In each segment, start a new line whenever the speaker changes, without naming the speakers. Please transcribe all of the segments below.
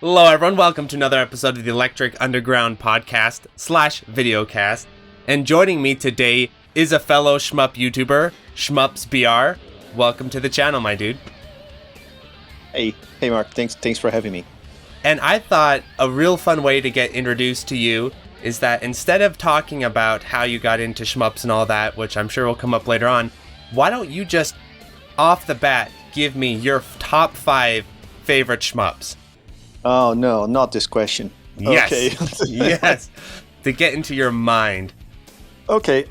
Hello everyone, welcome to another episode of the Electric Underground podcast / Videocast. And joining me today is a fellow Shmup YouTuber, ShmupsBR. Welcome to the channel, my dude.
Hey Mark, thanks for having me.
And I thought a real fun way to get introduced to you is that instead of talking about how you got into Shmups and all that, which I'm sure will come up later on, why don't you just, off the bat, give me your top 5 favorite Shmups?
Oh no, not this question.
Yes.
Okay.
Yes. To get into your mind.
Okay.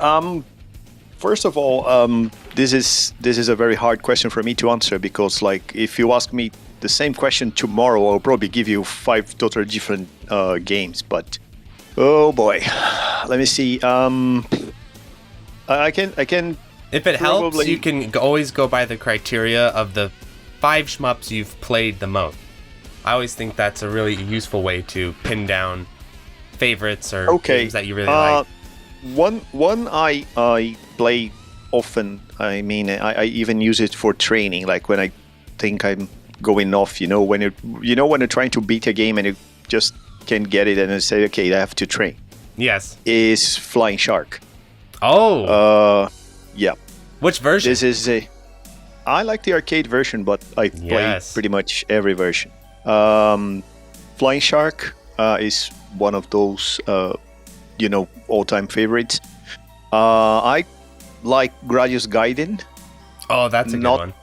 First of all, this is a very hard question for me to answer because, like, if you ask me the same question tomorrow, I'll probably give you 5 totally different games. But oh boy, let me see. I can.
If it helps,
probably...
you can always go by the criteria of the 5 shmups you've played the most. I always think that's a really useful way to pin down favorites or games that you really like.
One I play often. I mean, I even use it for training. Like when I think I'm going off, when you're trying to beat a game and you just can't get it, and you say, okay, I have to train.
Yes.
Is Flying Shark.
Oh.
Yeah.
Which version?
I like the arcade version, but I play pretty much every version. Flying Shark is one of those, all-time favorites. I like Gradius Gaiden.
Oh, that's a good one.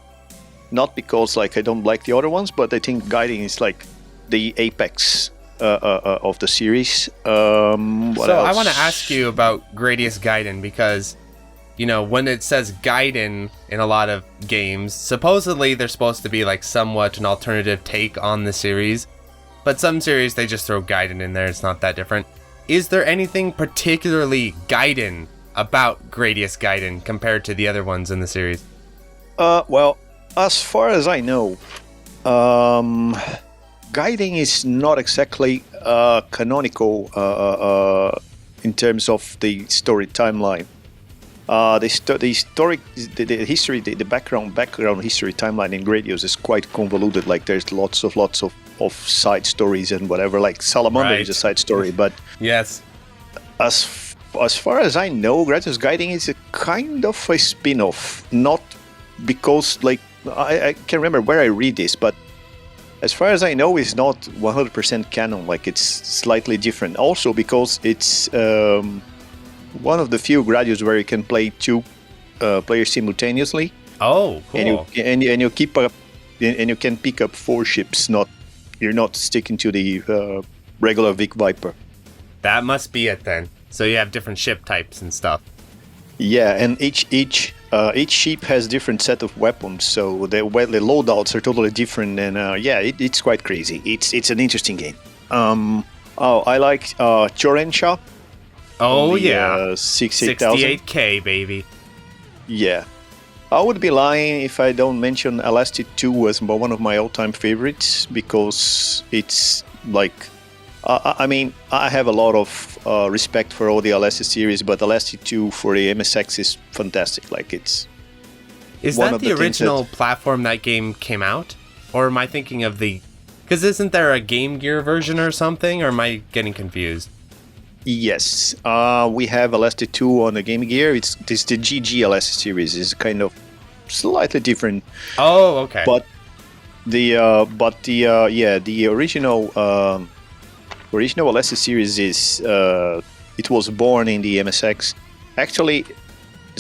Not because I don't like the other ones, but I think Gaiden is like the apex of the series. What else?
I want to ask you about Gradius Gaiden because, when it says Gaiden in a lot of games, supposedly they're supposed to be like somewhat an alternative take on the series, but some series they just throw Gaiden in there. It's not that different. Is there anything particularly Gaiden about Gradius Gaiden compared to the other ones in the series?
Well, as far as I know, Gaiden is not exactly canonical in terms of the story timeline. The history, the background history timeline in Gradius is quite convoluted. Like there's lots of side stories and whatever. Like Salamander is a side story, but
yes,
as far as I know, Gradius Gaiden is a kind of a spin-off. Not because I can't remember where I read this, but as far as I know, it's not 100% canon. Like it's slightly different. Also because it's one of the few Gradius where you can play 2 players simultaneously.
Oh, cool.
And you keep up, and you can pick up 4 ships. You're not sticking to the regular Vic Viper.
That must be it then. So you have different ship types and stuff.
Yeah, and each ship has different set of weapons, so the loadouts are totally different. And it's quite crazy. It's an interesting game. I like Chorensha.
Oh yeah,
68,000.
68K baby.
Yeah, I would be lying if I don't mention Elastic 2 as one of my all-time favorites because it's like, I have a lot of respect for all the Elastic series, but Elastic 2 for the MSX is fantastic. Like it's.
Is that the original platform that game came out, or am I thinking of the? Because isn't there a Game Gear version or something, or am I getting confused?
Yes, we have Elastic 2 on the Game Gear. It's the GG Elastic series. Is kind of slightly different.
Oh, okay.
But the original Elastic series is it was born in the MSX. Actually,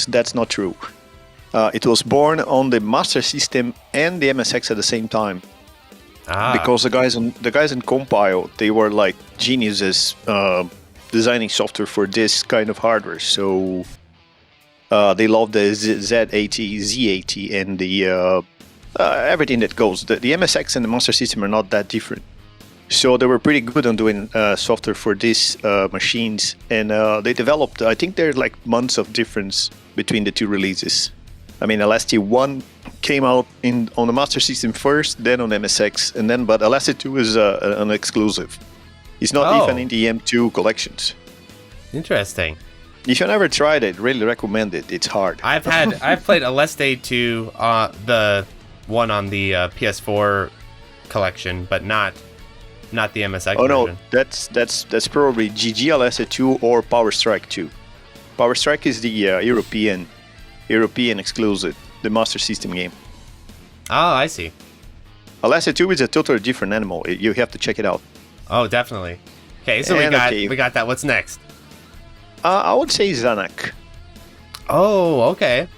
that's not true. It was born on the Master System and the MSX at the same time. Because the guys in Compile, they were like geniuses. Designing software for this kind of hardware, so they love the Z80, Z80, and the everything that goes. The MSX and the Master System are not that different, so they were pretty good on doing software for these machines. And they developed. I think there's like months of difference between the 2 releases. I mean, Elastic 1 came out on the Master System first, then on MSX, but Elastic 2 is an exclusive. It's not even in the M2 collections.
Interesting.
If you never tried it, really recommend it. It's hard.
I've played Elastic 2, the one on the PS4 collection, but not not the MSX
Oh no,
version.
that's probably GGLS 2 or Power Strike 2. Power Strike is the European exclusive, the Master System game.
Oh, I see.
Alessa 2 is a totally different animal. You have to check it out.
Oh, definitely. Okay, so we got that. What's next?
I would say Zanak.
Oh, okay.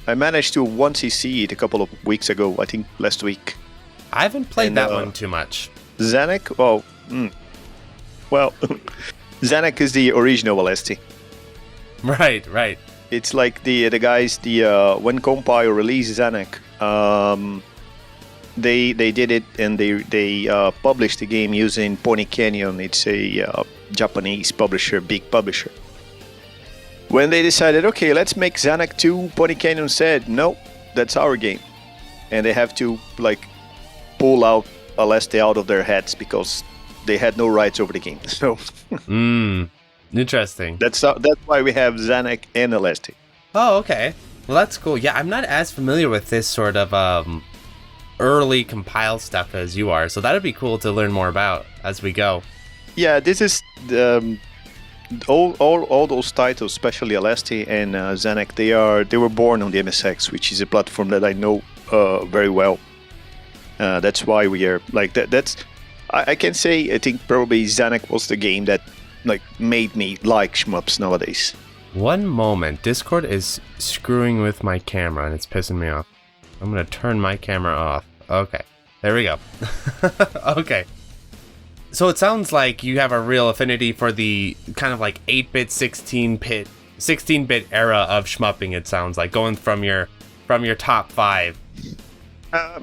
I managed to 1cc it a couple of weeks ago, I think last week.
I haven't played that one too much.
Zanak? Well, Zanak is the original LST.
Right.
It's like the guys, when Compile released Zanak, they did it and they published the game using Pony Canyon. It's a Japanese publisher, big publisher. When they decided, okay, let's make Zanak 2, Pony Canyon said, no, that's our game. And they have to pull out LST out of their heads because they had no rights over the game. So
interesting.
That's why we have Zanak and LST.
Oh, okay. Well, that's cool. Yeah, I'm not as familiar with this sort of early compile stuff as you are, so that'd be cool to learn more about as we go.
Yeah, this is all those titles, especially LST and Zanak. They were born on the MSX, which is a platform that I know very well. That's why we are like that. I can say I think probably Zanak was the game that made me like Shmups nowadays.
One moment, Discord is screwing with my camera and it's pissing me off. I'm gonna turn my camera off. Okay, there we go. Okay. So it sounds like you have a real affinity for the kind of 8-bit, 16-bit era of shmupping. It sounds like going from your top 5.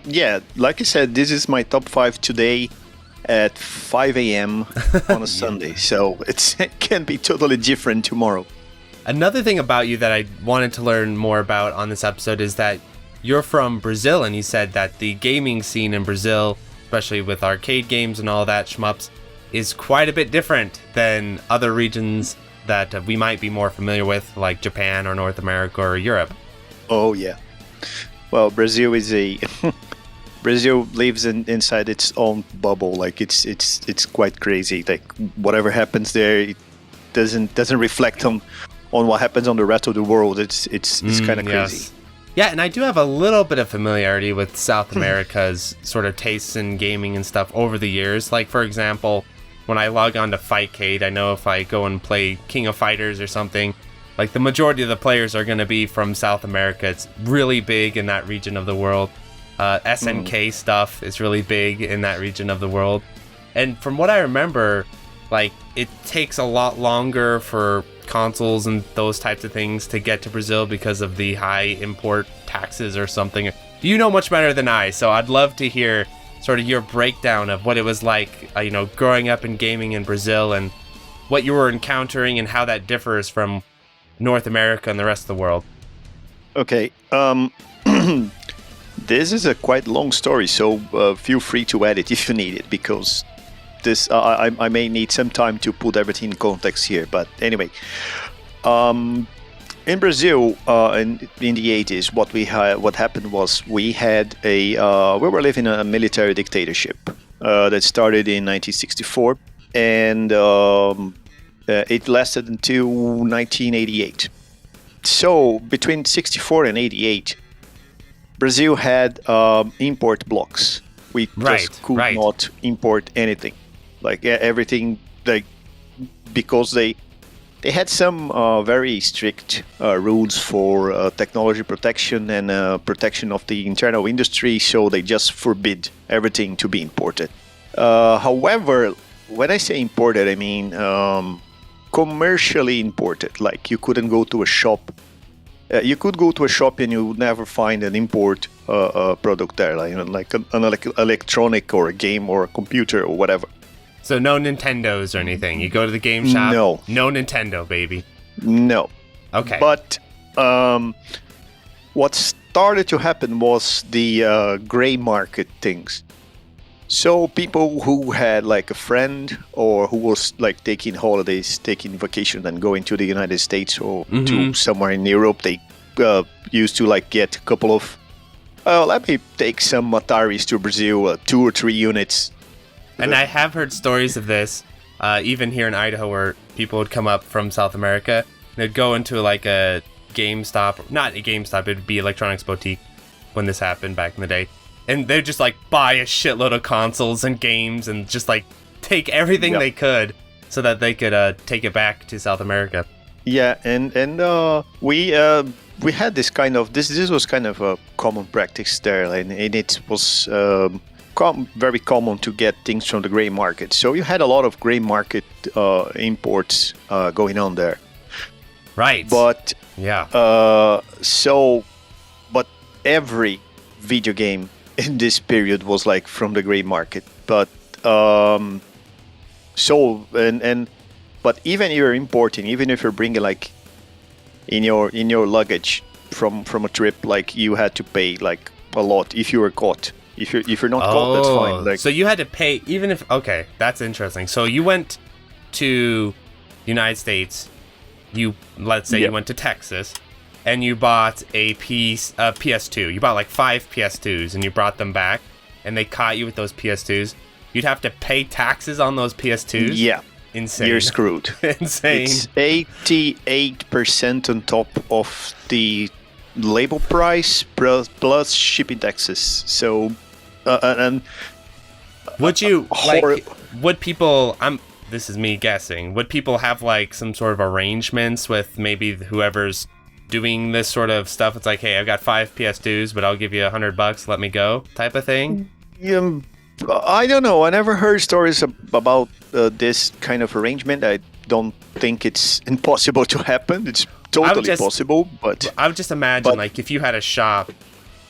Yeah, like I said, this is my top 5 today at 5 a.m. on a Sunday, so it can be totally different tomorrow.
Another thing about you that I wanted to learn more about on this episode is that you're from Brazil, and you said that the gaming scene in Brazil, especially with arcade games and all that, shmups, is quite a bit different than other regions that we might be more familiar with, like Japan or North America or Europe.
Oh yeah. Well, Brazil is Brazil lives inside its own bubble. It's quite crazy. Whatever happens there, it doesn't reflect on what happens on the rest of the world. It's kind of crazy.
Yes. Yeah, and I do have a little bit of familiarity with South America's sort of tastes in gaming and stuff over the years. Like, for example, when I log on to Fightcade, I know if I go and play King of Fighters or something, the majority of the players are going to be from South America. It's really big in that region of the world. SNK stuff is really big in that region of the world. And from what I remember, it takes a lot longer for consoles and those types of things to get to Brazil because of the high import taxes or something. You know much better than I, so I'd love to hear sort of your breakdown of what it was like, growing up in gaming in Brazil and what you were encountering and how that differs from North America and the rest of the world.
Okay. This is a quite long story, so feel free to edit if you need it, because this I may need some time to put everything in context here. But anyway, in Brazil, in the 80s, what happened was we were living in a military dictatorship that started in 1964, and it lasted until 1988. So between 64 and 88, Brazil had import blocks. We just could not import anything, everything, because they had some very strict rules for technology protection and protection of the internal industry. So they just forbid everything to be imported. However, when I say imported, I mean commercially imported. You couldn't go to a shop. You could go to a shop and you would never find an import product there, like an electronic or a game or a computer or whatever.
So no Nintendos or anything. You go to the game shop. No Nintendo, baby.
No.
Okay.
But what started to happen was the gray market things. So people who had a friend or who was taking holidays, taking vacation and going to the United States or to somewhere in Europe, they used to get a couple of, let me take some Ataris to Brazil, 2 or 3 units.
And I have heard stories of this, even here in Idaho, where people would come up from South America. They'd go into like a GameStop, not a GameStop, it'd be Electronics Boutique when this happened back in the day. And they'd just like buy a shitload of consoles and games and just like take everything they could so that they could take it back to South America.
Yeah, and we had this kind of this was kind of a common practice there, and it was very common to get things from the gray market. So you had a lot of gray market imports going on there.
Right.
But
yeah.
But every video game in this period was like from the gray market. But but even you're importing, even if you're bringing like in your luggage from a trip, like you had to pay like a lot if you were caught. If you're not caught, that's fine. Like,
so you had to pay even if that's interesting. So you went to United States. Let's say you went to Texas, and you bought a PS2. You bought like 5 PS2s, and you brought them back, and they caught you with those PS2s. You'd have to pay taxes on those PS2s.
Yeah,
insane.
You're screwed.
Insane.
It's 88% on top of the label price plus shipping taxes. So, and
would you would people? This is me guessing. Would people have like some sort of arrangements with maybe whoever's doing this sort of stuff? It's like, hey, I've got 5 PS2s, but I'll give you $100. Let me go, type of thing.
I don't know. I never heard stories about this kind of arrangement. I don't think it's impossible to happen. It's totally possible. But
I would just imagine, like, if you had a shop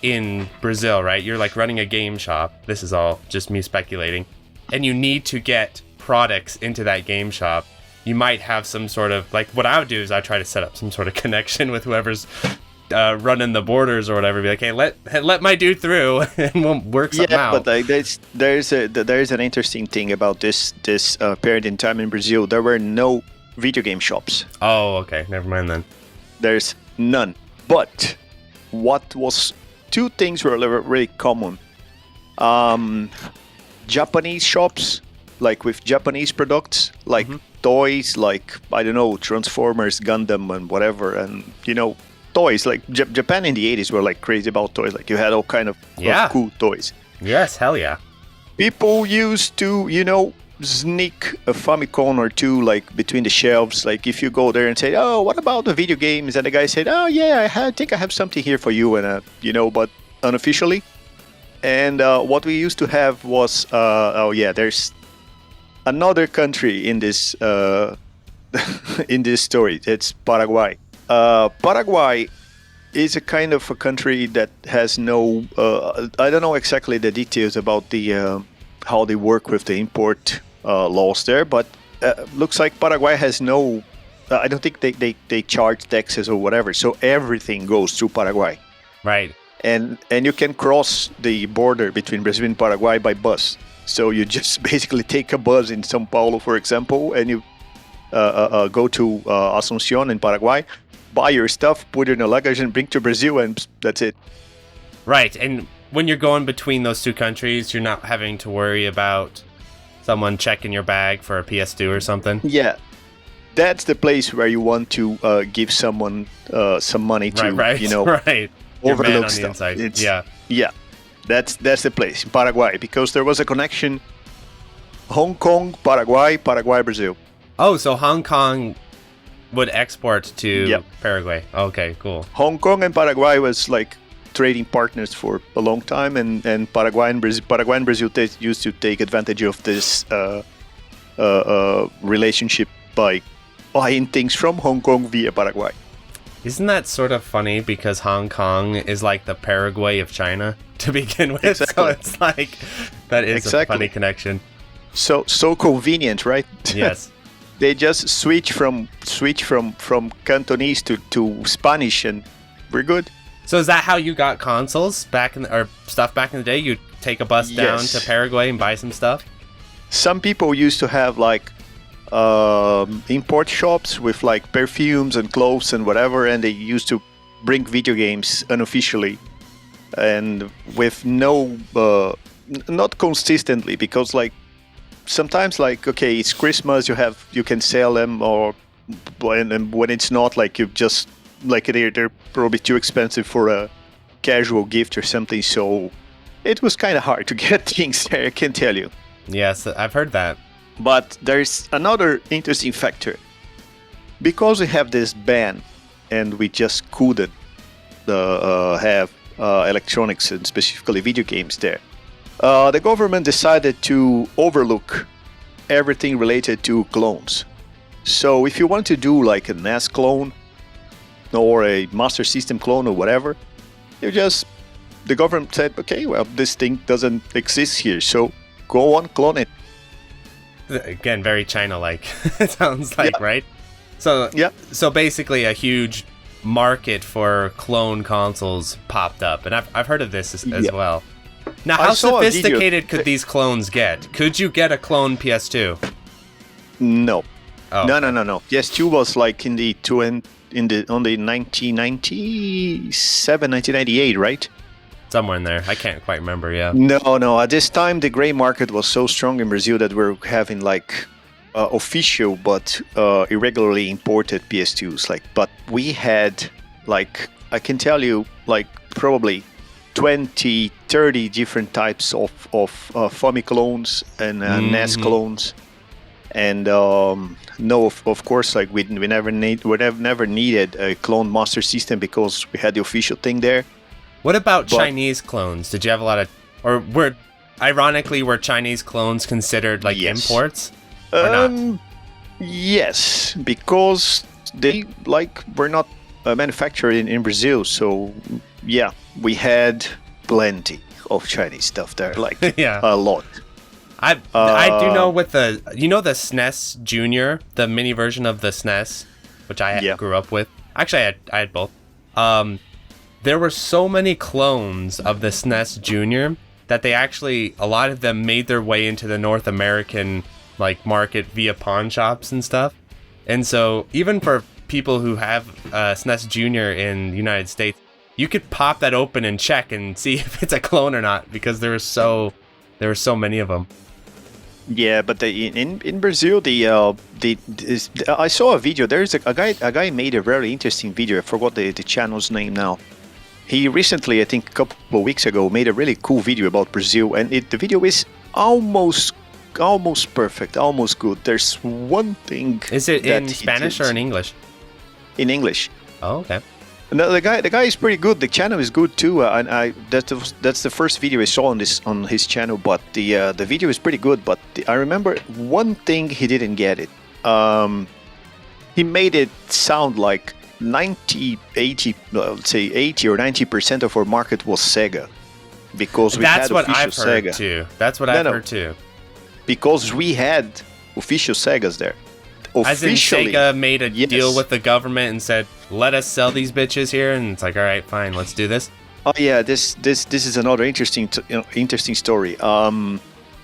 in Brazil, right? You're like running a game shop. This is all just me speculating, and you need to get products into that game shop. You might have some sort of like, what I would do is I try to set up some sort of connection with whoever's running the borders or whatever. Be like, hey, let my dude through, and we'll work something out.
But like, there's an interesting thing about this period in time in Brazil. There were no video game shops.
Oh, okay, never mind then.
There's none. But what was two things were really common. Japanese shops, like with Japanese products, like toys, like, I don't know, Transformers, Gundam, and whatever, and toys. Like Japan in the 80s were like crazy about toys. Like you had all kind of cool toys.
Yes, hell yeah.
People used to, sneak a Famicom or two like between the shelves. Like if you go there and say, "Oh, what about the video games?" and the guy said, "Oh yeah, I think I have something here for you," and but unofficially. And what we used to have was, there's another country in this in this story. It's Paraguay. Paraguay is a kind of a country that has no. I don't know exactly the details about the how they work with the import laws there, but looks like Paraguay has no. I don't think they charge taxes or whatever. So everything goes through Paraguay.
Right.
And you can cross the border between Brazil and Paraguay by bus. So you just basically take a bus in São Paulo, for example, and you go to Asunción in Paraguay, buy your stuff, put it in a luggage, and bring to Brazil, and that's it.
Right, and when you're going between those two countries, you're not having to worry about someone checking your bag for a PS2 or something?
Yeah. That's the place where you want to give someone some money to,
right.
overlook stuff. Yeah, that's the place, Paraguay, because there was a connection. Hong Kong, Paraguay, Brazil.
Oh, so Hong Kong would export to Paraguay. Okay, cool.
Hong Kong and Paraguay was like trading partners for a long time, and Paraguay and Brazil used to take advantage of this relationship by buying things from Hong Kong via Paraguay.
Isn't that sort of funny, because Hong Kong is like the Paraguay of China to begin with?
Exactly.
So it's like, that is a funny connection.
So convenient, right?
Yes.
They just switch from Cantonese to Spanish, and we're good.
So is that how you got consoles back in stuff back in the day? You take a bus down to Paraguay and buy some stuff?
Some people used to have like import shops with like perfumes and clothes and whatever, and they used to bring video games unofficially and with no not consistently, because like sometimes like, okay, it's Christmas, you can sell them, or and when it's not, like you just like they're probably too expensive for a casual gift or something. So it was kind of hard to get things there, I can tell you.
Yes, I've heard that.
But there's another interesting factor. Because we have this ban and we just couldn't have electronics and specifically video games there, the government decided to overlook everything related to clones. So if you want to do like a NES clone or a Master System clone or whatever, the government said, okay, well, this thing doesn't exist here, so go on, clone it.
Again, very China-like. It sounds like, yeah. Right? So, yeah. So basically a huge market for clone consoles popped up, and I've heard of this as well. Now, how sophisticated could these clones get? Could you get a clone PS2?
No.
Oh.
No. PS2 was like on the 1997, 1998, right?
Somewhere in there. I can't quite remember, yeah.
No. At this time, the gray market was so strong in Brazil that we're having like official but irregularly imported PS2s. But we had, like, I can tell you, like, probably 20, 30 different types of Famicom clones and NES clones. And no, of course, like we never needed a clone Master System because we had the official thing there.
What about Chinese clones? Did you have a lot of, or were Chinese clones considered like imports? Or not?
Yes, because they were not manufactured in Brazil. So yeah, we had plenty of Chinese stuff there, like a lot.
I do know with the SNES Junior, the mini version of the SNES, which I grew up with. Actually, I had both. There were so many clones of the SNES Junior that a lot of them made their way into the North American market via pawn shops and stuff. And so even for people who have SNES Junior in the United States, you could pop that open and check and see if it's a clone or not, because there were so many of them.
Yeah, but in Brazil, I saw a video. There's a guy made a very interesting video. I forgot the channel's name now. He recently, I think a couple of weeks ago, made a really cool video about Brazil, and the video is almost perfect, almost good. There's one thing.
Is it in Spanish or in English?
In English.
Oh, okay.
No, the guy is pretty good. The channel is good too. That's the first video I saw on his channel. But the video is pretty good. But I remember one thing he didn't get it. He made it sound like 80 or 90% of our market was Sega, because we had official Sega.
That's what I've heard too. That's what I've heard too.
Because we had official Segas there.
As in Sega made a deal with the government and said, let us sell these bitches here, and it's like, all right, fine, let's do this.
Oh yeah, this is another interesting story.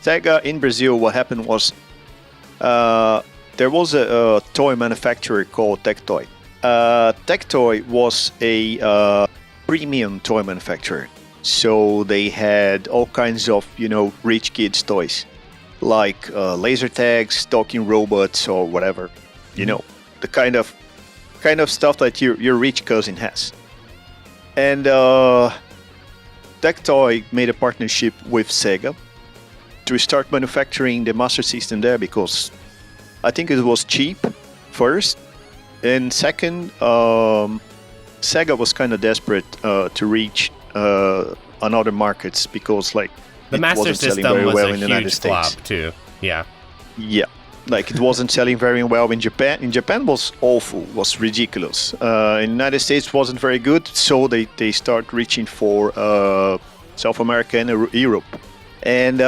Sega in Brazil, what happened was there was a toy manufacturer called Tectoy. Tectoy was a premium toy manufacturer, so they had all kinds of rich kids toys, like laser tags, talking robots, or whatever, the kind of stuff that your rich cousin has. And Tectoy made a partnership with Sega to start manufacturing the Master System there, because I think it was cheap first, and second, Sega was kind of desperate to reach another markets, because
the Master System was a huge flop too. Yeah. It wasn't selling very well in Japan. In Japan was awful, was ridiculous. In the United States wasn't very good, so they start reaching for South America and Europe. And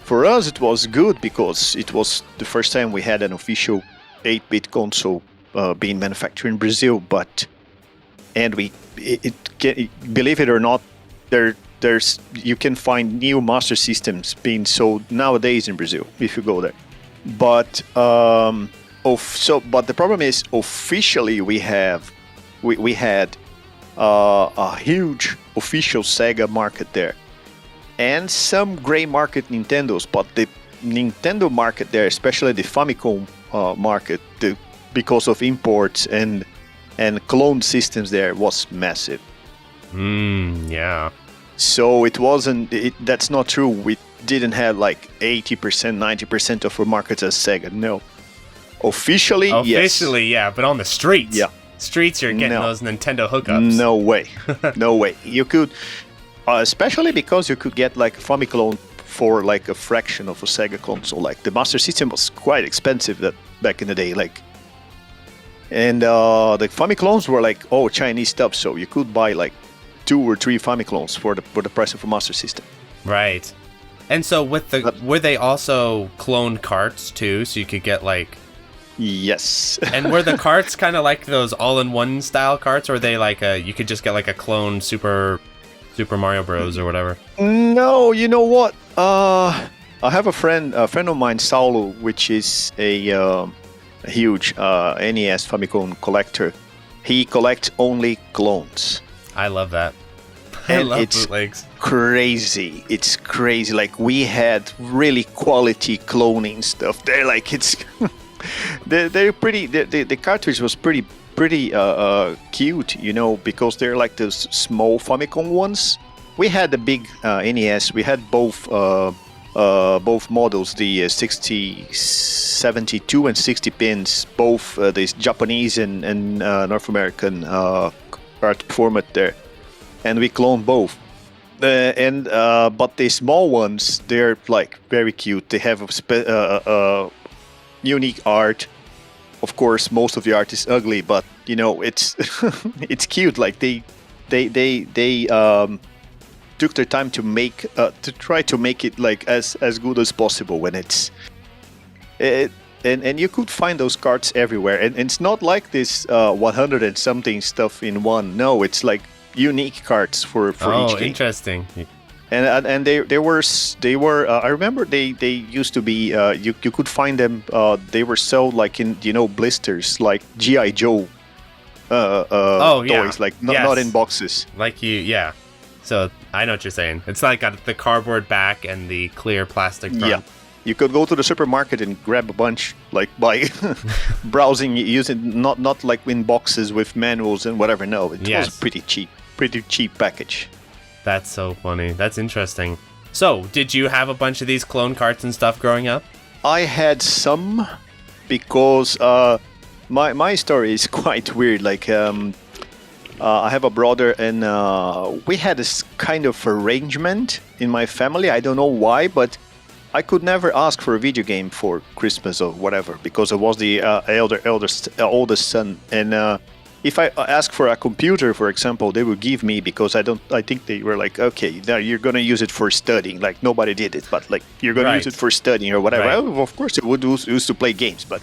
for us it was good, because it was the first time we had an official 8-bit console being manufactured in Brazil. Believe it or not, you can find new Master Systems being sold nowadays in Brazil if you go there. But but the problem is, officially we had a huge official Sega market there, and some gray market Nintendos. But
Nintendo market there, especially the Famicom market, because of imports and clone systems there, was massive.
Yeah.
So it wasn't. That's not true. We didn't have like 80%, 90% of our markets as Sega. No. Officially, yes.
Yeah, but on the streets.
Yeah.
Streets, you're getting those Nintendo hookups.
No way. No way. You could, especially because you could get like a Famicom for like a fraction of a Sega console. Like the Master System was quite expensive back in the day. Like, and the Famiclones were like Chinese stuff, so you could buy like 2 or 3 Famiclones for the price of a Master System.
Right. And so were they also cloned carts too, so you could get like...
Yes.
And were the carts kind of like those all-in-one style carts, or were they like you could just get like a clone Super Mario Bros. Or whatever?
No, you know what? I have a friend of mine, Saulo, which is a huge NES Famicom collector. He collects only clones.
I love that. I love bootlegs.
Crazy. It's crazy. Like, we had really quality cloning stuff. They're like, it's... they're pretty... The cartridge was pretty cute, you know, because they're like those small Famicom ones. We had the big NES. We had both models, the 72 and 60 pins, both the Japanese and North American cart format there. And we cloned both. But the small ones, they're like very cute. They have a unique art. Of course, most of the art is ugly, but you know, it's it's cute. Like they took their time to try to make it like as good as possible when it's. And you could find those cards everywhere, and it's not like this 100 and something stuff in one. No, it's like unique cards for each game.
Oh, interesting.
And they were I remember they used to be you could find them, they were sold like in, you know, blisters, like G.I. Joe toys, like not in boxes.
Like yeah. So I know what you're saying. It's like got the cardboard back and the clear plastic front.
Yeah. You could go to the supermarket and grab a bunch, like by browsing, using not like in boxes with manuals and whatever. No, it was pretty cheap package.
That's so funny. That's interesting. So, did you have a bunch of these clone carts and stuff growing up?
I had some, because my story is quite weird. Like, I have a brother, and we had this kind of arrangement in my family. I don't know why, but I could never ask for a video game for Christmas or whatever, because I was the oldest son, and if I ask for a computer, for example, they would give me, because I think they were like, okay, now you're gonna use it for studying. Like, nobody did it, but like, you're gonna use it for studying or whatever.
Right.
Well, of course, it would use to play games, but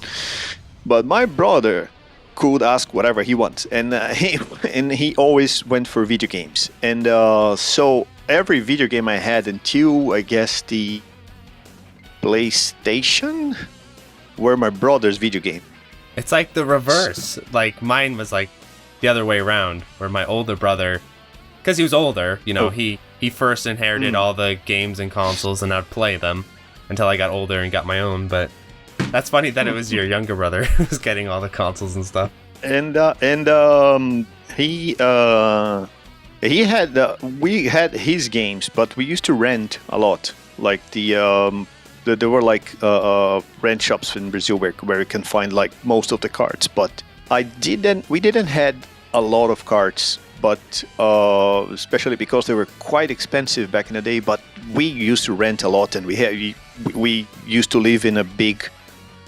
my brother could ask whatever he wants, and he always went for video games, and so every video game I had until, I guess, the PlayStation were my brother's video game.
It's like the reverse. Like, mine was like the other way around, where my older brother, because he was older, you know, he first inherited all the games and consoles, and I'd play them until I got older and got my own. But that's funny that it was your younger brother who was getting all the consoles and stuff.
And he had we had his games, but we used to rent a lot. Like there were like rent shops in Brazil where you can find like most of the cards. But we didn't had a lot of cards, but especially because they were quite expensive back in the day. But we used to rent a lot, and we used to live in a big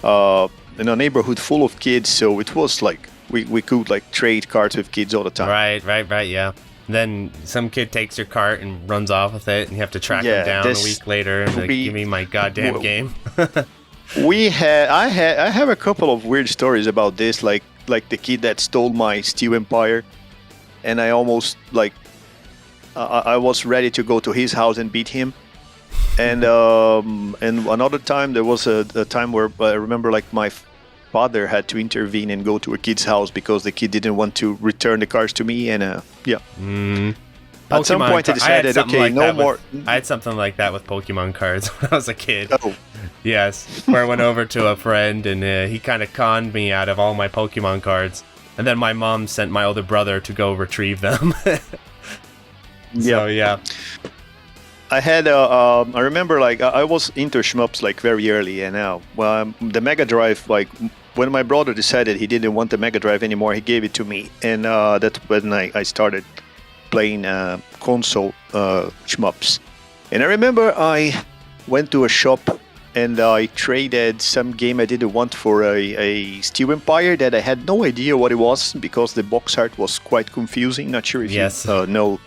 in a neighborhood full of kids. So it was like we could like trade cards with kids all the time.
Right, yeah. Then some kid takes your cart and runs off with it, and you have to track them down a week later and like, give me my goddamn game.
I have a couple of weird stories about this, like the kid that stole my Steel Empire, and I almost like I was ready to go to his house and beat him. And another time there was a time where I remember like my father had to intervene and go to a kid's house because the kid didn't want to return the cards to me, and At some point, I decided,
I had something like that with Pokemon cards when I was a kid.
Oh,
Yes, where I went over to a friend and he kind of conned me out of all my Pokemon cards. And then my mom sent my older brother to go retrieve them. So, yeah.
I had I remember like I was into shmups like very early, and now the Mega Drive, like when my brother decided he didn't want the Mega Drive anymore, he gave it to me, and that's when I started playing console shmups. And I remember I went to a shop and I traded some game I didn't want for a Steel Empire that I had no idea what it was because the box art was quite confusing. Not sure if you know.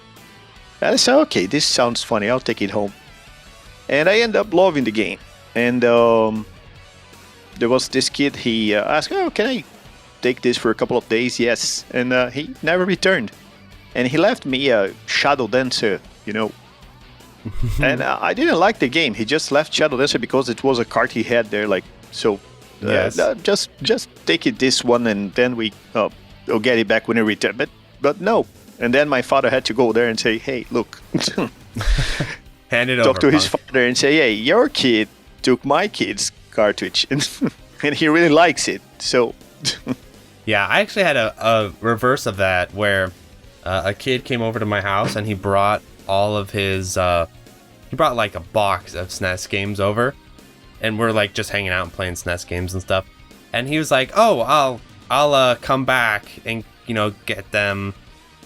And I said, okay, this sounds funny. I'll take it home. And I ended up loving the game. And there was this kid, he asked, oh, can I take this for a couple of days? Yes. And he never returned. And he left me a Shadow Dancer, you know. And I didn't like the game. He just left Shadow Dancer because it was a card he had there. Like, so just take it this one and then we'll get it back when he returns. But no. And then my father had to go there and say, hey, look.
Hand it over.
Talk to his father and say, hey, your kid took my kid's cartridge. And he really likes it. So.
Yeah, I actually had a reverse of that where a kid came over to my house and he brought all of his. He brought like a box of SNES games over. And we're like just hanging out and playing SNES games and stuff. And he was like, oh, I'll come back and, get them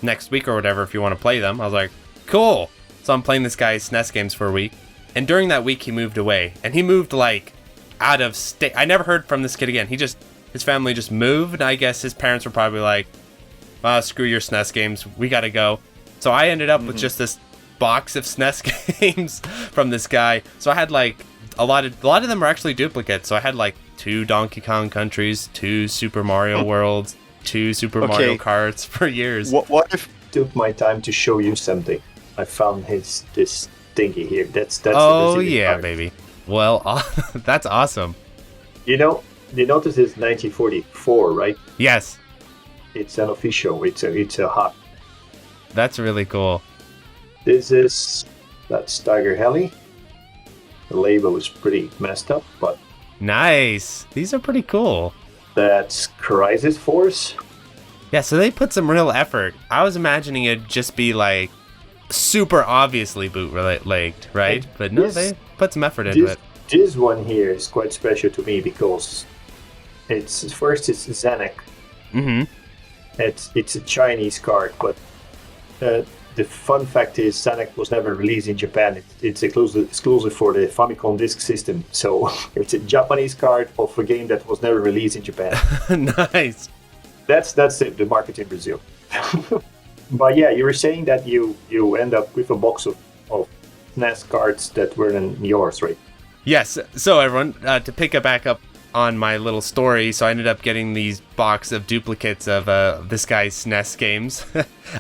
next week or whatever if you want to play them. I was like, cool. So I'm playing this guy's SNES games for a week. And during that week he moved away. And he moved like out of state. I never heard from this kid again. His family just moved. I guess his parents were probably like, screw your SNES games. We gotta go. So I ended up with just this box of SNES games from this guy. So I had like a lot of them are actually duplicates. So I had like 2 Donkey Kong Countries, 2 Super Mario Worlds, 2 Super Mario Karts for years.
What if I took my time to show you something? I found this thingy here. That's
oh yeah, card. Baby. Well, that's awesome.
You notice it's 1944, right?
Yes.
It's unofficial. It's a hot.
That's really cool.
That's Tiger Heli. The label is pretty messed up, but
nice. These are pretty cool.
That's Crisis Force.
Yeah, so they put some real effort. I was imagining it'd just be like super obviously bootlegged, right? But no, they put some effort into it.
This one here is quite special to me because it's Zanuck.
Mm-hmm.
It's a Chinese card, but the fun fact is Zanuck was never released in Japan. It's exclusive for the Famicom Disk System. So it's a Japanese card of a game that was never released in Japan.
Nice.
That's the market in Brazil. But yeah, you were saying that you end up with a box of SNES cards that weren't yours, right?
Yes. So everyone, to pick it back up on my little story, so I ended up getting these box of duplicates of this guy's SNES games.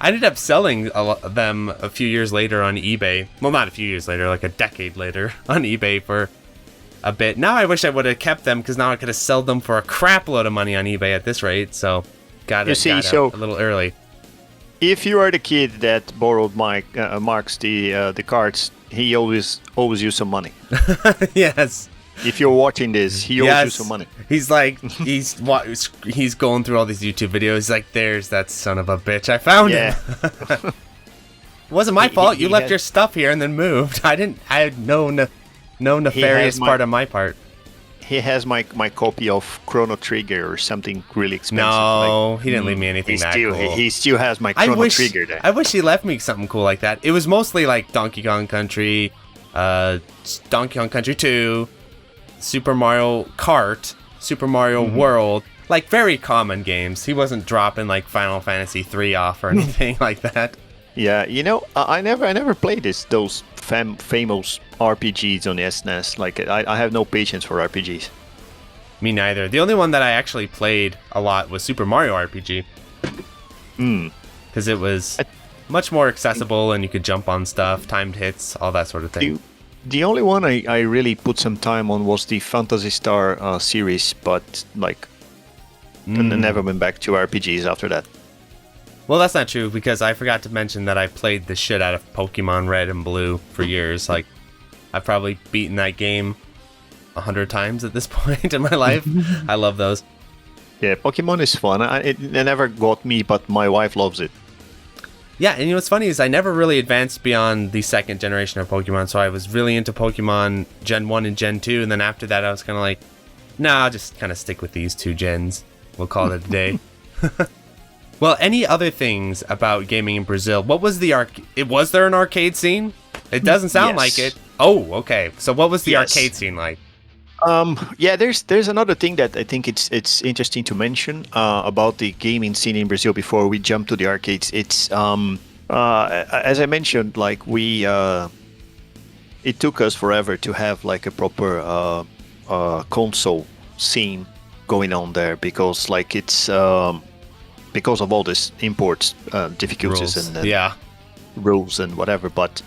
I ended up selling them a few years later on eBay. Well, not a few years later, like a decade later on eBay for a bit. Now I wish I would have kept them because now I could have sold them for a crap load of money on eBay at this rate. So got it a little early.
If you are the kid that borrowed Mark's the cards, he always owes you some money.
Yes.
If you're watching this, he owes you some money.
He's like, he's going through all these YouTube videos. He's like, there's that son of a bitch. I found him. It wasn't my fault. You left your stuff here and then moved. I had no nefarious part on my part.
He has my copy of Chrono Trigger or something really expensive.
No, he didn't leave me anything cool.
He still has my Chrono Trigger there.
I wish he left me something cool like that. It was mostly like Donkey Kong Country, Donkey Kong Country 2, Super Mario Kart, Super Mario World, like very common games. He wasn't dropping like Final Fantasy 3 off or anything like that.
Yeah, I never played those famous RPGs on the SNES. Like I have no patience for RPGs.
Me neither. The only one that I actually played a lot was Super Mario RPG. Because it was much more accessible and you could jump on stuff, timed hits, all that sort of thing.
The only one I really put some time on was the Phantasy Star series, but like never went back to RPGs after that.
Well, that's not true because I forgot to mention that I played the shit out of Pokemon Red and Blue for years. Like, I've probably beaten that game 100 times at this point in my life. I love those.
Yeah, Pokemon is fun. It never got me, but my wife loves it.
Yeah, and you know what's funny is I never really advanced beyond the second generation of Pokemon, so I was really into Pokemon Gen 1 and Gen 2, and then after that I was kind of like, nah, I'll just kind of stick with these two gens. We'll call it a day. Well, any other things about gaming in Brazil? What was the was there an arcade scene? It doesn't sound like it. Oh, okay. So what was the arcade scene like?
Yeah, there's another thing that I think it's interesting to mention about the gaming scene in Brazil before we jump to the arcades. It's as I mentioned, like it took us forever to have like a proper console scene going on there because like it's because of all this imports difficulties
Rules.
and rules and whatever. But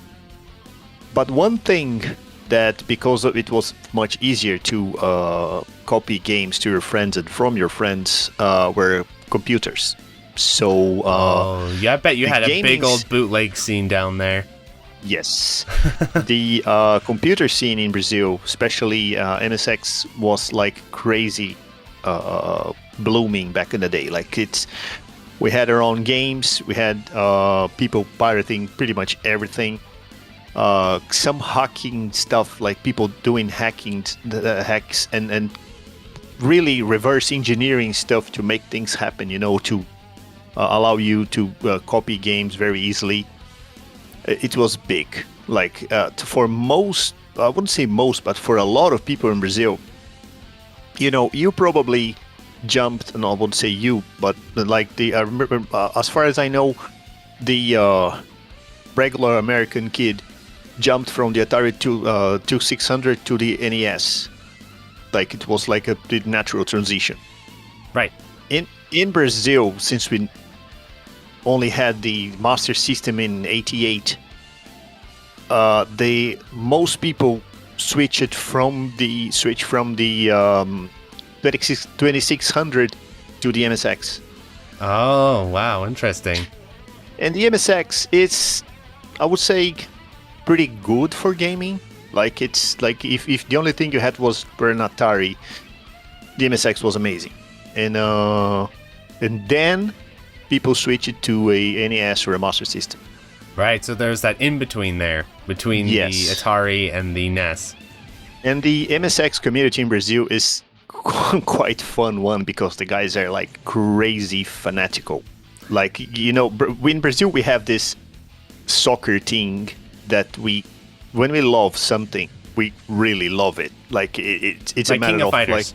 one thing that because it was much easier to copy games to your friends and from your friends were computers. So
yeah, I bet you had a big old bootleg scene down there.
Yes. The computer scene in Brazil, especially MSX, was like crazy blooming back in the day. Like we had our own games, we had people pirating pretty much everything. Some hacking stuff, like people doing hacks and really reverse engineering stuff to make things happen, to allow you to copy games very easily. It was big. Like for most, I wouldn't say most, but for a lot of people in Brazil, you probably jumped, and I wouldn't say you, but like I remember, as far as I know, the regular American kid jumped from the Atari 2600 to the NES. Like it was like the natural transition.
Right.
In Brazil, since we only had the Master System in '88, most people switched from the 2600 to the MSX.
Oh, wow, interesting.
And the MSX is, I would say, pretty good for gaming. Like it's like if the only thing you had was an Atari, the MSX was amazing. And then people switch it to a NES or a Master System.
Right, so there's that in between there between the Atari and the NES.
And the MSX community in Brazil is quite fun one because the guys are like crazy fanatical. Like in Brazil we have this soccer thing that when we love something, we really love it. Like it's like a matter
King of
Fighters.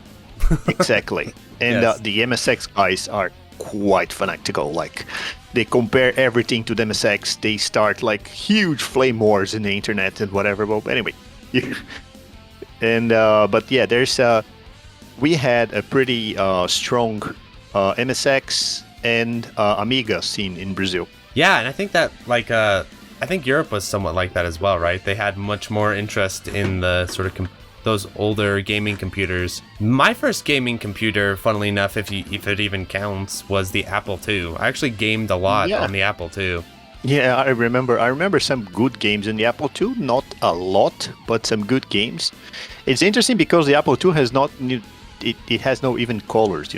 Like exactly. And
Yes.
the MSX guys are quite fanatical. Like they compare everything to the MSX. They start like huge flame wars in the internet and whatever. But anyway, and but yeah, there's we had a pretty strong MSX and Amiga scene in Brazil.
Yeah, and I think that I think Europe was somewhat like that as well, right? They had much more interest in the sort of those older gaming computers. My first gaming computer, funnily enough, if it even counts, was the Apple II. I actually gamed a lot on the Apple II.
Yeah, I remember some good games in the Apple II. Not a lot, but some good games. It's interesting because the Apple II has it has no even colors,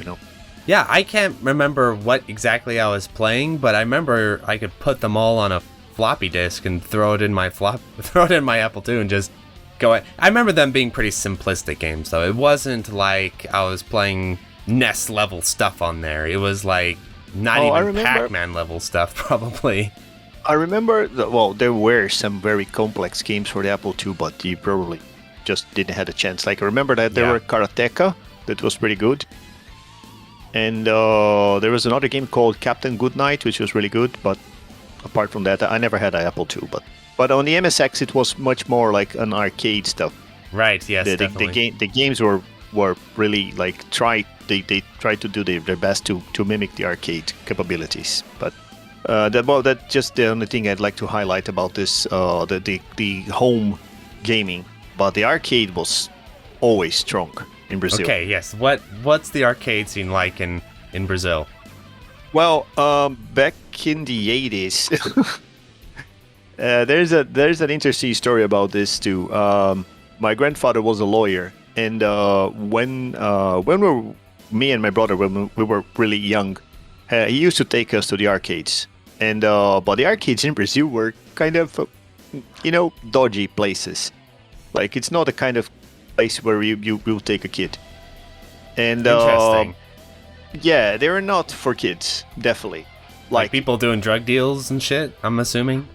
Yeah, I can't remember what exactly I was playing, but I remember I could put them all on a floppy disk and throw it in my Apple II and just go. I remember them being pretty simplistic games, though. It wasn't like I was playing NES level stuff on there. It was like not even Pac-Man level stuff, probably.
I remember, there were some very complex games for the Apple II, but you probably just didn't have a chance. Like, I remember that there were Karateka, that was pretty good. And there was another game called Captain Goodnight, which was really good, but apart from that, I never had an Apple II. But on the MSX, it was much more like an arcade stuff.
Right, yes, definitely.
The games were really like they tried to do their best to mimic the arcade capabilities. But that's just the only thing I'd like to highlight about this, the home gaming. But the arcade was always strong in Brazil.
Okay, yes. What's the arcade scene like in Brazil?
Well, back in the 80s, there's an interesting story about this too. My grandfather was a lawyer, and when me and my brother, when we were really young, he used to take us to the arcades. And but the arcades in Brazil were kind of, dodgy places. Like, it's not the kind of place where you will take a kid. And
Interesting.
yeah, they were not for kids, definitely.
Like people doing drug deals and shit, I'm assuming?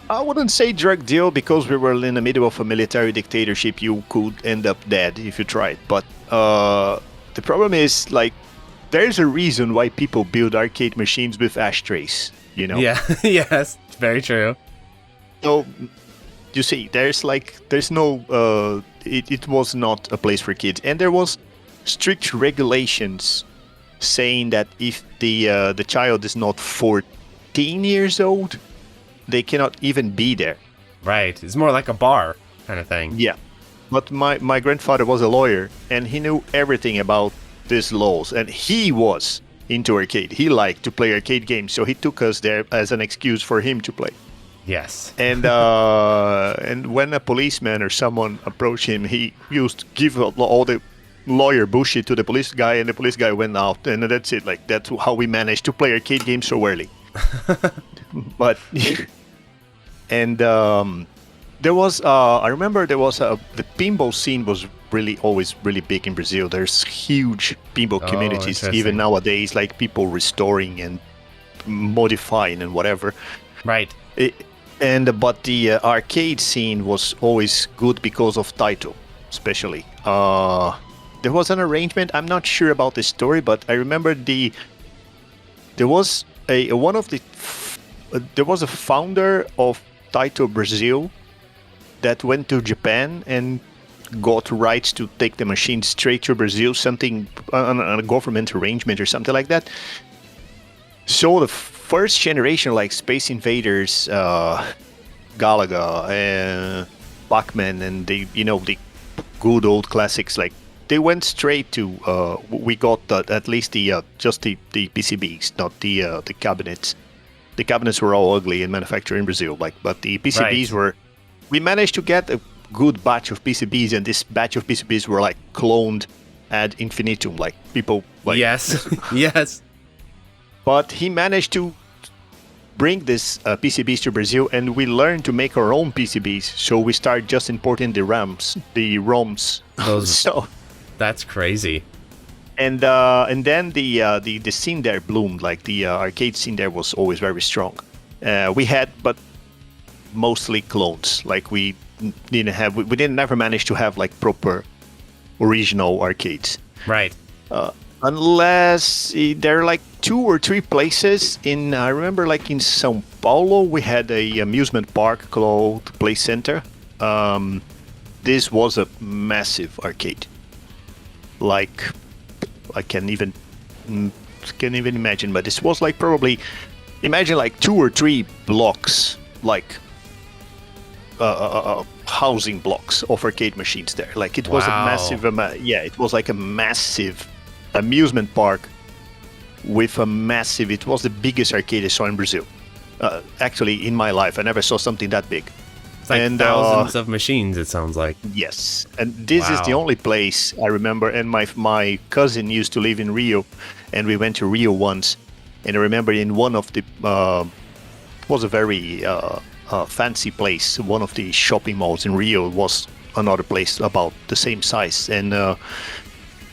I wouldn't say drug deal, because we were in the middle of a military dictatorship. You could end up dead if you tried. But the problem is, like, there's a reason why people build arcade machines with ashtrays,
Yeah, yes, very true.
So, you see, there's no, it was not a place for kids. And there was strict regulations saying that if the child is not 14 years old, they cannot even be there.
Right, it's more like a bar kind of thing.
Yeah. But my grandfather was a lawyer, and he knew everything about these laws, and he was into arcade. He liked to play arcade games, so he took us there as an excuse for him to play.
Yes.
And and when a policeman or someone approached him, he used to give all the lawyer bullshit to the police guy, and the police guy went out, and that's it. Like, that's how we managed to play arcade games so early. But and there was I remember there was the pinball scene was always really big in Brazil. There's huge pinball communities even nowadays, like people restoring and modifying and whatever.
Right.
But the arcade scene was always good because of Taito, especially. There was an arrangement. I'm not sure about the story, but I remember there was a founder of Taito Brazil that went to Japan and got rights to take the machine straight to Brazil, something on a government arrangement or something like that. So the first generation, like Space Invaders, Galaga, and Pac-Man, and the good old classics, like, they went straight to. We got at least just the PCBs, not the cabinets. The cabinets were all ugly and manufactured in Brazil, but the PCBs were. We managed to get a good batch of PCBs, and this batch of PCBs were like cloned ad infinitum, like people. Like,
yes, yes.
But he managed to bring this PCBs to Brazil, and we learned to make our own PCBs. So we started just importing the ROMs. So
that's crazy.
And then the scene there bloomed. Like, the arcade scene there was always very strong. We had, but mostly clones. Like, we didn't never manage to have like proper original arcades.
Right.
Unless there are like 2 or 3 places in. I remember, like, in São Paulo, we had a amusement park called Play Center. This was a massive arcade. Like, I can't even imagine, but this was like probably, imagine like 2 or 3 blocks, like housing blocks of arcade machines there. Like, it was a massive, it was like a massive amusement park with a massive. It was the biggest arcade I saw in Brazil. Actually, in my life, I never saw something that big.
It's like thousands of machines, it sounds like.
Yes, and this is the only place I remember. And my cousin used to live in Rio, and we went to Rio once. And I remember in one of the it was a very fancy place. One of the shopping malls in Rio was another place about the same size, and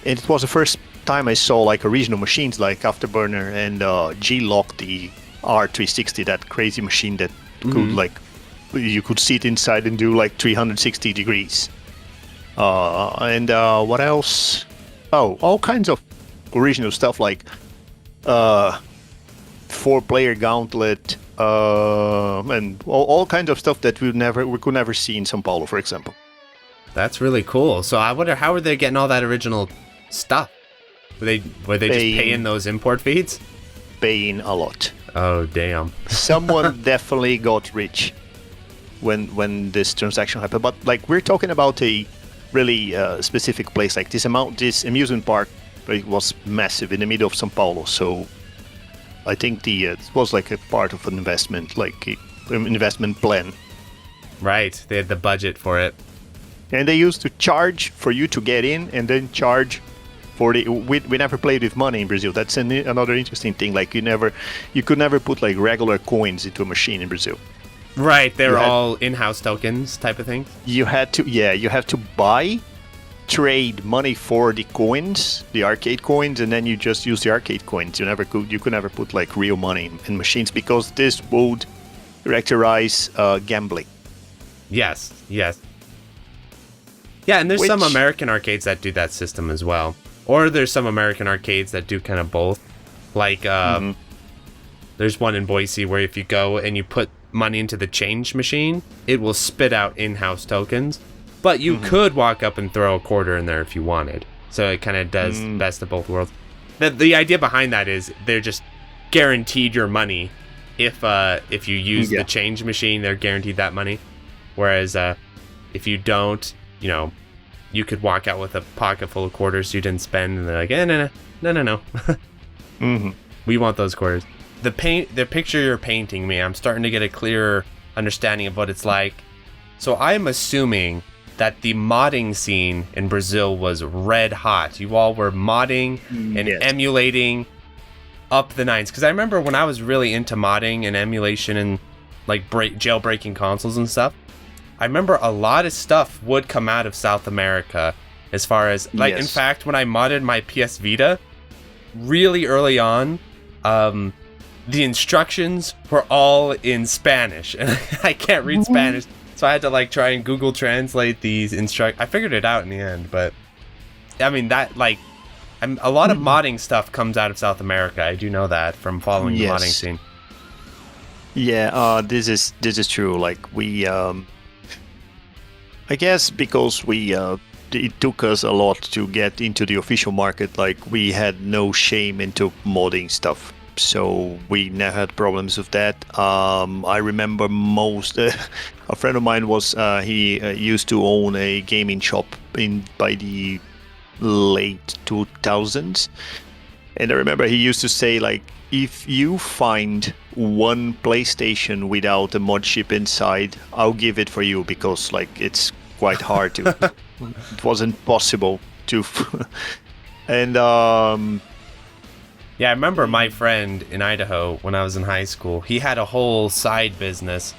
it was the first time I saw like original machines like Afterburner and G-Lock, the R360, that crazy machine that could like. You could sit inside and do like 360 degrees. And what else? Oh, all kinds of original stuff, like 4-player gauntlet, and all kinds of stuff that we could never see in São Paulo, for example.
That's really cool. So I wonder, how were they getting all that original stuff? Were they just paying those import fees?
Paying a lot.
Oh, damn.
Someone definitely got rich when this transaction happened. But like, we're talking about a really specific place. Like, this amusement park, it was massive in the middle of São Paulo. So I think it was like a part of an investment, like an investment plan.
Right, they had the budget for it.
And they used to charge for you to get in, and then charge for the. We never played with money in Brazil. That's another interesting thing. Like you could never put like regular coins into a machine in Brazil.
Right, they were all in-house tokens type of thing.
You had to buy, trade money for the coins, the arcade coins, and then you just use the arcade coins. You could never put like real money in machines because this would characterize gambling.
Yes. Yeah, and there's some American arcades that do that system as well. Or there's some American arcades that do kind of both. Like, there's one in Boise where if you go and you put money into the change machine, it will spit out in-house tokens. But you could walk up and throw a quarter in there if you wanted. So it kind of does best of both worlds. The idea behind that is they're just guaranteed your money. If you use the change machine, they're guaranteed that money. Whereas if you don't, you could walk out with a pocket full of quarters you didn't spend, and they're like, no. We want those quarters. The picture you're painting me, I'm starting to get a clearer understanding of what it's like. So I'm assuming that the modding scene in Brazil was red hot. You all were modding and emulating up the nines. Because I remember when I was really into modding and emulation and like jailbreaking consoles and stuff, I remember a lot of stuff would come out of South America as far as, like, in fact, when I modded my PS Vita, really early on, the instructions were all in Spanish, and I can't read Spanish, so I had to, like, try and Google Translate these I figured it out in the end, but, I mean, that, like, a lot of modding stuff comes out of South America. I do know that from following the modding scene.
Yeah, this is true. Like, we... I guess because it took us a lot to get into the official market, like we had no shame into modding stuff. So we never had problems with that. I remember a friend of mine he used to own a gaming shop by the late 2000s. And I remember he used to say, like, if you find one PlayStation without a mod chip inside, I'll give it for you, because, like, it's quite hard to. It wasn't possible to. And
yeah, I remember my friend in Idaho when I was in high school. He had a whole side business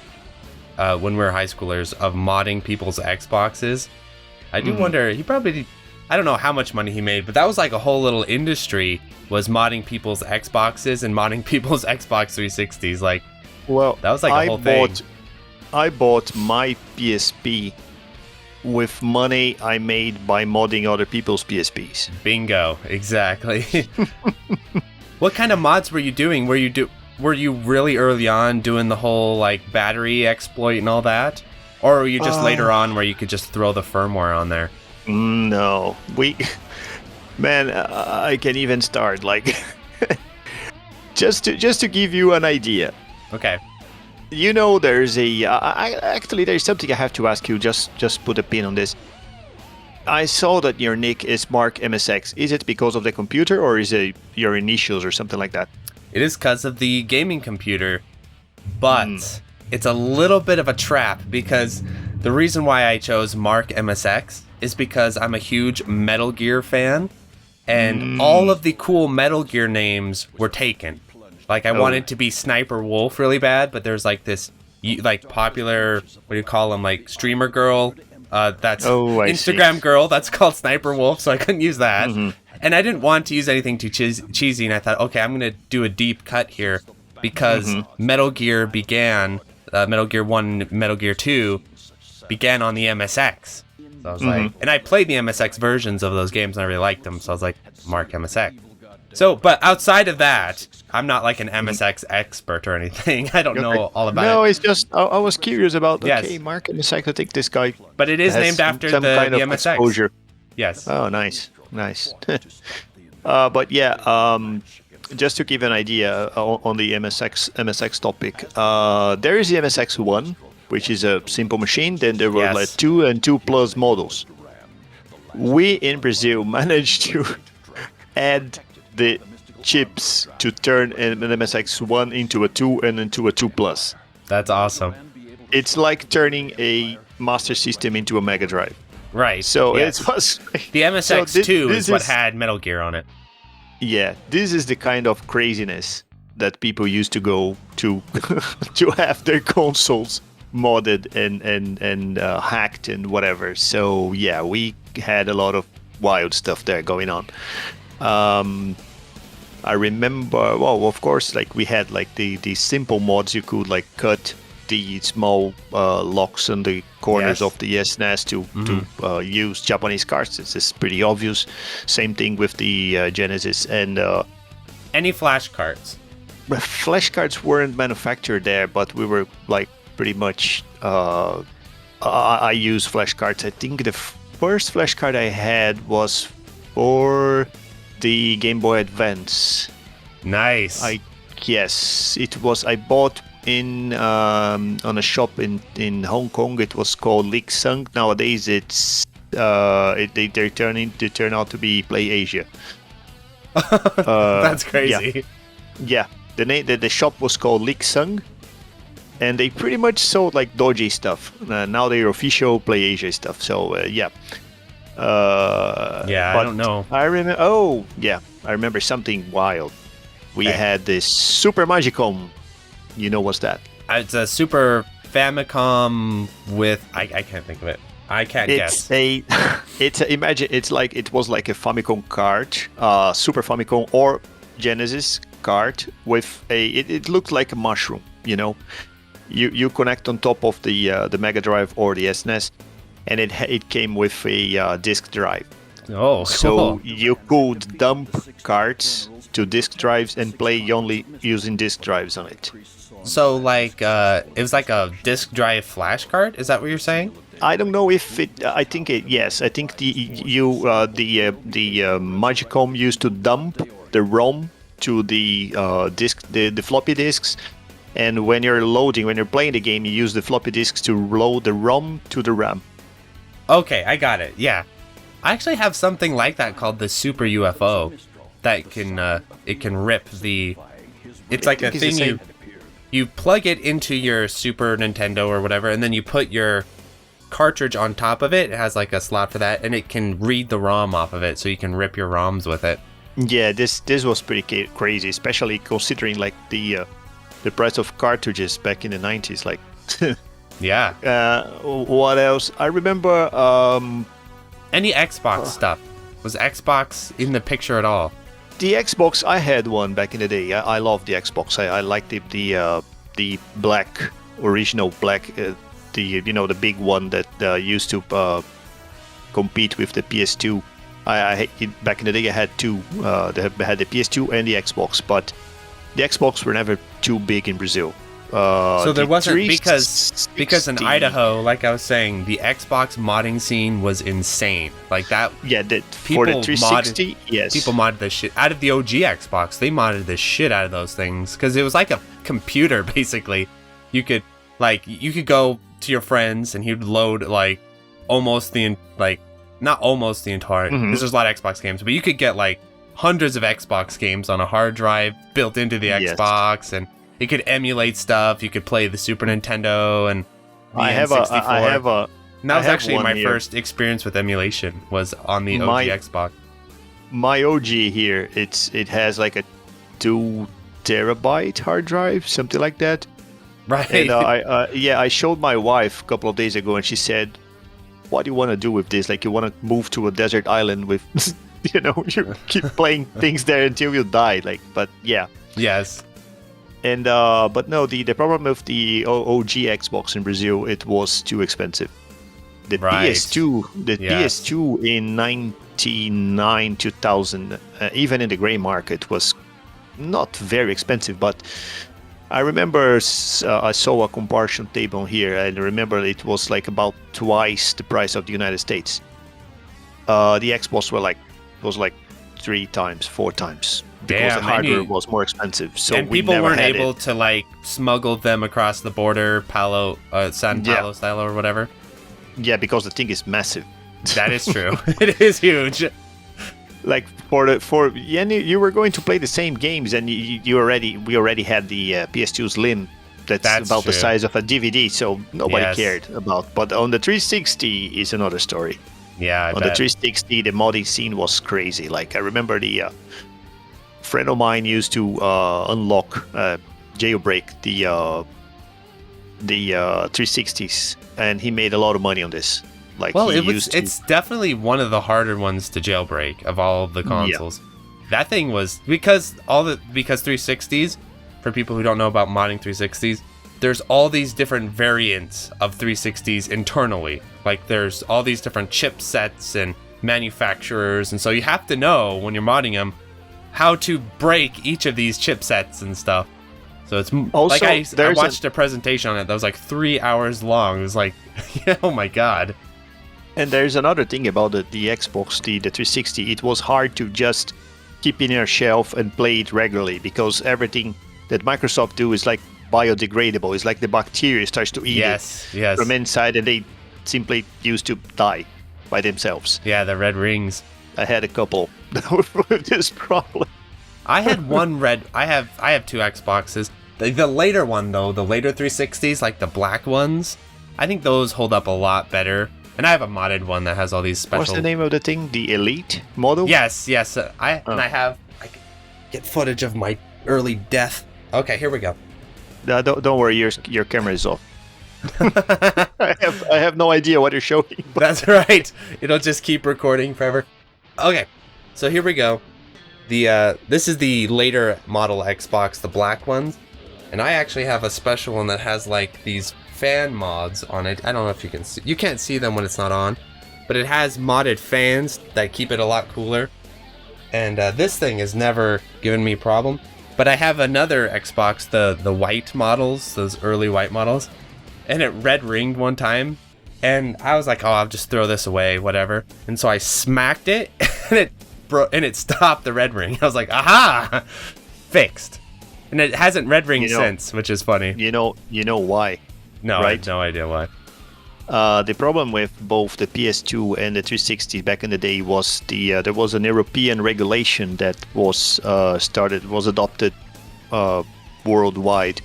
when we were high schoolers of modding people's Xboxes. I do wonder, I don't know how much money he made, but that was like a whole little industry, was modding people's Xboxes and modding people's Xbox 360s. Like, well, that was like a whole thing.
I bought my PSP with money I made by modding other people's PSPs.
Bingo, exactly. What kind of mods were you doing? Were you really early on doing the whole like battery exploit and all that? Or were you just later on where you could just throw the firmware on there?
No, I can even start, like, just to give you an idea.
Okay.
There's there's something I have to ask you. Just put a pin on this. I saw that your nick is Mark MSX. Is it because of the computer, or is it your initials or something like that?
It is because of the gaming computer, but it's a little bit of a trap, because the reason why I chose Mark MSX is because I'm a huge Metal Gear fan, and all of the cool Metal Gear names were taken. Like, I wanted to be Sniper Wolf really bad, but there's like this like popular, what do you call them, like streamer girl, that's Instagram girl, that's called Sniper Wolf, so I couldn't use that. And I didn't want to use anything too cheesy, and I thought, okay, I'm going to do a deep cut here, because Metal Gear began, Metal Gear 1 and Metal Gear 2 began on the MSX. So I was like, and I played the MSX versions of those games, and I really liked them, so I was like, Mark MSX. So, but outside of that, I'm not like an MSX expert or anything. I don't know all about it.
No, it's just, I was curious about, okay, Mark MSX, I think this guy...
But it is named after the MSX.
Exposure.
Yes.
Oh, nice. But yeah, just to give an idea on the MSX topic, there is the MSX1, which is a simple machine. Then there were like 2 and 2 plus models. We in Brazil managed to add the chips to turn an MSX1 into a 2 and into a 2 Plus.
That's awesome.
It's like turning a Master System into a Mega Drive.
Right.
So
yes.
it was...
The MSX2
this
is what had Metal Gear on it.
Yeah, this is the kind of craziness that people used to go to to have their consoles modded and hacked and whatever. So yeah, we had a lot of wild stuff there going on. I remember, well, of course, like we had like the simple mods. You could like cut the small locks on the corners of the SNES to use Japanese cards. This is pretty obvious. Same thing with the Genesis and
any flash cards.
Flash cards weren't manufactured there, but we were like pretty much. I use flash cards. I think the first flash card I had was for the Game Boy Advance.
Nice.
Yes, it was. I bought in on a shop in Hong Kong. It was called Liksung. Nowadays, it's they turn out to be Play Asia.
That's crazy.
Yeah. The shop was called Liksung, and they pretty much sold like dodgy stuff. Now they're official Play Asia stuff. So yeah.
I don't know.
I remember. Oh, yeah, I remember something wild. We had this Super Magicom. You know what's that?
It's a Super Famicom with I can't think of it. I can't guess.
Imagine it was like a Famicom card, Super Famicom or Genesis card with it looked like a mushroom. You know, you connect on top of the Mega Drive or the SNES, and it came with a disk drive.
Oh, cool.
So you could dump cards to disk drives and play only using disk drives on it.
So like it was like a disk drive flash card? Is that what you're saying?
I don't know if it. I think it. Yes, I think the Magicom used to dump the ROM to the disk, the floppy disks, and when you're playing the game, you use the floppy disks to load the ROM to the RAM.
Okay, I got it. Yeah, I actually have something like that called the Super UFO that can rip the. It's like a thing you plug it into your Super Nintendo or whatever, and then you put your cartridge on top of it. It has like a slot for that, and it can read the ROM off of it, so you can rip your ROMs with it. Yeah,
this was pretty crazy, especially considering like the price of cartridges back in the 90s. Like,
yeah.
What else? I remember.
Any Xbox stuff. Was Xbox in the picture at all?
The Xbox, I had one back in the day. I loved the Xbox. I liked the black, original black, the big one that used to compete with the PS2. Back in the day, I had two. They had the PS2 and the Xbox, but the Xbox were never too big in Brazil.
So there wasn't because in Idaho, like I was saying, the Xbox modding scene was insane. Like that.
Yeah, for the 360, yes.
People modded the shit out of the OG Xbox. They modded the shit out of those things because it was like a computer basically. You could go to your friends and he'd load like almost the not almost the entire. Because there's a lot of Xbox games, but you could get like hundreds of Xbox games on a hard drive built into the Xbox and. It could emulate stuff. You could play the Super Nintendo and the N64. And that was actually my first experience with emulation. Was on the OG Xbox.
My OG here, it has like a 2 terabyte hard drive, something like that.
Right.
And I showed my wife a couple of days ago, and she said, "What do you want to do with this? Like, you want to move to a desert island with, you keep playing things there until you die." Like, but yeah.
Yes.
And but no, the problem with the OG Xbox in Brazil, it was too expensive. The PS2 in 99, 2000, even in the gray market, was not very expensive. But I remember I saw a comparison table here, and I remember it was like about twice the price of the United States. The Xbox was like 3 times, 4 times. Because the hardware was more expensive, so
and people weren't able to like smuggle them across the border, San Paulo style or whatever.
Yeah, because the thing is massive.
That is true. It is huge.
like you were going to play the same games, and we already had the PS2 Slim. That's about
true.
the size of a DVD, so nobody
Yes.
cared about. But on the 360 is another story.
Yeah, I
On
bet.
the 360, the modding scene was crazy. Like, I remember the friend of mine used to unlock, jailbreak the 360s, and he made a lot of money on this. Like,
Well,
he used to,
it's definitely one of the harder ones to jailbreak of all of the consoles. That thing was because 360s, for people who don't know about modding 360s, there's all these different variants of 360s internally. Like, there's all these different chipsets and manufacturers, and so you have to know when you're modding them how to break each of these chipsets and stuff. So it's
Also,
like I
there's
watched a presentation on it that was like 3 hours long. It was like, oh my god.
and there's another thing about the Xbox, the 360. It was hard to just keep in your shelf and play it regularly, because everything that Microsoft do is like biodegradable. It's like the bacteria starts to eat
Yes.
it from inside, and they simply used to die by themselves.
Yeah, the red rings.
I had a couple with this problem.
I had one red. I have two Xboxes. The later one though, the later 360s, like the black ones, I think those hold up a lot better. And I have a modded one that has all these special.
What's the name of the thing? The Elite model?
Yes. I can get footage of my early death. Okay, here we go.
Don't worry, your camera is off. I have no idea what you're showing.
That's right. It'll just keep recording forever. Okay, so here we go. This is the later model Xbox, the black ones, and I actually have a special one that has like these fan mods on it. I don't know if you can see. You can't see them when it's not on, but it has modded fans that keep it a lot cooler. And this thing has never given me a problem. But I have another Xbox, the white models, those early white models, and it red ringed one time, and I was like, oh, I'll just throw this away, whatever. And so I smacked it, and it stopped the red ring. I was like, aha, fixed. And it hasn't red ringed since, which is funny.
You know why?
No,
right?
I have no idea why.
The problem with both the PS2 and the 360 back in the day was there was an European regulation that was adopted worldwide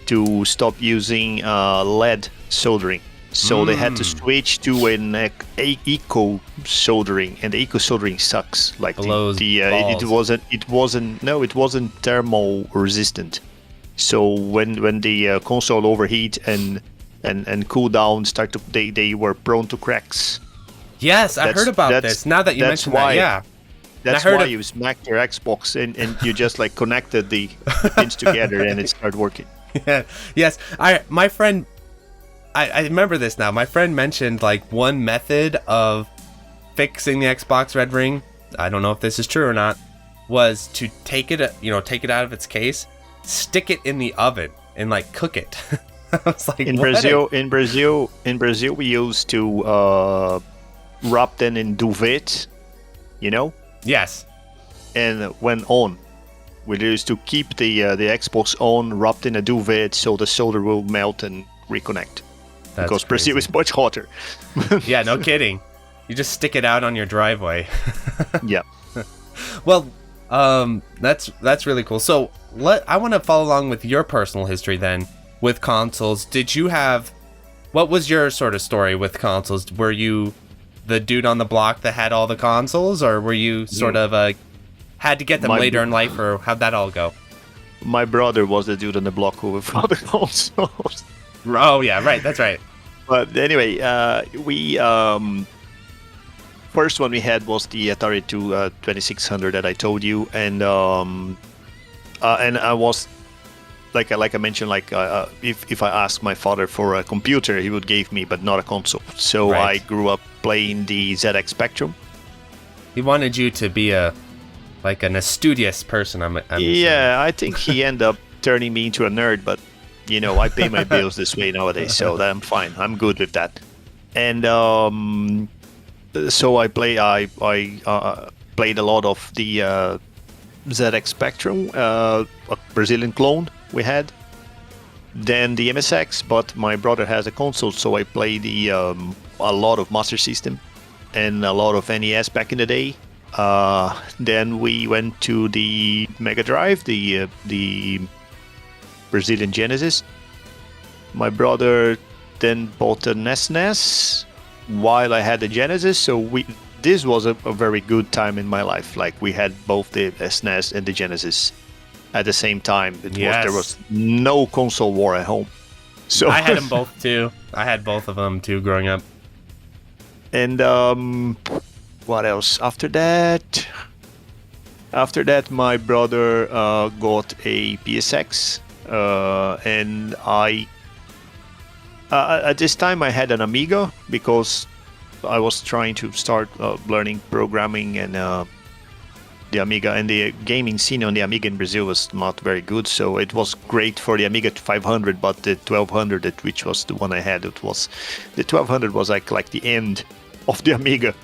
to stop using lead soldering. So they had to switch to an eco soldering, and the eco soldering sucks. Like it wasn't thermal resistant. So when the console overheat and cool down they were prone to cracks.
Yes, I heard about this. Now that you mention that, yeah.
That's why you smacked your Xbox and you just like connected the pins together and it started working.
Yeah. Yes, my friend, I remember this now. My friend mentioned like one method of fixing the Xbox red ring. I don't know if this is true or not. Was to take it out of its case, stick it in the oven, and like cook it. I was like,
in Brazil, we used to wrap them in duvet,
Yes.
And when on, we used to keep the Xbox on, wrapped in a duvet, so the solder will melt and reconnect.
That's
because
crazy.
Brazil is much hotter.
Yeah, no kidding. You just stick it out on your driveway.
Yeah.
Well, that's really cool. So I want to follow along with your personal history then with consoles. What was your sort of story with consoles? Were you the dude on the block that had all the consoles, or were you sort of had to get them later in life, or how'd that all go?
My brother was the dude on the block who had all the consoles.
Oh yeah, right, that's right.
But anyway, we first one we had was the Atari 2600 that I told you, and I was like I mentioned, if I asked my father for a computer, he would give me, but not a console. So
Right.
I grew up playing the ZX Spectrum.
He wanted you to be a studious person. I'm
Yeah, I think he ended up turning me into a nerd, but I pay my bills this way nowadays, so I'm fine. I'm good with that. And so I played a lot of the ZX Spectrum, a Brazilian clone we had. Then the MSX, but my brother has a console, so I played a lot of Master System and a lot of NES back in the day. Then we went to the Mega Drive, the Brazilian Genesis. My brother then bought an SNES while I had the Genesis, so this was a very good time in my life. Like, we had both the SNES and the Genesis at the same time. There was no console war at home. So
I had them both too. I had both of them too growing up.
And what else? After that, my brother got a PSX, and at this time I had an Amiga because I was trying to start learning programming, and the Amiga and the gaming scene on the Amiga in Brazil was not very good, so it was great for the Amiga 500, but the 1200, which was the one I had, the 1200 was like the end of the Amiga.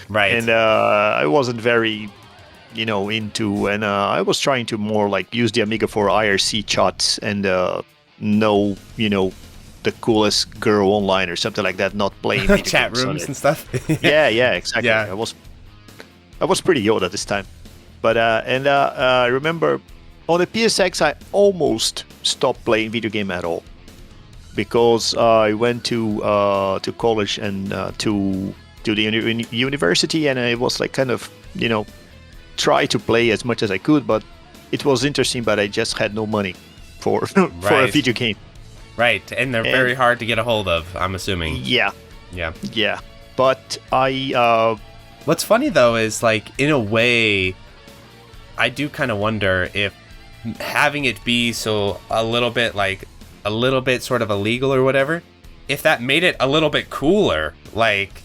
Right.
And I wasn't very, into, and I was trying to more like use the Amiga for IRC chats and know, the coolest girl online or something like that, not playing video
chat
games
rooms and stuff.
yeah, exactly.
Yeah.
I was pretty old at this time, but I remember on the PSX I almost stopped playing video game at all because I went to college and to the university, and I was like kind of try to play as much as I could, but it was interesting, but I just had no money for a video game.
Right, and they're very hard to get a hold of, I'm assuming.
Yeah. But
what's funny though is, like, in a way, I do kind of wonder if having it be a little bit sort of illegal or whatever, if that made it a little bit cooler. Like,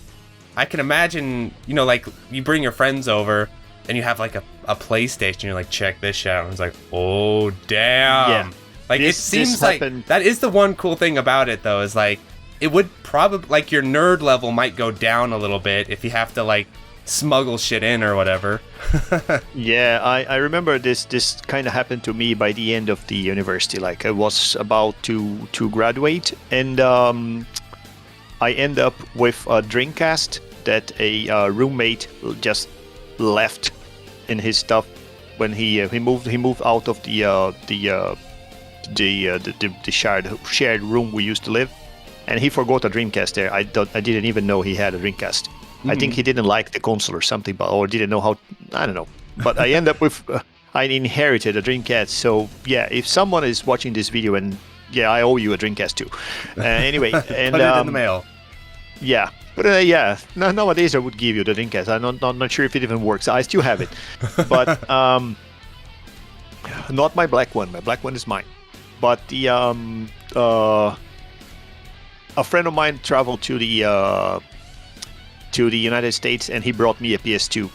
I can imagine, like, you bring your friends over and you have like a PlayStation, you're like, check this shit out, and it's like, oh damn. Yeah. Like, it seems like that is the one cool thing about it, though, is like, it would probably, like, your nerd level might go down a little bit if you have to, like, smuggle shit in or whatever.
Yeah, I remember this kind of happened to me by the end of the university. Like, I was about to graduate, and I end up with a Dreamcast that a roommate just left in his stuff when he moved out of the shared room we used to live, and he forgot a Dreamcast there. I didn't even know he had a Dreamcast. I think he didn't like the console or something, or didn't know how. I don't know. But I end up with I inherited a Dreamcast. So yeah, if someone is watching this video, and yeah, I owe you a Dreamcast too. Anyway, and
put it in the mail.
Yeah. But yeah, nowadays I would give you the Dreamcast. I'm not sure if it even works. I still have it, but not my black one. My black one is mine. But the a friend of mine traveled to the United States, and he brought me a PS2.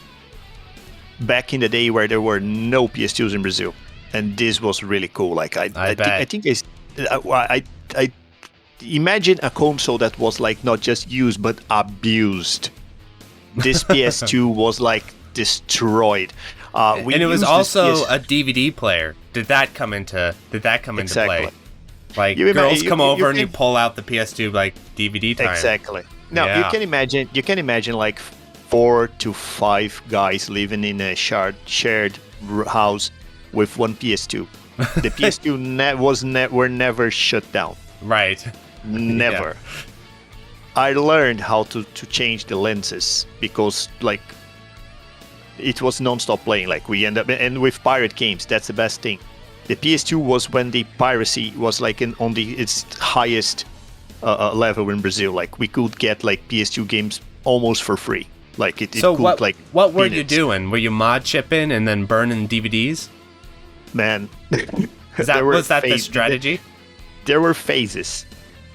Back in the day where there were no PS2s in Brazil, and this was really cool. Like I think I imagine a console that was like not just used but abused. This PS2 was like destroyed.
And it was also a DVD player. Did that come into play? Like, girls come over and you pull out the PS2 like DVD time.
Exactly. Now you can imagine like 4 to 5 guys living in a shared house with one PS2. The PS2 were never shut down.
Right.
Never. Yeah. I learned how to change the lenses because like it was non-stop playing. Like we end up, and with pirate games, that's the best thing. The PS2 was when the piracy was like on its highest level in Brazil. Like we could get like PS2 games almost for free. Like it
so
could,
what?
Like
what were you doing? Were you mod chipping and then burning DVDs?
Man,
was that the strategy?
There were phases.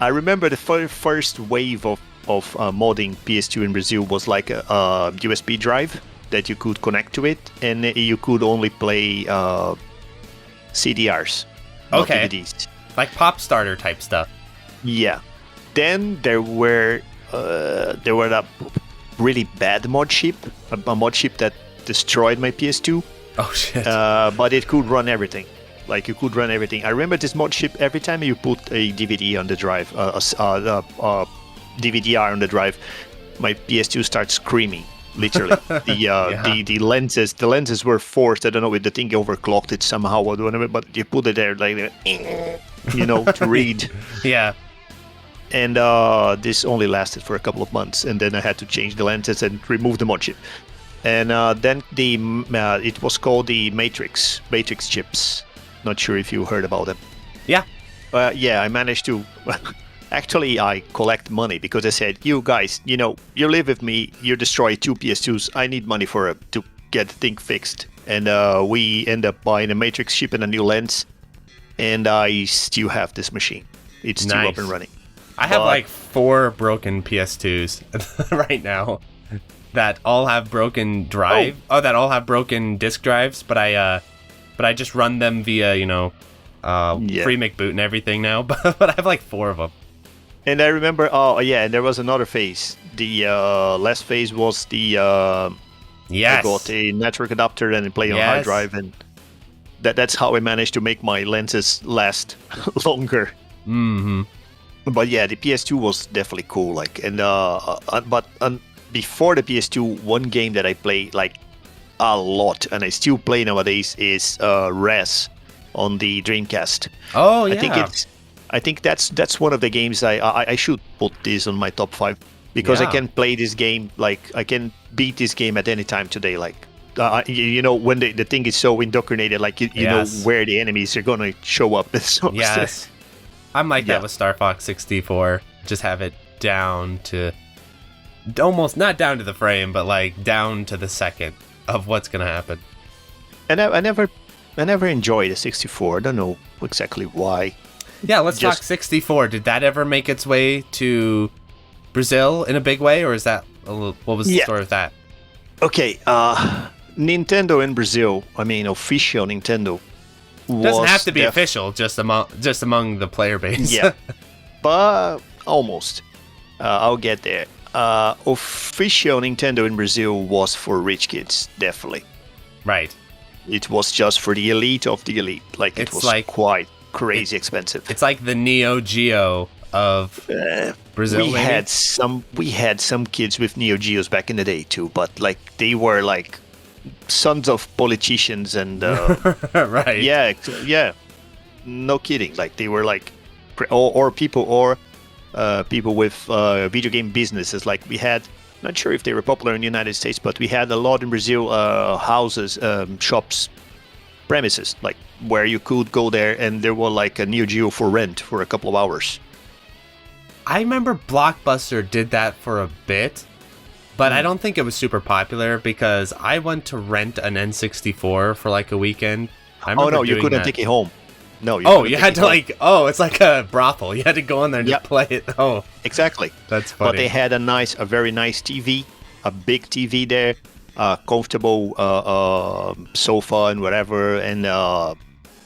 I remember the first wave of modding PS2 in Brazil was like a USB drive that you could connect to it, and you could only play CDRs, not DVDs.
Like pop starter type stuff.
Yeah. Then there were a really bad mod chip, a mod chip that destroyed my PS2.
Oh shit!
But it could run everything. Like you could run everything. I remember this mod chip. Every time you put a DVD on the drive, DVD-R on the drive, my PS2 starts screaming. literally. The lenses were forced. I don't know if the thing overclocked it somehow or whatever, but you put it there like, to read.
Yeah.
And this only lasted for a couple of months, and then I had to change the lenses and remove the mod chip. And then it was called the Matrix chips. Not sure if you heard about them.
Yeah.
Yeah, I managed to. Actually, I collect money because I said, you guys, you live with me, you destroy 2 PS2s, I need money to get the thing fixed. And we end up buying a Matrix chip and a new lens, and I still have this machine. It's still up and running.
I have like 4 broken PS2s right now that all have broken that all have broken disk drives, but I just run them via, free make boot and everything now, but I have like 4 of them.
And I remember, and there was another phase. The last phase was the I got a network adapter and play on hard drive, and that's how I managed to make my lenses last longer.
Mm-hmm.
But yeah, the PS2 was definitely cool. But before the PS2, one game that I played like a lot, and I still play nowadays, is Res on the Dreamcast.
Oh yeah.
I think that's one of the games I should put this on my top 5 because I can play this game, like I can beat this game at any time today. Like when the thing is so indoctrinated, like you know where the enemies are gonna show up.
Yes, I'm like that with Star Fox 64. Just have it down to almost not down to the frame, but like down to the second of what's gonna happen.
And I never enjoyed the 64. I don't know exactly why.
Yeah, let's talk 64. Did that ever make its way to Brazil in a big way, or is that what was the story with that?
Okay, Nintendo in Brazil, official Nintendo,
doesn't have to be official, just among the player base.
Yeah, but almost. I'll get there. Official Nintendo in Brazil was for rich kids, definitely.
Right.
It was just for the elite of the elite. Like it was like quite crazy expensive.
It's like the NEOGEO of Brazil.
We had some kids with NEOGEOs back in the day too, but like they were like sons of politicians and
right.
Yeah. No kidding. Like they were like people with video game businesses. Like we had, not sure if they were popular in the United States, but we had a lot in Brazil, houses, shops, premises, like where you could go there and there were like a NEOGEO for rent for a couple of hours.
I remember Blockbuster did that for a bit, but I don't think it was super popular because I went to rent an N64 for like a weekend.
You couldn't take it home. No.
You had to it's like a brothel. You had to go in there and just play it. Oh,
exactly.
That's funny.
But they had a very nice TV, a big TV there, comfortable sofa and whatever, and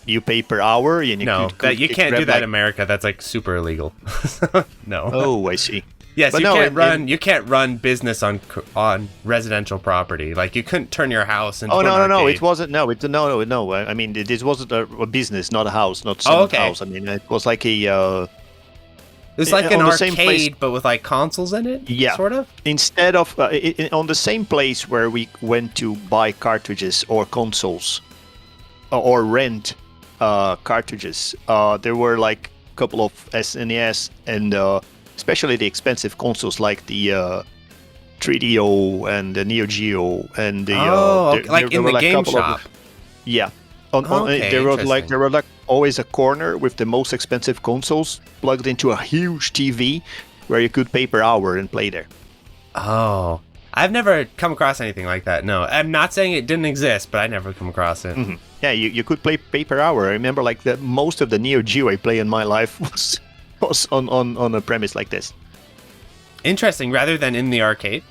you pay per hour. And
you can't do that in America. That's like super illegal. No.
Oh, I see.
Yes, but you can't run business on residential property. Like you couldn't turn your house into an arcade.
It wasn't. No. I mean, this wasn't a business, not a house, not someone's house. I mean, it was like a.
It's like an arcade, but with like consoles in it.
Yeah,
sort of.
Instead of on the same place where we went to buy cartridges or consoles, or rent cartridges, there were like a couple of SNES and. Especially the expensive consoles like the 3DO and the NEOGEO and the
in the game shop.
There were like always a corner with the most expensive consoles plugged into a huge TV where you could pay per hour and play there.
Oh, I've never come across anything like that. No, I'm not saying it didn't exist, but I never come across it.
Mm-hmm. Yeah, you could pay per hour. I remember like most of the NEOGEO I play in my life was on a premise like this.
Interesting, rather than in the arcade.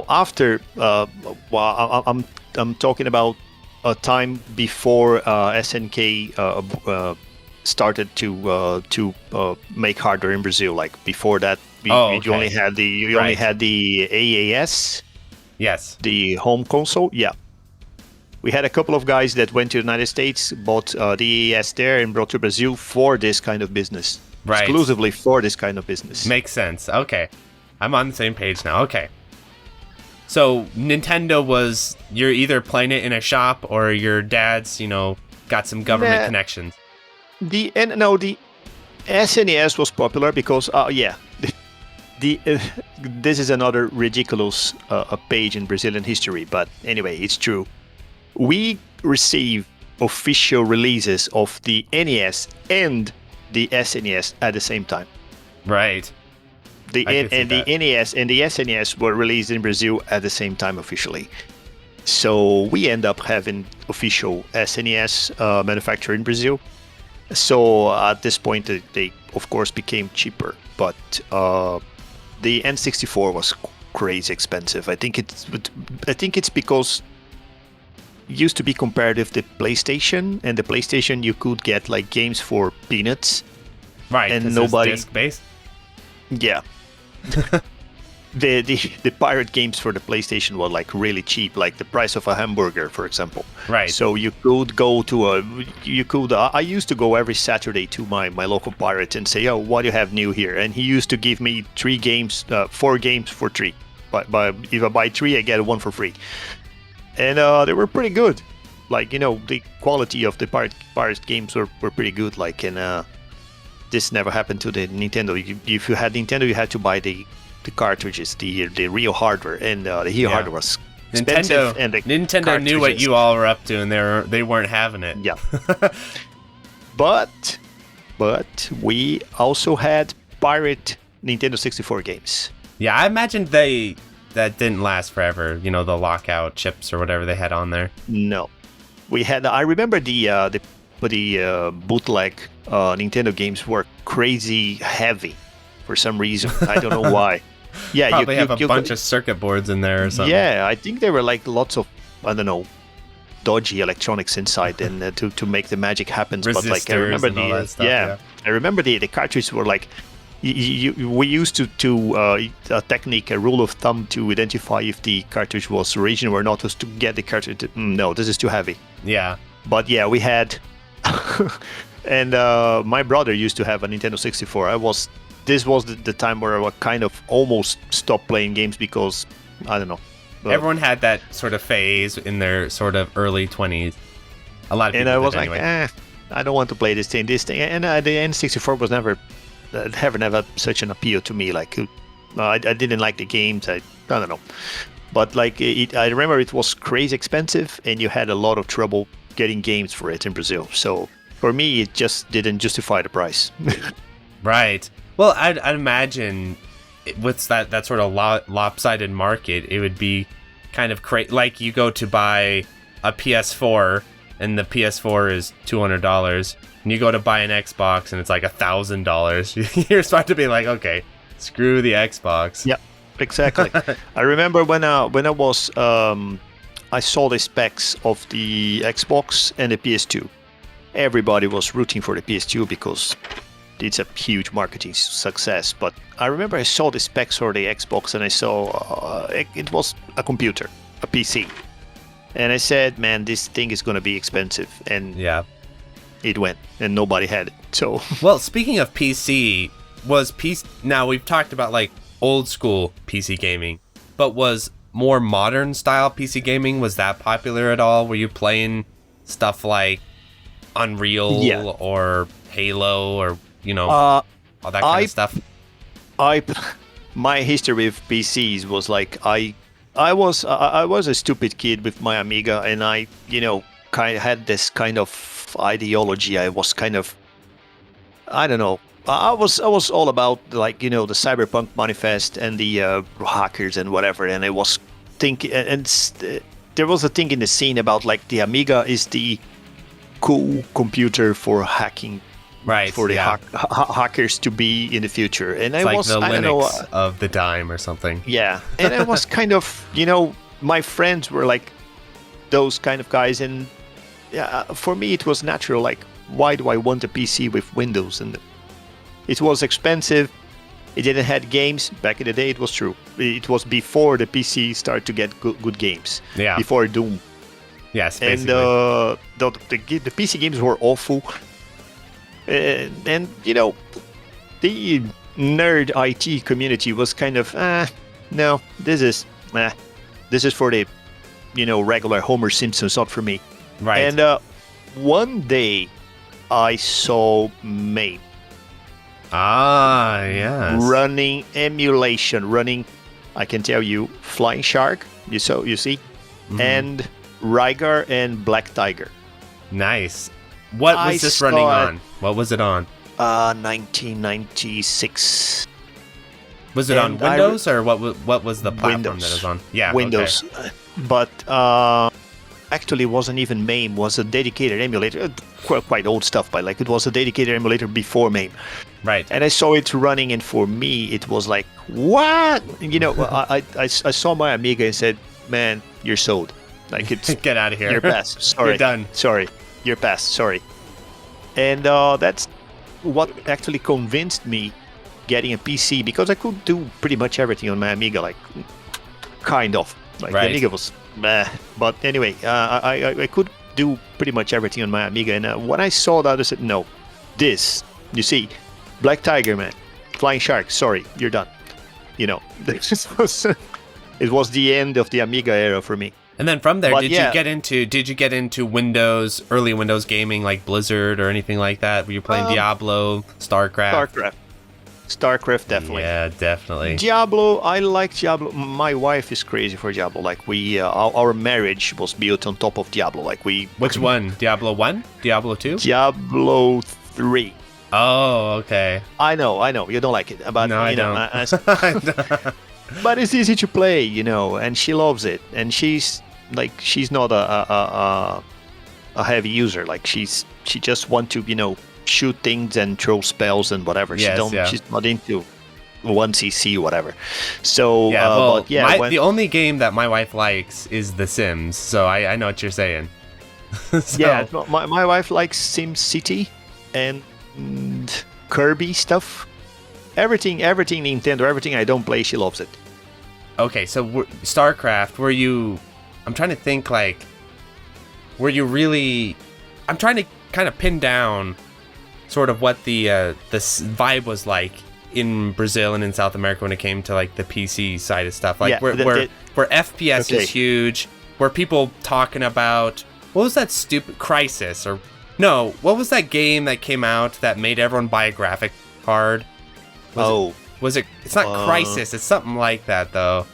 After I'm talking about a time before SNK started to make hardware in Brazil. Like before that, you only had the AAS.
Yes.
The home console. Yeah. We had a couple of guys that went to the United States, bought the AAS there, and brought to Brazil for this kind of business.
Right.
Exclusively for this kind of business.
Makes sense. Okay. I'm on the same page now. Okay. So Nintendo was, you're either playing it in a shop or your dad's, got some government connections.
The SNES was popular because, this is another ridiculous page in Brazilian history, but anyway, it's true. We received official releases of the NES and the SNES at the same time.
Right.
The NES and the SNES were released in Brazil at the same time officially. So we end up having official SNES manufactured in Brazil. So at this point, they of course became cheaper, but the N64 was crazy expensive. I think it's because it used to be compared with the PlayStation, and the PlayStation you could get like games for peanuts.
Right,
and nobody
disc based.
Yeah. The pirate games for the PlayStation were like really cheap, like the price of a hamburger, for example.
Right.
So you could go to I used to go every Saturday to my local pirate and say, "Oh, what do you have new here?" And he used to give me 4 games for 3. But if I buy 3, I get 1 for free. And they were pretty good. Like, the quality of the pirate games were pretty good. Like, and this never happened to the Nintendo. If you had Nintendo, you had to buy the cartridges, the real hardware, and the real hardware was expensive.
Nintendo knew what you all were up to, and they weren't having it.
Yeah. But we also had pirate Nintendo 64 games.
Yeah, I imagine that didn't last forever. The lockout chips or whatever they had on there.
No, we had. I remember the bootleg Nintendo games were crazy heavy for some reason. I don't know why. Yeah,
probably have a bunch of circuit boards in there or something.
Yeah, I think there were like lots of, I don't know, dodgy electronics inside and to make the magic happen. But like I remember I remember the cartridges were like, we used to a technique, a rule of thumb to identify if the cartridge was original or not was to get the cartridge. No, this is too heavy.
Yeah.
But yeah, we had, and my brother used to have a Nintendo 64. This was the time where I kind of almost stopped playing games because, I don't know.
Everyone had that sort of phase in their sort of early 20s. A lot of people. And I was like,
I don't want to play this thing. And the N64 was never such an appeal to me. Like, I didn't like the games. I don't know. But like, I remember it was crazy expensive, and you had a lot of trouble getting games for it in Brazil. So for me, it just didn't justify the price.
Right. Well, I'd imagine with that sort of lopsided market, it would be kind of crazy. Like, you go to buy a PS4, and the PS4 is $200, and you go to buy an Xbox, and it's like $1,000. You're starting to be like, okay, screw the Xbox.
Yeah, exactly. I remember when I was I saw the specs of the Xbox and the PS2. Everybody was rooting for the PS2 because it's a huge marketing success. But I remember I saw the specs for the Xbox, and I saw it was a computer, a PC. And I said, man, this thing is going to be expensive. And
yeah,
it went, and nobody had it. So,
well, speaking of PC, now we've talked about like old school PC gaming, but was more modern style PC gaming, was that popular at all? Were you playing stuff like Unreal or Halo or all that kind of stuff?
My history with PCs was like I was a stupid kid with my Amiga, and I kind of had this kind of ideology. I was kind of, I don't know. I was all about like the Cyberpunk Manifest and the hackers and whatever, and I was thinking, and there was a thing in the scene about like the Amiga is the cool computer for hacking,
right?
For the hackers to be in the future, and
it's
I
like
was
the
I don't know,
Linux of the dime or something.
Yeah, and I was kind of my friends were like those kind of guys, and for me it was natural. Like, why do I want a PC with Windows? And it was expensive. It didn't have games. Back in the day, it was true. It was before the PC started to get good games.
Yeah.
Before Doom.
Yes,
basically. And the PC games were awful. And the nerd IT community was kind of, no, this is, This is for the, regular Homer Simpsons, not for me.
Right.
And one day, I saw MAME
Ah, yes.
running emulation, I can tell you, Flying Shark, you see, and Rygar and Black Tiger.
Nice. What was this running on? What was it on?
1996.
Was it on Windows or what was the platform
Windows.
that it was on? Yeah,
Windows.
Okay.
But actually, it wasn't even MAME. It was a dedicated emulator. Quite old stuff, but like it was a dedicated emulator before MAME.
Right.
And I saw it running, and for me, it was like, what? I saw my Amiga and said, man, you're sold. Like, it's
Get out of here.
you're past. Sorry.
You're done.
Sorry. You're past. Sorry. And that's what actually convinced me getting a PC, because I could do pretty much everything on my Amiga, like, kind of. Like,
Right.
the Amiga was meh. But anyway, I could do pretty much everything on my Amiga. And when I saw that, I said, no, this, you see, Black Tiger, man, Flying Shark, sorry, you're done. This was, it was the end of the Amiga era for me.
And then from there,
But
did you get into Windows, early Windows gaming like Blizzard or anything like that? Were you playing Diablo, StarCraft?
StarCraft, definitely.
Yeah, definitely.
Diablo, I like Diablo. My wife is crazy for Diablo. Like, we, our marriage was built on top of Diablo. Like,
Which one? Diablo 1? Diablo 2?
Diablo 3.
Oh, okay.
I know, you don't like it, but
No, I don't.
But it's easy to play, and she loves it. And she's not a heavy user. Like, she just want to, shoot things and throw spells and whatever.
Yes,
She's not into 1cc whatever. So
the only game that my wife likes is The Sims. So I know what you're saying. So-
Yeah, my wife likes SimCity and Kirby stuff. Everything Nintendo, everything I don't play, she loves it.
Okay, so StarCraft, were you... I'm trying to think, like... Were you really... I'm trying to kind of pin down sort of what the vibe was like in Brazil and in South America when it came to, like, the PC side of stuff. Like, where FPS is huge, where people talking about... What was that stupid... Crisis, or... No, what was that game that came out that made everyone buy a graphic card? Was it? It's not Crisis. It's something like that, though.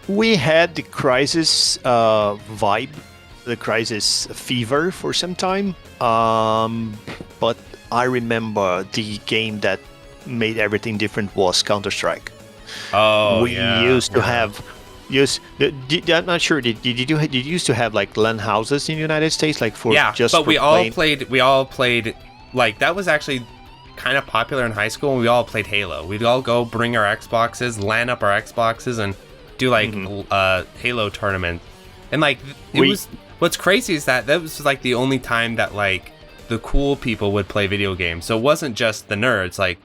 We had the Crisis vibe, the Crisis fever for some time. But I remember the game that made everything different was Counter-Strike.
Oh,
we used to have. I'm not sure. Did you used to have like LAN houses in the United States, like for just?
But
for
we all played. Like, that was actually kind of popular in high school, and we all played Halo. We'd all go bring our Xboxes, LAN up our Xboxes, and do like Halo tournament. And like what's crazy is that was like the only time that like the cool people would play video games. So it wasn't just the nerds, like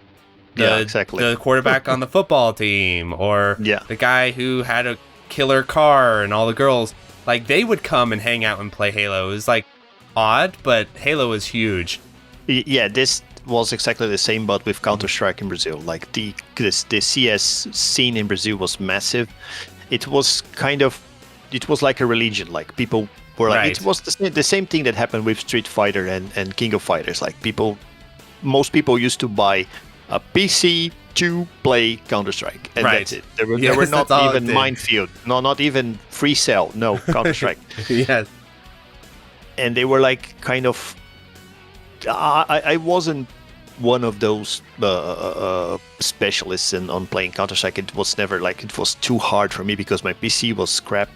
the quarterback on the football team, or the guy who had a killer car, and all the girls, like, they would come and hang out and play Halo. It was like odd, but Halo was huge.
Yeah, this was exactly the same, but with Counter-Strike in Brazil. Like, the CS scene in Brazil was massive. It was like a religion. Like, people were like, it was the same thing that happened with Street Fighter and King of Fighters. Like, most people used to buy a PC to play Counter-Strike, and that's it. There were not even Minefield, not even Free Cell, no, Counter-Strike.
Yes.
And they were like kind of. I wasn't one of those specialists on playing Counter-Strike. It was never like, it was too hard for me because my PC was crap.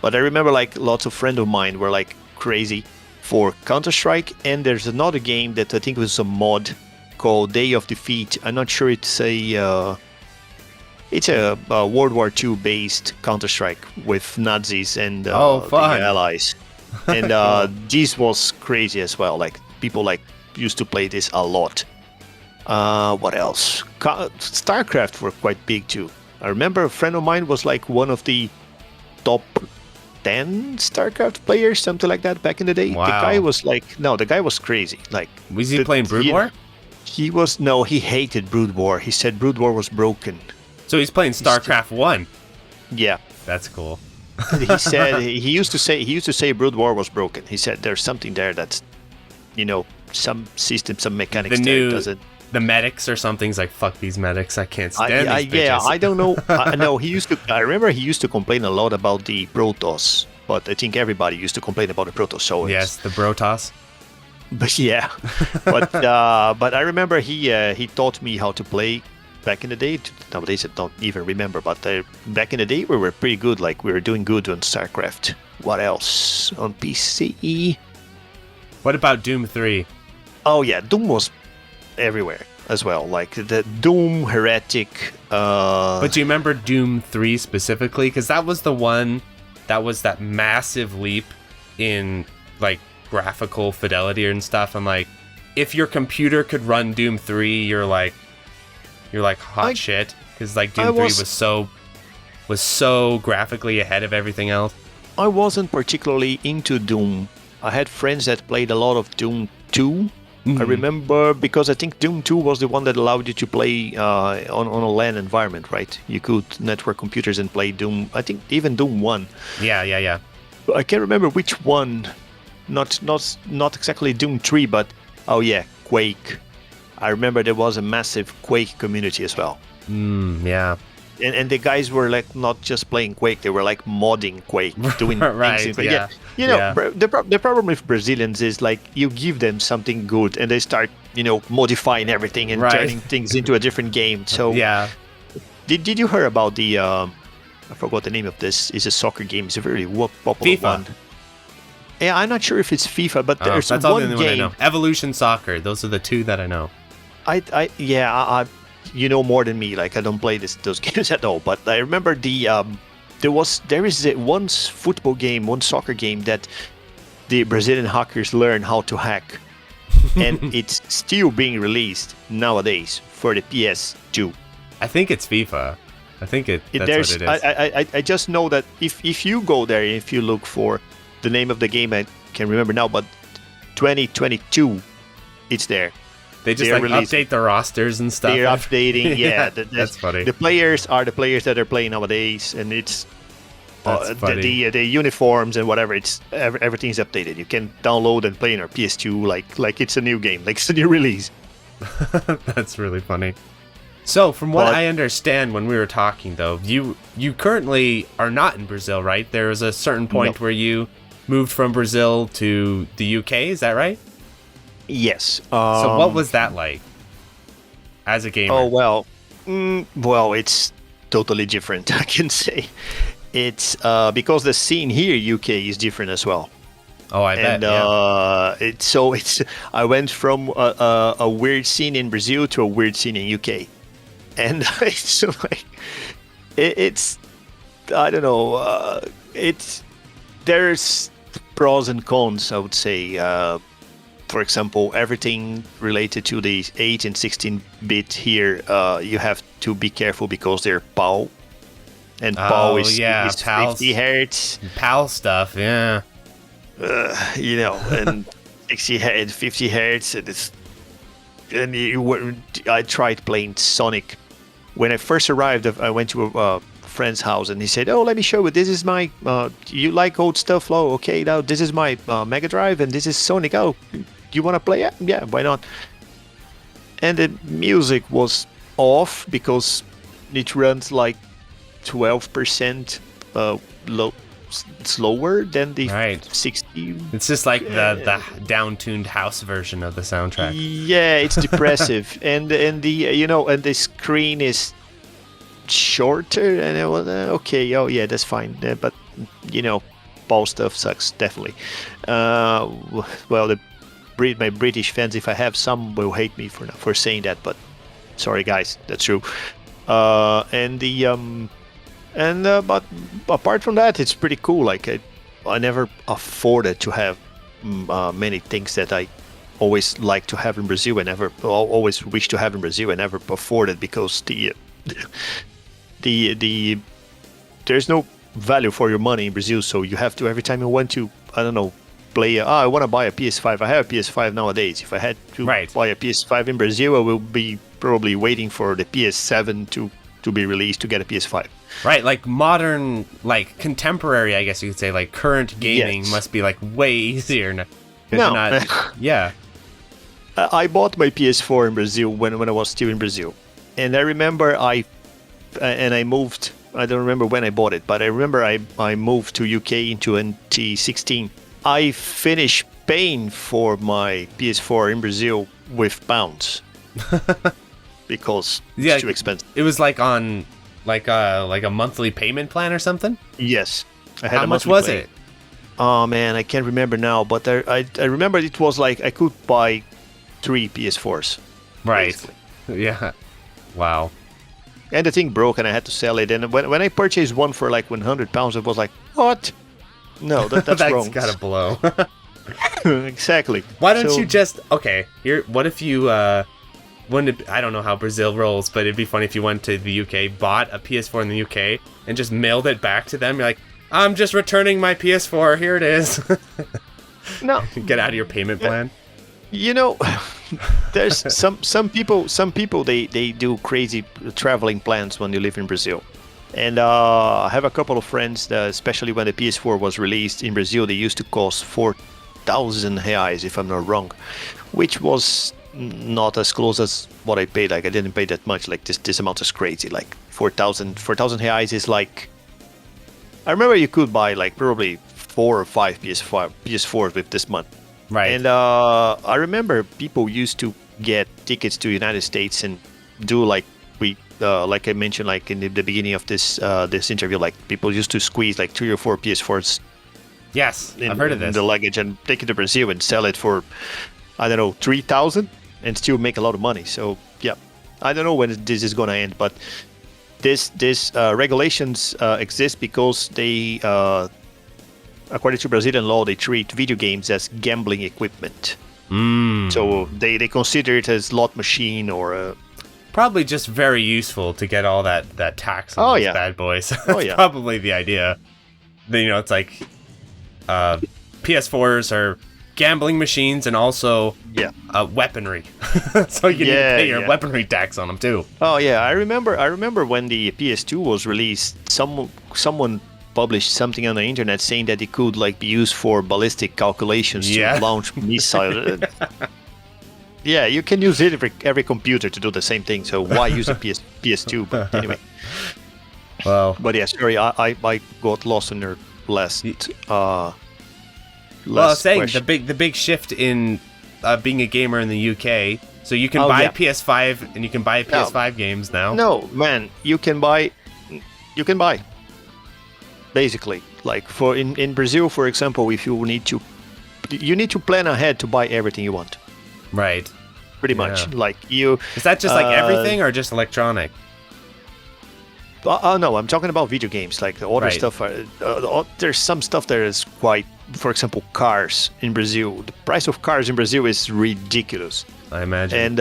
But I remember like lots of friends of mine were like crazy for Counter-Strike, and there's another game that I think was a mod called Day of Defeat. I'm not sure it's a World War II based Counter-Strike with Nazis and the Allies. And this was crazy as well. Like, people like used to play this a lot. What else? StarCraft were quite big too. I remember a friend of mine was like one of the top 10 StarCraft players, something like that, back in the day.
Wow.
The guy was like, no, the guy was crazy. Like,
was he playing Brood War?
He hated Brood War. He said Brood War was broken.
So he's playing StarCraft 1.
Yeah.
That's cool.
he said he used to say Brood War was broken. He said there's something there that's, some system, some mechanics there doesn't.
The medics or something's like, fuck these medics. I can't stand these bitches.
I don't know. No, I remember he used to complain a lot about the Protoss, but I think everybody used to complain about the Protoss. So
yes, the Brotoss.
But yeah, but I remember he taught me how to play back in the day. Nowadays I don't even remember, but back in the day we were pretty good. Like we were doing good on StarCraft. What else on PC?
What about Doom 3?
Oh yeah, Doom was everywhere as well. Like the Doom Heretic.
But do you remember Doom 3 specifically? Because that was the one that was that massive leap in like graphical fidelity and stuff. I'm like, if your computer could run Doom 3, you're like hot shit, because like Doom 3 was so graphically ahead of everything else.
I wasn't particularly into Doom. I had friends that played a lot of Doom 2. I remember, because I think Doom 2 was the one that allowed you to play on a LAN environment, right? You could network computers and play Doom. I think even Doom 1.
Yeah.
I can't remember which one. Not exactly Doom 3, but oh yeah, Quake. I remember there was a massive Quake community as well.
Yeah.
And the guys were like not just playing Quake, they were like modding Quake, doing
right,
things.
yeah.
The problem with Brazilians is like you give them something good and they start, modifying everything and turning things into a different game. So
yeah.
Did you hear about the I forgot the name of this. It's a soccer game. It's a very popular
FIFA.
one. Yeah, I'm not sure if it's FIFA, but there's
that's
one
all the
game.
one I know. Evolution Soccer. Those are the two that I know.
I you know more than me. Like I don't play those games at all. But I remember there is one football game, one soccer game that the Brazilian hackers learn how to hack, and it's still being released nowadays for the PS2.
I think it's FIFA. I think that's what it is.
I just know that if you go there, if you look for the name of the game, I can't remember now, but 2022, it's there.
They just update the rosters and stuff.
They're updating, yeah.
That's funny.
The players are the players that are playing nowadays, and it's the uniforms and whatever. It's everything's updated. You can download and play in our PS2 like it's a new game, like it's a new release.
That's really funny. So, from what I understand when we were talking, though, you currently are not in Brazil, right? There was a certain point where you moved from Brazil to the UK, is that right?
Yes.
So what was that like as a gamer?
Oh, well, it's totally different, I can say. It's because the scene here, UK, is different as well.
Oh, I bet.
And I went from a weird scene in Brazil to a weird scene in UK. And it's like, it's I don't know, there's pros and cons, I would say. For example, everything related to the 8 and 16-bit here, you have to be careful because they're PAL. And PAL is 50 hertz.
PAL stuff, yeah.
And 60 hertz, 50 hertz. I tried playing Sonic. When I first arrived, I went to a friend's house and he said, "Oh, let me show you. This is my. You like old stuff? Oh, okay. Now this is my Mega Drive and this is Sonic. Oh, you want to play it? Yeah, why not?" And the music was off because it runs like 12% slower than the 60.
It's just like the down-tuned house version of the soundtrack.
Yeah, it's depressive, and the screen is shorter, and it was okay. Oh yeah, that's fine. But ball stuff sucks definitely. Well, my British fans, if I have some, will hate me for saying that, but sorry guys, that's true. But apart from that, it's pretty cool. Like I never afforded to have many things that I always like to have in Brazil. I never always wish to have in Brazil. I never afforded because the there's no value for your money in Brazil. So you have to, every time you want to, I don't know, play. I want to buy a PS5. I have a PS5 nowadays. If I had to buy a PS5 in Brazil, I will be probably waiting for the PS7 to to be released to get a PS5.
Right, like modern, like contemporary, I guess you could say, like current gaming
Yes.
must be like way easier now. 'Cause
No.
you're not, yeah.
I bought my PS4 in Brazil when I was still in Brazil, and I remember I moved. I don't remember when I bought it, but I remember I moved to UK in 2016. I finished paying for my PS4 in Brazil with pounds because it's too expensive.
It was like on like a monthly payment plan or something.
Yes, I had
How
a
much
monthly
was
plan.
it?
Oh man, I can't remember now, but I remember it was like I could buy 3 PS4s.
Right.
basically.
Yeah. Wow.
And the thing broke, and I had to sell it. And when I purchased one for like £100, it was like, what? No, that's
That's
wrong.
gotta blow.
Exactly.
Why don't
So-
you just here? What if you I don't know how Brazil rolls, but it'd be funny if you went to the UK, bought a PS4 in the UK, and just mailed it back to them. You're like, I'm just returning my PS4. Here it is.
No,
Get out of your payment plan.
you know, there's some people they do crazy traveling plans when you live in Brazil. And I have a couple of friends, especially when the PS4 was released in Brazil, they used to cost 4,000 reais, if I'm not wrong, which was not as close as what I paid. Like I didn't pay that much. Like this amount is crazy. Like 4,000 reais is like, I remember you could buy like probably 4 or 5 PS4s with this money.
Right.
And I remember people used to get tickets to United States and do like like I mentioned, like in the beginning of this interview, like people used to squeeze like 3 or 4 PS4s
Yes,
in,
I've heard of
in
this.
the luggage and take it to Brazil and sell it for, I don't know, 3,000 and still make a lot of money. So yeah, I don't know when this is gonna end, but this regulations exist because they, according to Brazilian law, they treat video games as gambling equipment. So they consider it as slot machine or
Probably just very useful to get all that tax on these
yeah.
bad boys.
Oh,
That's
yeah.
probably the idea. Then, it's like PS4s are gambling machines and also weaponry. So you need to pay your weaponry tax on them too.
Oh yeah, I remember when the PS2 was released, someone published something on the internet saying that it could like be used for ballistic calculations to launch missiles. Yeah, you can use it every computer to do the same thing. So why use a PS2? But anyway.
Well,
But yeah, sorry, I got lost in your last.
I was saying
question.
the big shift in being a gamer in the UK. So you can buy PS5 and you can buy PS5 games now.
No, man, you can buy. Basically, like in Brazil, for example, if you need to plan ahead to buy everything you want.
Right.
Pretty much, like you.
Is that just like everything or just electronic?
No, I'm talking about video games. Like the other stuff, there's some stuff that is quite. For example, cars in Brazil. The price of cars in Brazil is ridiculous.
I imagine.
And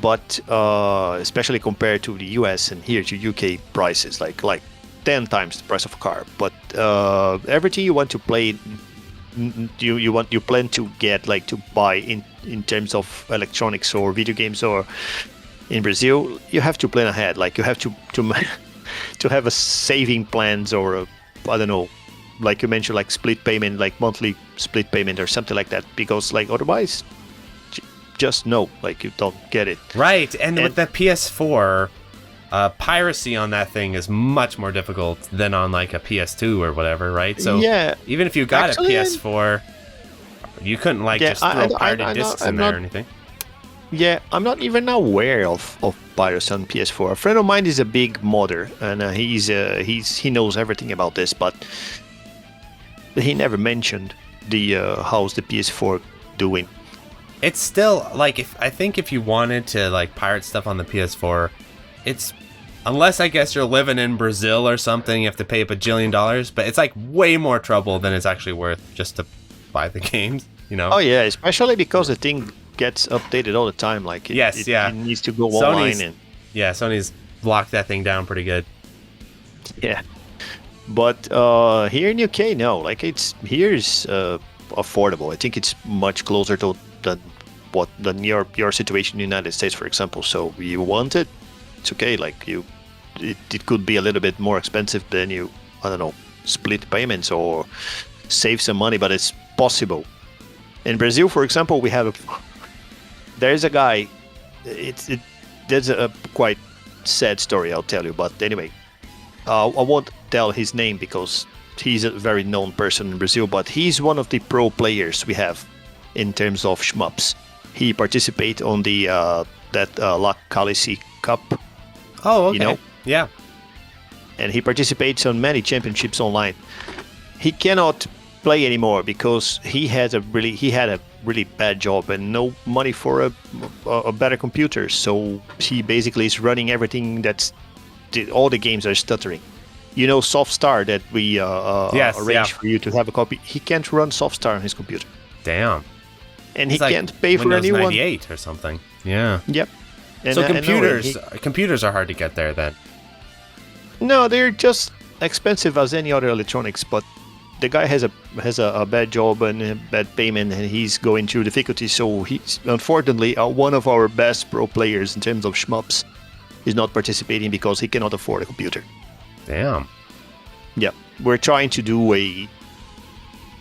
but especially compared to the US and here to UK prices, like 10 times the price of a car. But everything you want to play, you plan to get, like, to buy in terms of electronics or video games or in Brazil, you have to plan ahead. Like you have to have a saving plans or I don't know, like you mentioned, like split payment, like monthly split payment or something like that, because like otherwise just no, like you don't get it.
Right, and with the PS4, piracy on that thing is much more difficult than on like a PS2 or whatever, right? So even if you got a PS4, you couldn't like just throw pirated discs in there or anything.
Yeah, I'm not even aware of piracy on PS4. A friend of mine is a big modder, and he knows everything about this, but he never mentioned the how's the PS4 doing.
It's still like I think if you wanted to like pirate stuff on the PS4, it's unless I guess you're living in Brazil or something, you have to pay a bajillion dollars, but it's like way more trouble than it's actually worth just to buy the games,
Oh yeah, especially because the thing gets updated all the time. Like it needs to go online and
Sony's locked that thing down pretty good.
Yeah. But here in UK, no, like here's affordable. I think it's much closer to than your situation in the United States, for example. So you want it, it's okay. Like you it could be a little bit more expensive than you, I don't know, split payments or save some money, but it's possible. In Brazil, for example, there's a guy. There's a quite sad story, I'll tell you. But anyway, I won't tell his name because he's a very known person in Brazil. But he's one of the pro players we have in terms of Shmups. He participates on the La Calice Cup.
Oh, okay.
You know?
Yeah.
And he participates on many championships online. He cannot play anymore because he had a really bad job and no money for a better computer. So he basically is running everything all the games are stuttering. You know, SoftStar that we arranged for you to have a copy. He can't run SoftStar on his computer.
Damn.
And he can't pay for a new
Windows
one.
98 or something. Yeah.
Yep.
So computers are hard to get there then.
No, they're just expensive as any other electronics, but the guy has a bad job and a bad payment, and he's going through difficulties. So he's unfortunately one of our best pro players in terms of Shmups is not participating because he cannot afford a computer.
Damn.
Yeah, we're trying to do I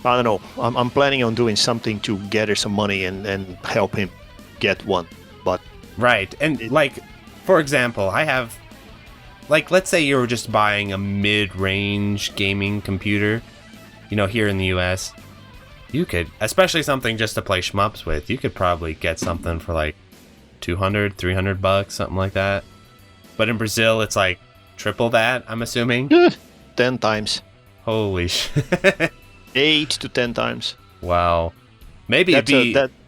don't know. I'm planning on doing something to gather some money and help him get one. But
right, and for example, I have let's say you were just buying a mid-range gaming computer. Here in the US, you could, especially something just to play Shmups with, you could probably get something for like $200, $300, something like that. But in Brazil, it's like triple that, I'm assuming.
10 times.
Holy shit.
8 to 10 times.
Wow. Maybe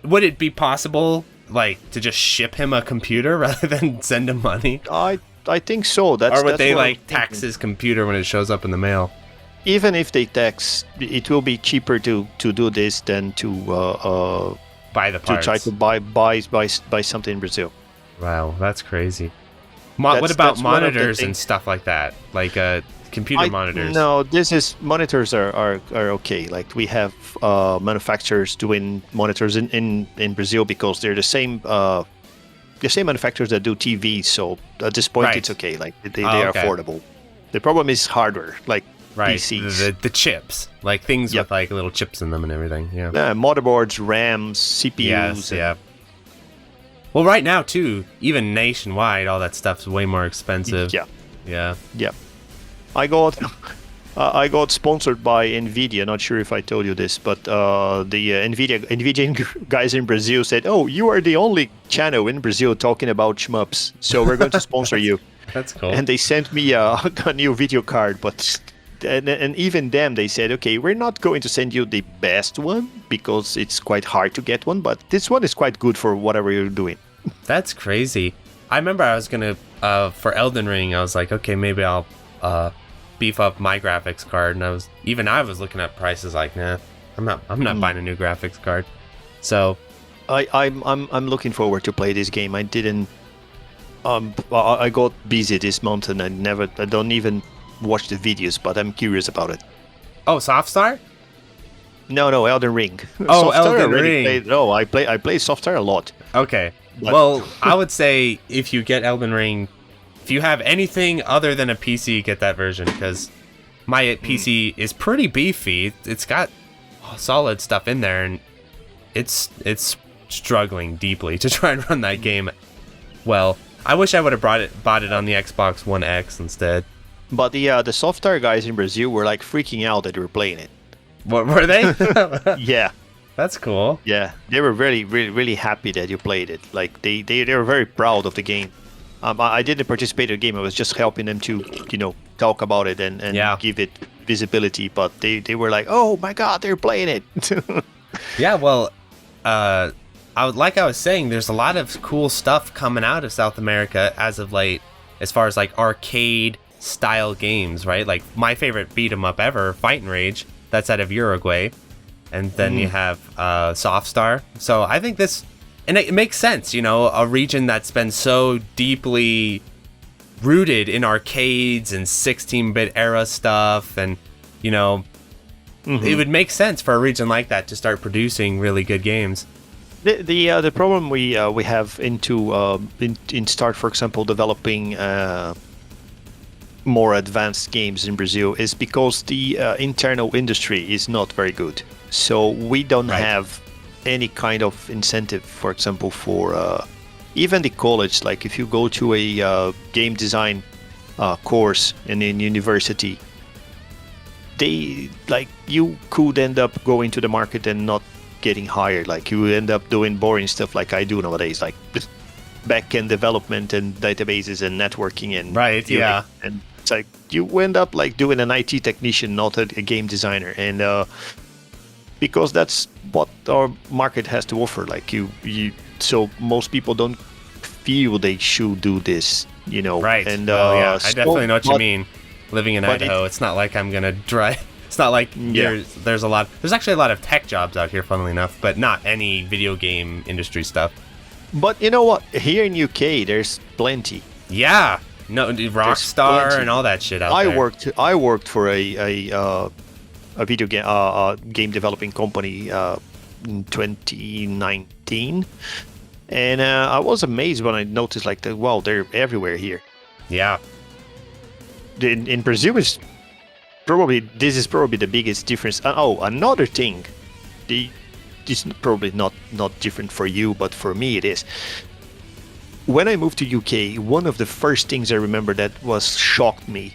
would it be possible, to just ship him a computer rather than send him money?
I think so.
Or would they tax his computer when it shows up in the mail?
Even if they tax, it will be cheaper to do this than to
buy the parts.
To try to buy something in Brazil.
Wow, that's crazy. What about monitors and stuff like that? Computer monitors?
No, monitors are okay. We have manufacturers doing monitors in Brazil because they're the same manufacturers that do TVs. So at this point, It's okay. They are affordable. The problem is hardware,
Right,
PCs.
the chips, things with little chips in them and everything. Yeah,
motherboards, RAMs, CPUs.
Yes, Well, right now too, even nationwide, all that stuff's way more expensive. Yeah.
I got sponsored by NVIDIA. Not sure if I told you this, but the NVIDIA guys in Brazil said, "Oh, you are the only channel in Brazil talking about Shmups, so we're going to sponsor you."
That's cool.
And they sent me a new video card, but. And even them, they said, okay, we're not going to send you the best one because it's quite hard to get one, but this one is quite good for whatever you're doing.
That's crazy. I remember I was gonna for Elden Ring, I was like, okay, maybe I'll beef up my graphics card, and I was looking at prices nah, I'm not buying a new graphics card. So
I'm looking forward to play this game. I didn't I got busy this month and I don't even watch the videos, but I'm curious about it.
Oh, SoftStar?
No, Elden Ring.
Oh, Elden Ring.
I play SoftStar a lot.
Okay. Well, I would say if you get Elden Ring, if you have anything other than a PC, get that version, because my PC is pretty beefy. It's got solid stuff in there, and it's struggling deeply to try and run that game. Well, I wish I would have bought it on the Xbox One X instead.
But the SoftStar guys in Brazil were freaking out that you were playing it.
What were they?
Yeah.
That's cool.
Yeah, they were really, really, really happy that you played it. They were very proud of the game. I didn't participate in the game. I was just helping them to, talk about it and give it visibility. But they were like, oh my God, they're playing it.
Yeah, well, I was saying, there's a lot of cool stuff coming out of South America as of late, as far as arcade style games, right? My favorite beat 'em up ever, Fight and Rage, that's out of Uruguay. And then you have SoftStar. So I think and it makes sense, a region that's been so deeply rooted in arcades and 16-bit era stuff, and it would make sense for a region like that to start producing really good games.
The problem we have in start, for example, developing more advanced games in Brazil is because the internal industry is not very good. So we don't have any kind of incentive, for example, for even the college. Like if you go to a game design course in university, they like you could end up going to the market and not getting hired. Like you end up doing boring stuff like I do nowadays, like back-end development and databases and networking and and it's like you end up like doing an IT technician, not a game designer, and because that's what our market has to offer. Like you so most people don't feel they should do this, you know.
Right.
And
I definitely know what you mean. Living in Idaho, it's not like I'm gonna drive. It's not like there's a lot. There's actually a lot of tech jobs out here, funnily enough, but not any video game industry stuff.
But you know what? Here in UK, there's plenty.
Yeah, no, Rockstar and all that shit out there.
I worked for a video game developing company in 2019, and I was amazed when I noticed like that. Wow, they're everywhere here.
Yeah.
In Brazil, this is probably the biggest difference. Another thing, this is probably not different for you, but for me it is. When I moved to UK, one of the first things I remember that was shocked me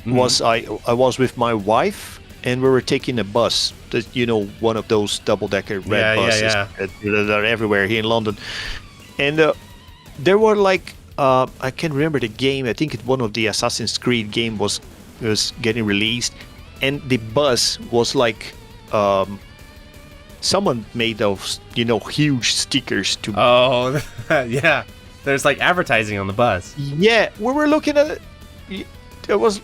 was I was with my wife and we were taking a bus. One of those double-decker red buses that are everywhere here in London. And there were like I can't remember the game. I think one of the Assassin's Creed game was getting released, and the bus was like someone made those huge stickers to.
Oh, yeah. There's like advertising on the bus.
Yeah, we were looking at it. It was.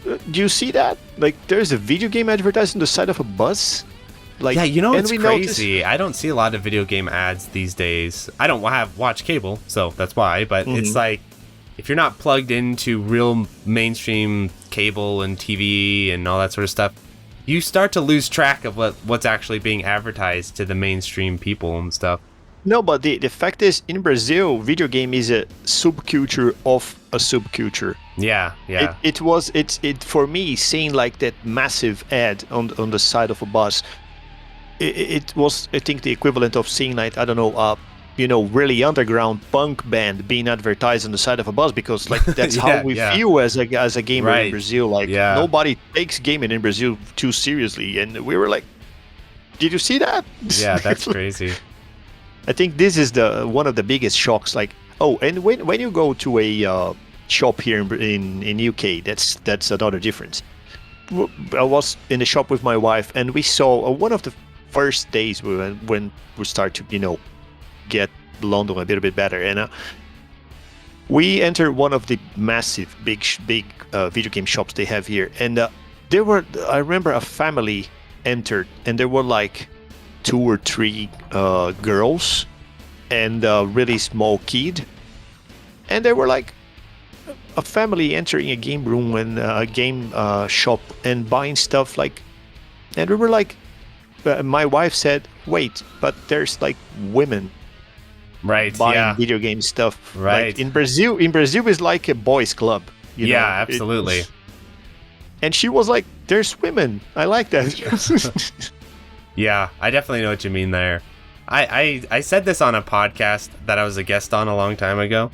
Do you see that? Like, there's a video game advertised on the side of a bus. Like,
yeah, it's crazy. I don't see a lot of video game ads these days. I don't watch cable, so that's why. But it's like, if you're not plugged into real mainstream cable and TV and all that sort of stuff, you start to lose track of what's actually being advertised to the mainstream people and stuff.
No, but the fact is, in Brazil, video game is a subculture of a subculture.
Yeah.
It for me, seeing like that massive ad on the side of a bus, it was, I think, the equivalent of seeing like, I don't know, really underground punk band being advertised on the side of a bus, because like that's how we feel as a gamer in Brazil. Like nobody takes gaming in Brazil too seriously, and we were like, did you see that?
Yeah, that's crazy.
I think this is one of the biggest shocks. Like, and when you go to a shop here in UK, that's another difference. I was in the shop with my wife, and we saw one of the first days when we start to get London a little bit better, and we entered one of the massive big video game shops they have here, and I remember a family entered, and there were like 2 or 3 girls and a really small kid, and they were like a family entering a game room and a game shop and buying stuff, like, and we were like, my wife said, wait, but there's like women buying video game stuff.
Right.
Like in Brazil is like a boys club.
Absolutely.
And she was like, there's women. I like that.
Yeah, I definitely know what you mean there. I said this on a podcast that I was a guest on a long time ago.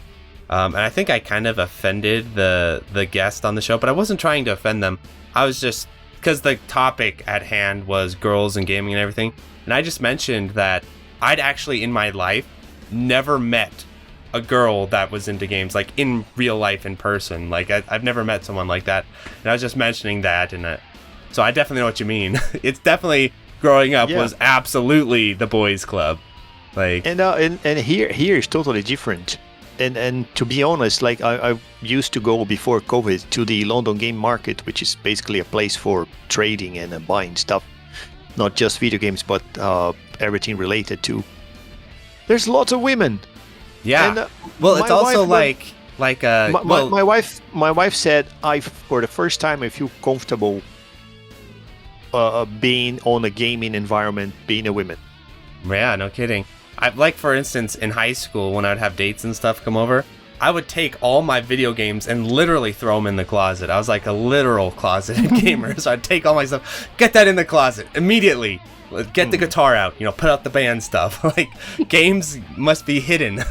And I think I kind of offended the guest on the show, but I wasn't trying to offend them. I was just, because the topic at hand was girls and gaming and everything. And I just mentioned that I'd actually in my life never met a girl that was into games, like in real life, in person. Like I've never met someone like that. And I was just mentioning that. So I definitely know what you mean. It's definitely, growing up was absolutely the boys club. Like,
and here is totally different. And to be honest, like I used to go before COVID to the London game market, which is basically a place for trading and buying stuff, not just video games, but everything related to. There's lots of women.
Yeah.
And,
well, it's also
my wife said, for the first time I feel comfortable being on a gaming environment, being a woman.
Yeah, no kidding. Like, for instance, in high school, when I would have dates and stuff come over, I would take all my video games and literally throw them in the closet. I was like a literal closeted gamer. So I'd take all my stuff, get that in the closet immediately. Get the guitar out, put out the band stuff. Like, games must be hidden.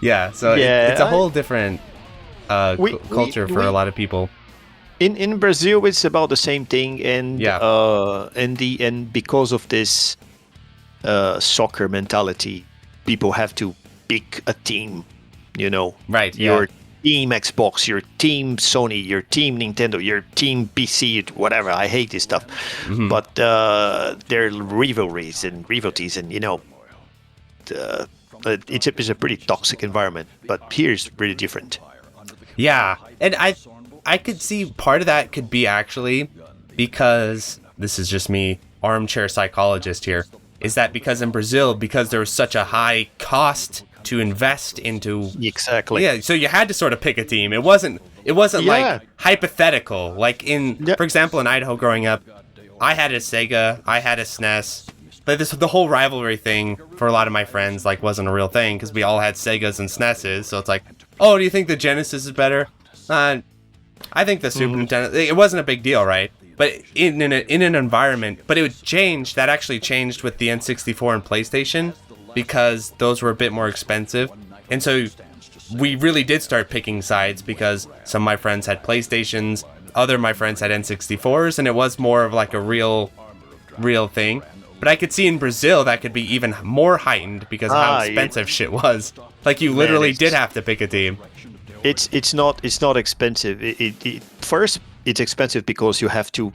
Yeah, so it's a whole different culture for a lot of people.
In Brazil, it's about the same thing, and because of this soccer mentality, people have to pick a team.
Right?
Your team Xbox, your team Sony, your team Nintendo, your team PC, whatever. I hate this stuff, but there are rivalries and rivalities, and it's a pretty toxic environment. But here's really different.
Yeah, and I could see part of that could be actually because this is just me, armchair psychologist here, is that because in Brazil, because there was such a high cost to invest into so you had to sort of pick a team. It wasn't like hypothetical, like for example, in Idaho growing up, I had a Sega, I had a SNES, but the whole rivalry thing for a lot of my friends like wasn't a real thing because we all had Segas and SNESes. So it's like, oh, do you think the Genesis is better? I think the Super Nintendo. It wasn't a big deal, right? But in an environment, but it would change. That actually changed with the N64 and PlayStation because those were a bit more expensive, and so we really did start picking sides because some of my friends had PlayStations, other of my friends had N64s, and it was more of like a real thing. But I could see in Brazil that could be even more heightened because of how expensive shit was. Like you literally did have to pick a team.
It's not expensive. First, it's expensive because you have to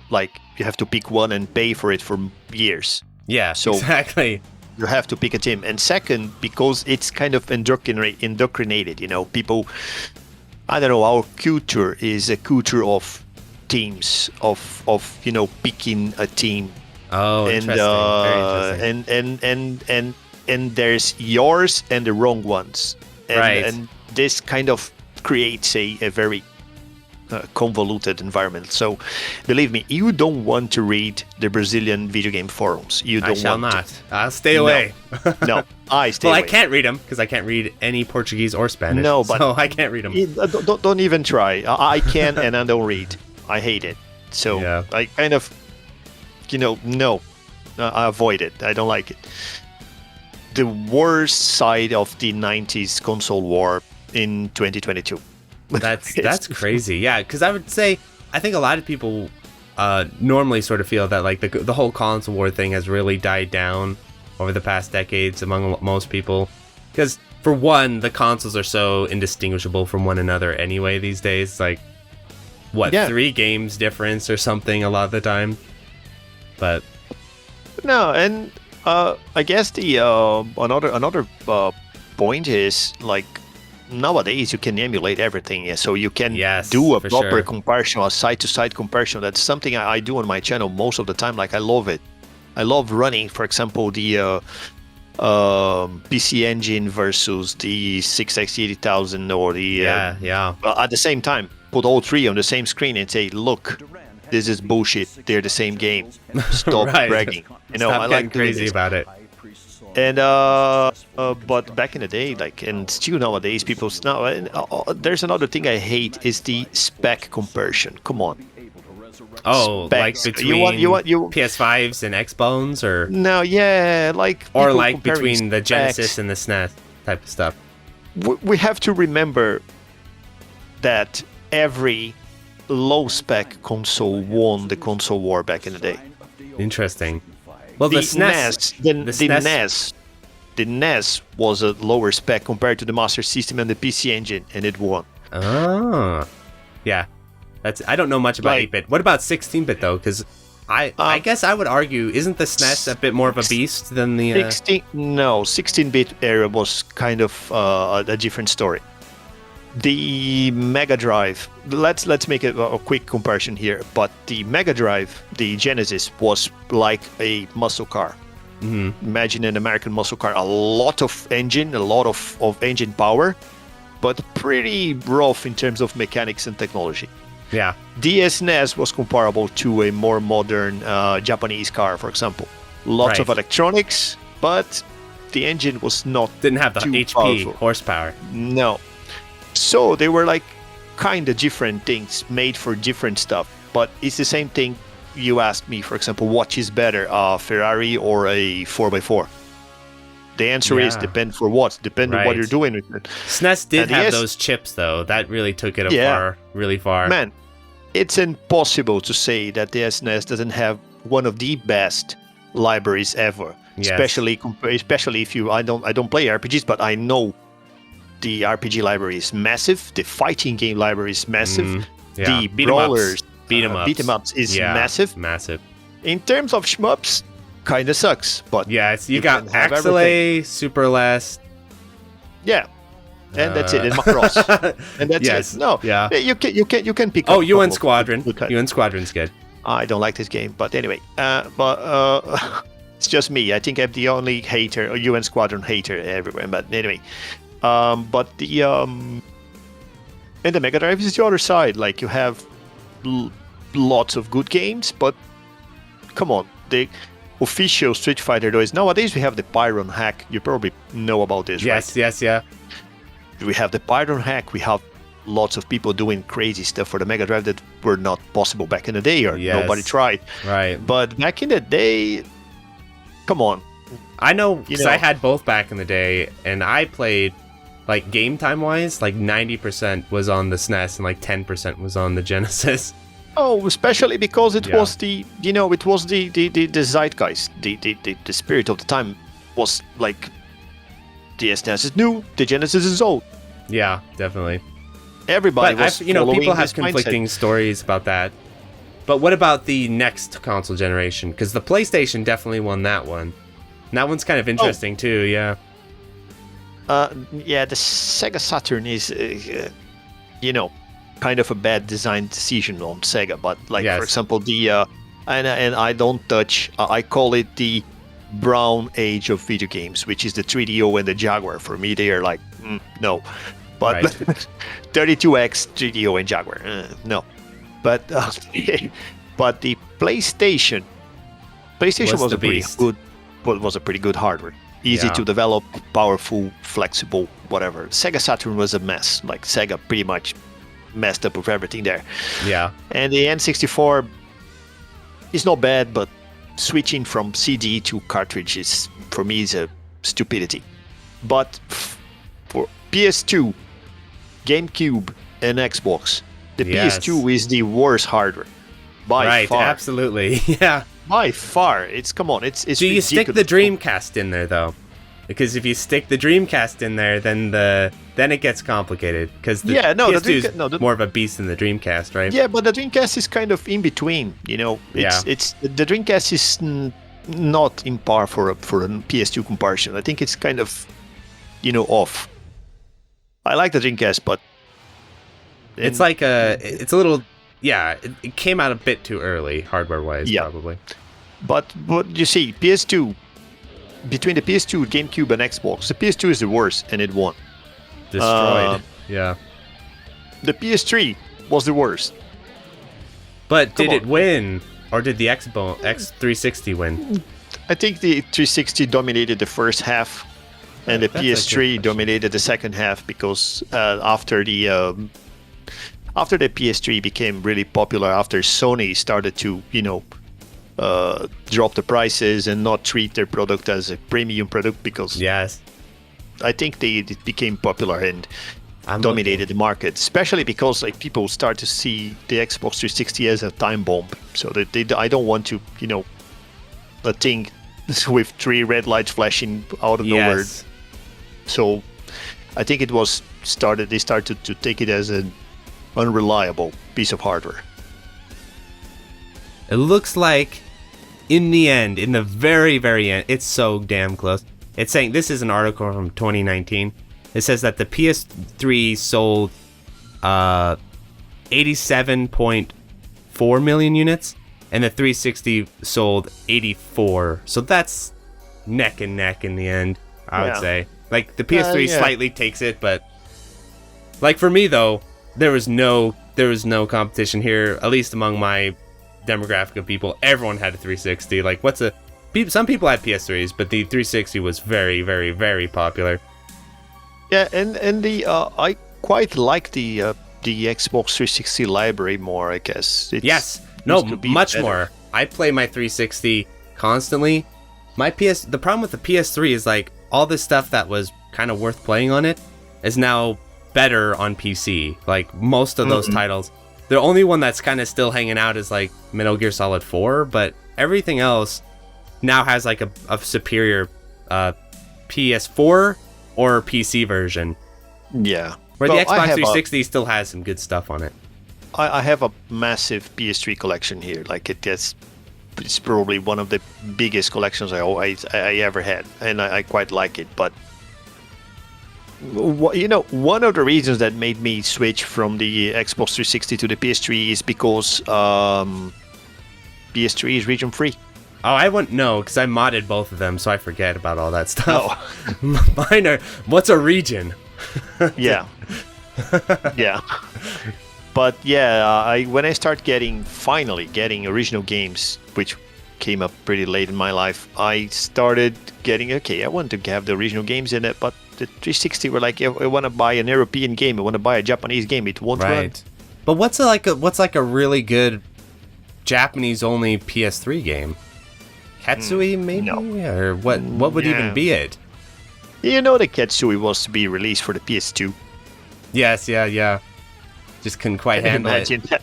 pick one and pay for it for years.
Yeah, so exactly.
You have to pick a team, and second, because it's kind of indoctrinated. People. I don't know. Our culture is a culture of teams, of picking a team.
Oh, interesting.
Very interesting. And there's yours and the wrong ones. And this kind of creates a very convoluted environment. So, believe me, you don't want to read the Brazilian video game forums. I
shall not. I'll stay away.
No, I stay away.
Well, I can't read them because I can't read any Portuguese or Spanish.
No, but
so I can't read them.
Don't even try. I can and I don't read. I hate it. So I kind of, no, I avoid it. I don't like it. The worst side of the 90s console war in 2022.
That's crazy. Yeah, because I would say I think a lot of people normally sort of feel that like the whole console war thing has really died down over the past decades among most people. Because for one, the consoles are so indistinguishable from one another anyway these days. Like 3 games difference or something a lot of the time. But
no, and I guess the another point is like nowadays you can emulate everything, so you can do a proper comparison, a side-to-side comparison. That's something I do on my channel most of the time. Like I love it. I love running, for example, the PC Engine versus the 6X8000 or the at the same time. Put all 3 on the same screen and say, look, this is bullshit. They're the same game. Stop bragging.
Stop
I like
crazy about it.
And but back in the day, and still nowadays, people now. There's another thing I hate is the spec comparison. Come on.
Oh,
Specs.
like between PS5s and Xbones, or
no? Yeah,
or like between the Genesis and the SNES type of stuff.
We have to remember that every low-spec console won the console war back in the day.
Interesting. Well, the
NES was a lower spec compared to the Master System and the PC Engine, and it won.
Oh, yeah. I don't know much about 8-bit. What about 16-bit though? Because I guess I would argue, isn't the SNES a bit more of a beast than the
16-bit era was kind of a different story. The Mega Drive, let's make a quick comparison here, but the Mega Drive, the Genesis, was like a muscle car. Mm-hmm. Imagine an American muscle car, a lot of engine power, but pretty rough in terms of mechanics and technology.
Yeah.
The SNES was comparable to a more modern Japanese car, for example. Lots of electronics, but the engine was not
didn't have the HP
powerful.
horsepower.
No. So they were like kind of different things made for different stuff. But it's the same thing. You asked me, for example, what is better, a Ferrari or a 4x4? The answer is depend for what. Depend on what you're doing with it.
SNES did have those chips, though. That really took it really far.
Man, it's impossible to say that the SNES doesn't have one of the best libraries ever.
Yes.
Especially if I don't play RPGs, but I know the RPG library is massive. The fighting game library is massive. The brawlers, beat 'em ups is massive.
Massive.
In terms of shmups, kind of sucks, but
you got Axel A, Super Last.
Yeah, and that's it. And Macross, and that's it. No, you can pick.
Oh, UN Squadron. UN Squadron's good.
I don't like this game, but anyway, it's just me. I think I'm the only hater, or UN Squadron hater everywhere. But anyway, but the and the Mega Drive is the other side. Like you have lots of good games, but come on, the official Street Fighter though is nowadays we have the Pyron hack. You probably know about this, right?
Yes, yeah.
We have the Pyron hack. We have lots of people doing crazy stuff for the Mega Drive that were not possible back in the day, or nobody tried.
Right.
But back in the day, come on.
I know, because I had both back in the day, and I played, like, game time wise, like 90% was on the SNES and like 10% was on the Genesis.
Oh, especially because it was the zeitgeist, the spirit of the time was like the SNES is new, the Genesis is old.
Yeah, definitely.
Everybody was
people have
this
conflicting
mindset.
stories about that. But what about the next console generation? Because the PlayStation definitely won that one. And that one's kind of interesting too, yeah.
The Sega Saturn is, kind of a bad design decision on Sega. But for example, the and I don't touch. I call it the brown age of video games, which is the 3DO and the Jaguar. For me, they are like no. But 32X, 3DO, and Jaguar, no. But but the PlayStation was a pretty good hardware. Easy to develop, powerful, flexible, whatever. Sega Saturn was a mess. Like Sega pretty much messed up with everything there.
Yeah.
And the N64 is not bad, but switching from CD to cartridge is, for me, is a stupidity. But for PS2, GameCube, and Xbox, the PS2 is the worst hardware by far.
Right, absolutely, yeah.
By far, it's
Do you
ridiculous.
stick the Dreamcast in there though? Because if you stick the Dreamcast in there, then it gets complicated. Because the PS2 is more of a beast than the Dreamcast, right?
Yeah, but the Dreamcast is kind of in between. It's the Dreamcast is not in par for a PS2 comparison. I think it's kind of off. I like the Dreamcast, but
it's like it's a little. Yeah, it came out a bit too early, hardware-wise, probably.
But you see, PS2, between the PS2, GameCube, and Xbox, the PS2 is the worst, and it won.
Destroyed, yeah.
The PS3 was the worst.
But did it win, or did the X360 win?
I think the 360 dominated the first half, and the PS3 dominated the second half, because after the PS3 became really popular, after Sony started to, drop the prices and not treat their product as a premium product, because I think it became popular and dominated the market, especially because people start to see the Xbox 360 as a time bomb. So I don't want to, a thing with 3 red lights flashing out of nowhere. So I think they started to take it as an unreliable piece of hardware.
It looks like in the very, very end, it's so damn close. It's saying, this is an article from 2019. It says that the PS3 sold 87.4 million units, and the 360 sold 84. So that's neck and neck in the end, I would say. Like, the PS3 slightly takes it, but like for me though, there was no competition here, at least among my demographic of people. Everyone had a 360. Like, some people had PS3s, but the 360 was very, very, very popular.
Yeah, and the I quite like the Xbox 360 library more, I guess.
Yes, no, much
better.
more. I play my 360 constantly. The problem with the PS3 is like all this stuff that was kind of worth playing on it is now better on PC. Like most of those titles, the only one that's kind of still hanging out is like Metal Gear Solid 4, but everything else now has like a superior PS4 or PC version.
Yeah.
Where the Xbox 360 still has some good stuff on it.
I have a massive PS3 collection here. Like it's probably one of the biggest collections I ever had, and I quite like it. But one of the reasons that made me switch from the Xbox 360 to the PS3 is because PS3 is region free.
Oh, I wouldn't know because I modded both of them, so I forget about all that stuff.
Oh.
Mine are. What's a region?
Yeah. Yeah. But yeah, when I start finally getting original games, which came up pretty late in my life, I started getting, I want to have the original games in it, but the 360 were like, I want to buy an European game, I want to buy a Japanese game, it won't run.
But what's like a really good Japanese only PS3 game? Katsui maybe?
No.
Or what would even be it?
You know the Katsui was to be released for the PS2.
Yes, yeah. Just couldn't quite handle
Imagine
it.
That.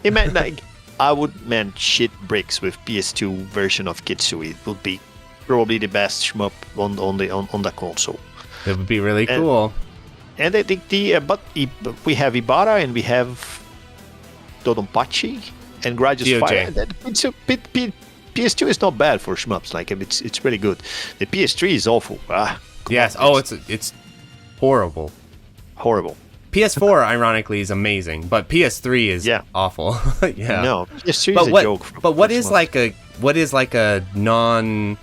Imagine like I would shit bricks with PS2 version of Katsui. It would be probably the best shmup on the console.
It would be really cool.
And I think but we have Ibarra and we have Dodonpachi and Grudges Fire. PS2 is not bad for shmups. Like it's really good. The PS3 is awful.
Yes. Oh, it's horrible.
Horrible.
PS4, ironically, is amazing, but PS3 is awful. Yeah.
No, PS3 is a joke.
But what is like a non,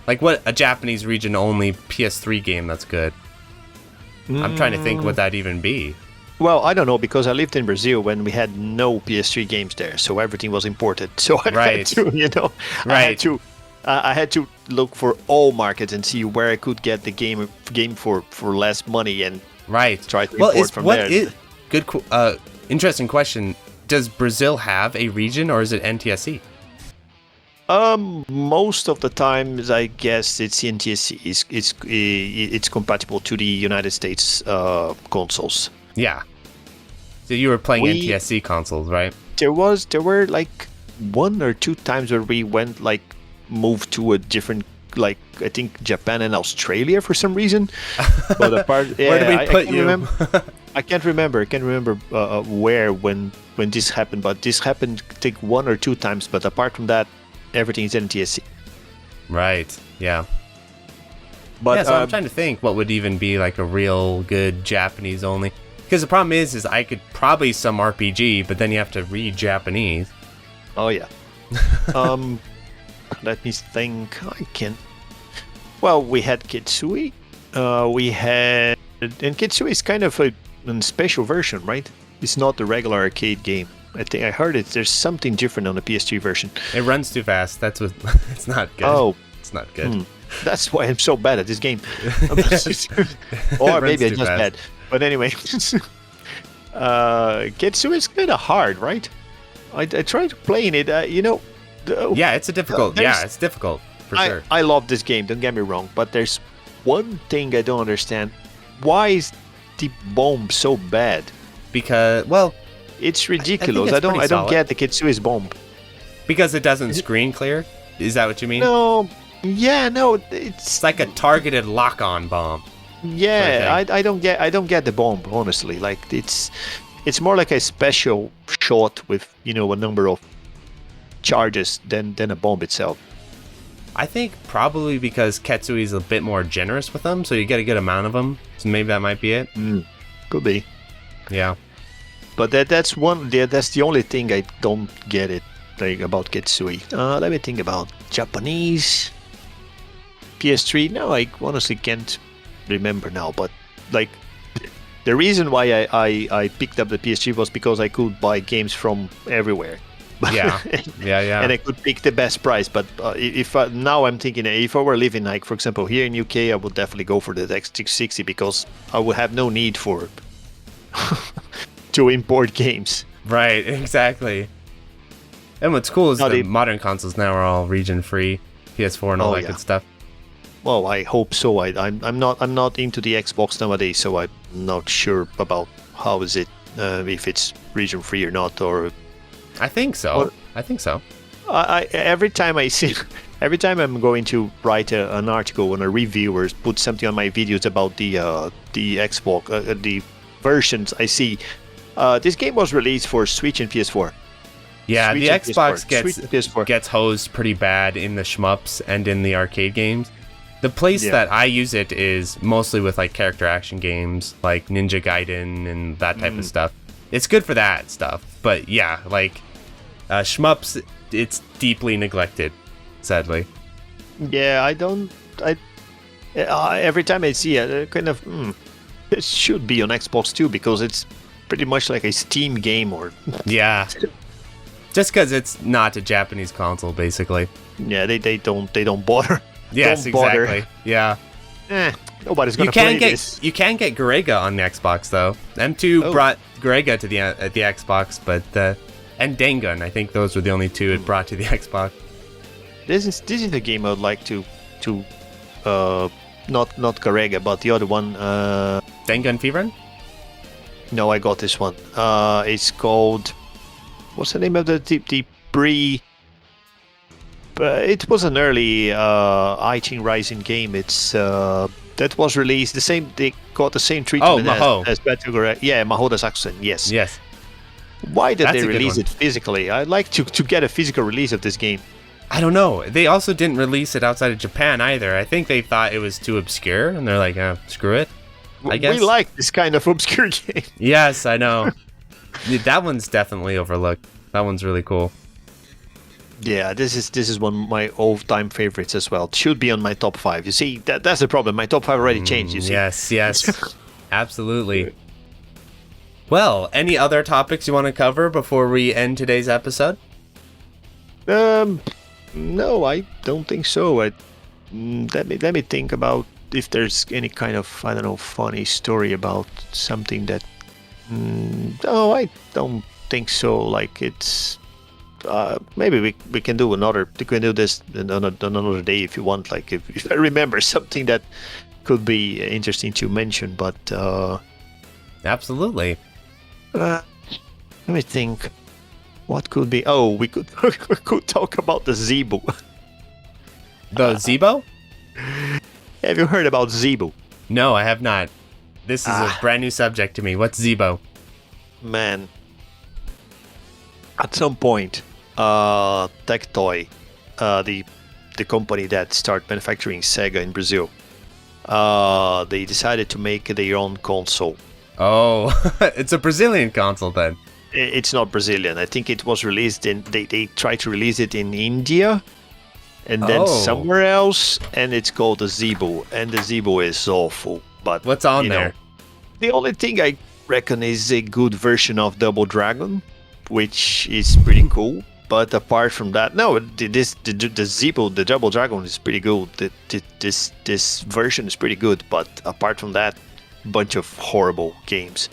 like what a Japanese region only PS3 game that's good? I'm trying to think what that even be.
Well, I don't know because I lived in Brazil when we had no PS3 games there, so everything was imported. So I had to, I had to look for all markets and see where I could get the game for less money and try to import from there.
Interesting question. Does Brazil have a region or is it NTSC?
Most of the times, I guess it's NTSC. It's compatible to the United States consoles.
Yeah. So you were playing NTSC consoles, right?
There were like one or two times where we moved to a different, like I think Japan and Australia for some reason. But apart,
where did we put you?
I can't remember where when this happened, but this happened I think one or two times. But apart from that, everything is NTSC.
Right. Yeah.
But
so I'm trying to think what would even be like a real good Japanese only. Because the problem is I could probably some RPG, but then you have to read Japanese.
Oh yeah. Let me think. Well, we had Kitsui. And Kitsui is kind of a special version, right? It's not the regular arcade game. I think I heard there's something different on the PS3 version.
It runs too fast. That's what. It's not good.
Oh,
it's not good.
That's why I'm so bad at this game. Or maybe I'm just bad. But anyway, Kitsui is kind of hard, right? I tried playing it.
Yeah, it's difficult. Yeah, it's difficult for sure.
I love this game. Don't get me wrong, but there's one thing I don't understand. Why is the bomb so bad?
Because
it's ridiculous. I don't get the Kitsui's bomb.
Because it doesn't screen clear. Is that what you mean?
No. Yeah, no. It's
like a targeted lock-on bomb.
Yeah, I don't get the bomb, honestly. Like it's more like a special shot with a number of charges than a bomb itself.
I think probably because Ketsui is a bit more generous with them, so you get a good amount of them. So maybe that might be it.
Could be.
Yeah.
But that's the only thing I don't get it about Ketsui. Let me think about Japanese PS3. No, I honestly can't remember now. But like the reason why I picked up the PS3 was because I could buy games from everywhere.
Yeah.
And I could pick the best price. But now I'm thinking if I were living, like for example, here in UK, I would definitely go for the X660 because I would have no need for to import games.
Right, exactly. And what's cool is the modern consoles now are all region free, PS4 and all that good stuff.
Well, I hope so. I'm not into the Xbox nowadays, so I'm not sure about how is it if it's region free or not. Or
I think so. Every
time I'm going to write an article on a review or put something on my videos about the Xbox, the versions, I see this game was released for Switch and PS4.
Yeah,
Switch
the Xbox
PS4.
gets hosed pretty bad in the shmups and in the arcade games. The place that I use it is mostly with like character action games like Ninja Gaiden and that type of stuff. It's good for that stuff, but yeah, like shmups, it's deeply neglected, sadly.
Yeah, every time I see it, kind of, it should be on Xbox too, because it's pretty much like a Steam game or...
Yeah. Just because it's not a Japanese console, basically.
Yeah, they don't bother.
Yes,
don't bother.
Exactly. Yeah.
Nobody's gonna play this.
You can get Garega on the Xbox though. M2 brought Garega to the Xbox, but and Dangun, I think those were the only two it brought to the Xbox.
This is the game I would like to not Garega, but the other one.
Dangun Fever?
No, I got this one. It's called. What's the name of the pre? It was an early Iching Rising game. It's that was released the same. They got the same treatment as Battle Garega. Yeah, Mahoda Saxon. Yes.
Yes.
Why did they release it physically? I'd like to get a physical release of this game.
I don't know. They also didn't release it outside of Japan either. I think they thought it was too obscure, and they're like, screw it. I guess
we like this kind of obscure game.
Yes, I know. That one's definitely overlooked. That one's really cool.
Yeah, this is one of my all-time favorites as well. It should be on my top 5. You see, that's the problem. My top 5 already changed, you see.
Yes. Absolutely. Well, any other topics you want to cover before we end today's episode?
No, I don't think so. Let me think about if there's any kind of, I don't know, funny story about something that... no, I don't think so. Like, it's... maybe we can do this another day if you want. Like if I remember something that could be interesting to mention, but
absolutely.
Let me think. What could be? Oh, we could talk about the Zeebo.
The Zeebo?
Have you heard about Zeebo?
No, I have not. This is a brand new subject to me. What's Zeebo?
Man, at some point, Tectoy, the company that started manufacturing Sega in Brazil, they decided to make their own console.
Oh, it's a Brazilian console then.
It's not Brazilian. I think it was released in. They tried to release it in India, and then somewhere else, and it's called the Zeebo, and the Zeebo is awful. But
what's on there?
The only thing I reckon is a good version of Double Dragon, which is pretty cool. But apart from that, no, the Zeebo, the Double Dragon is pretty good. This version is pretty good. But apart from that, bunch of horrible games.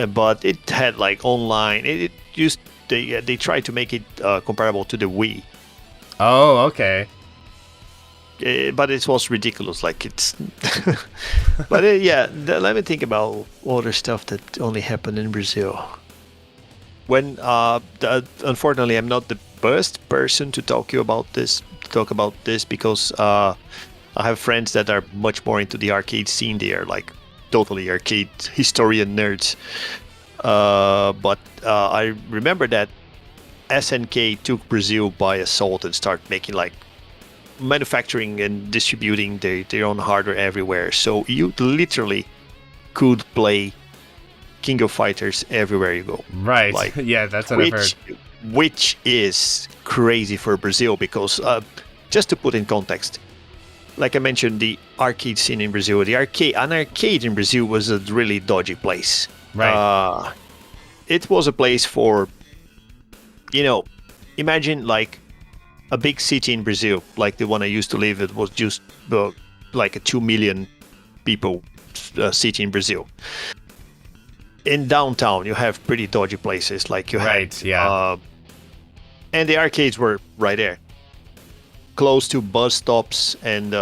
But it had like online. They tried to make it comparable to the Wii.
Oh, okay.
But it was ridiculous. Like it's. But let me think about other stuff that only happened in Brazil. When unfortunately I'm not the best person to talk about this because I have friends that are much more into the arcade scene. They are like totally arcade historian nerds. But I remember that SNK took Brazil by assault and started making like manufacturing and distributing their own hardware everywhere. So you literally could play King of Fighters everywhere you go.
Right.
Like,
yeah, that's what I've heard.
Which is crazy for Brazil because, just to put in context, like I mentioned, the arcade scene in Brazil, an arcade in Brazil was a really dodgy place.
Right.
It was a place for, imagine like a big city in Brazil, like the one I used to live. It was just like a 2 million people city in Brazil. in downtown, you have pretty dodgy places. Like you
Right,
had,
yeah.
And the arcades were right there, close to bus stops and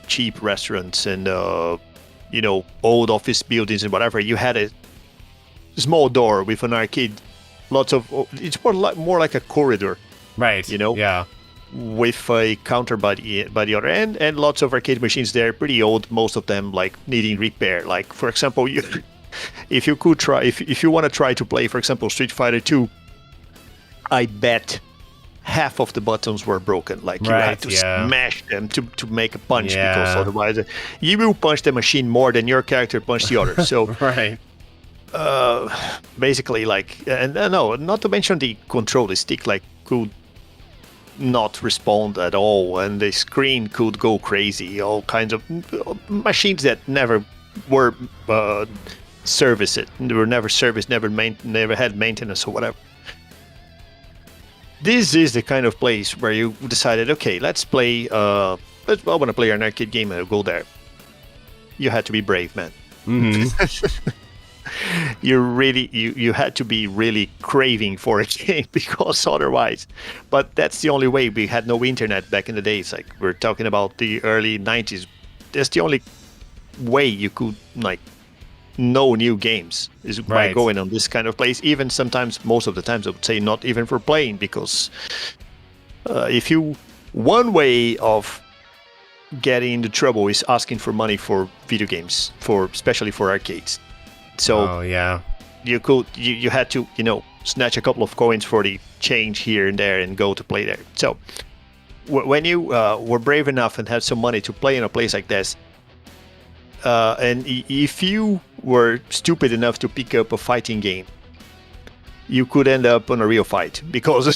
cheap restaurants and old office buildings and whatever. You had a small door with an arcade. It's more like a corridor,
Right. Yeah.
with a counter by the other end, and lots of arcade machines there, pretty old, most of them like needing repair. Like for example, if you want to try to play, for example, Street Fighter 2, I bet half of the buttons were broken. Like you had to smash them to make a punch, because otherwise you will punch the machine more than your character punched the other. So
Right.
basically, like, and no, not to mention the controller stick, like, could not respond at all, and the screen could go crazy. All kinds of machines that never were serviced. They were never serviced, never had maintenance or whatever. This is the kind of place where you decided, okay, let's play. I want to play an arcade game, and I'll go there. You had to be brave, man.
Mm-hmm.
You had to be really craving for a game, because otherwise, but that's the only way. We had no internet back in the days. Like, we're talking about the early 90s. That's the only way you could like know new games, is by going on this kind of place. Even sometimes, most of the times, I would say not even for playing, because one way of getting into trouble is asking for money for video games, especially for arcades. So you had to snatch a couple of coins for the change here and there and go to play there. So when you were brave enough and had some money to play in a place like this, and if you were stupid enough to pick up a fighting game, you could end up on a real fight, because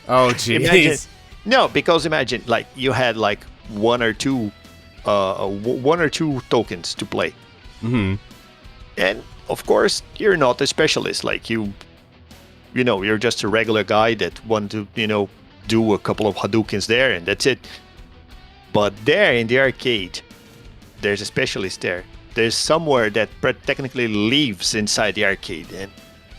oh jeez.
Because imagine, like, you had like one or two tokens to play.
Mm-hmm.
And of course, you're not a specialist. Like, you're just a regular guy that want to do a couple of Hadoukens there, and that's it. But there in the arcade, there's a specialist there. There's somewhere that technically lives inside the arcade, and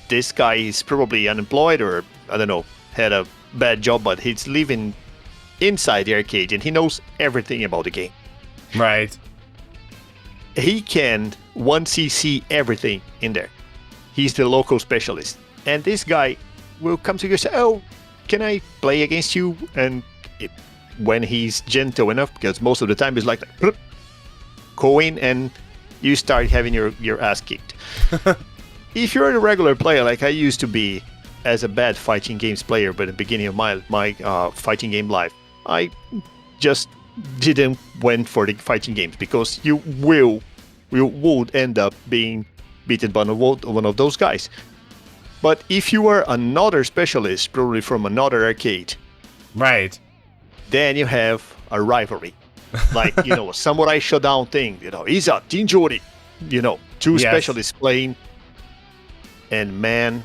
this guy is probably unemployed, or I don't know, had a bad job, but he's living inside the arcade and he knows everything about the game.
Right.
He can 1cc everything in there. He's the local specialist, and this guy will come to you and say, "Oh, can I play against you?" And when he's gentle enough, because most of the time he's like, go in and you start having your ass kicked. If you're a regular player, like I used to be as a bad fighting games player, but at the beginning of my fighting game life, I just didn't went for the fighting games, because you would end up being beaten by one of those guys. But if you were another specialist, probably from another arcade,
right,
then you have a rivalry. Like, a samurai showdown thing, Iza, Jinjori, two specialists playing. And man,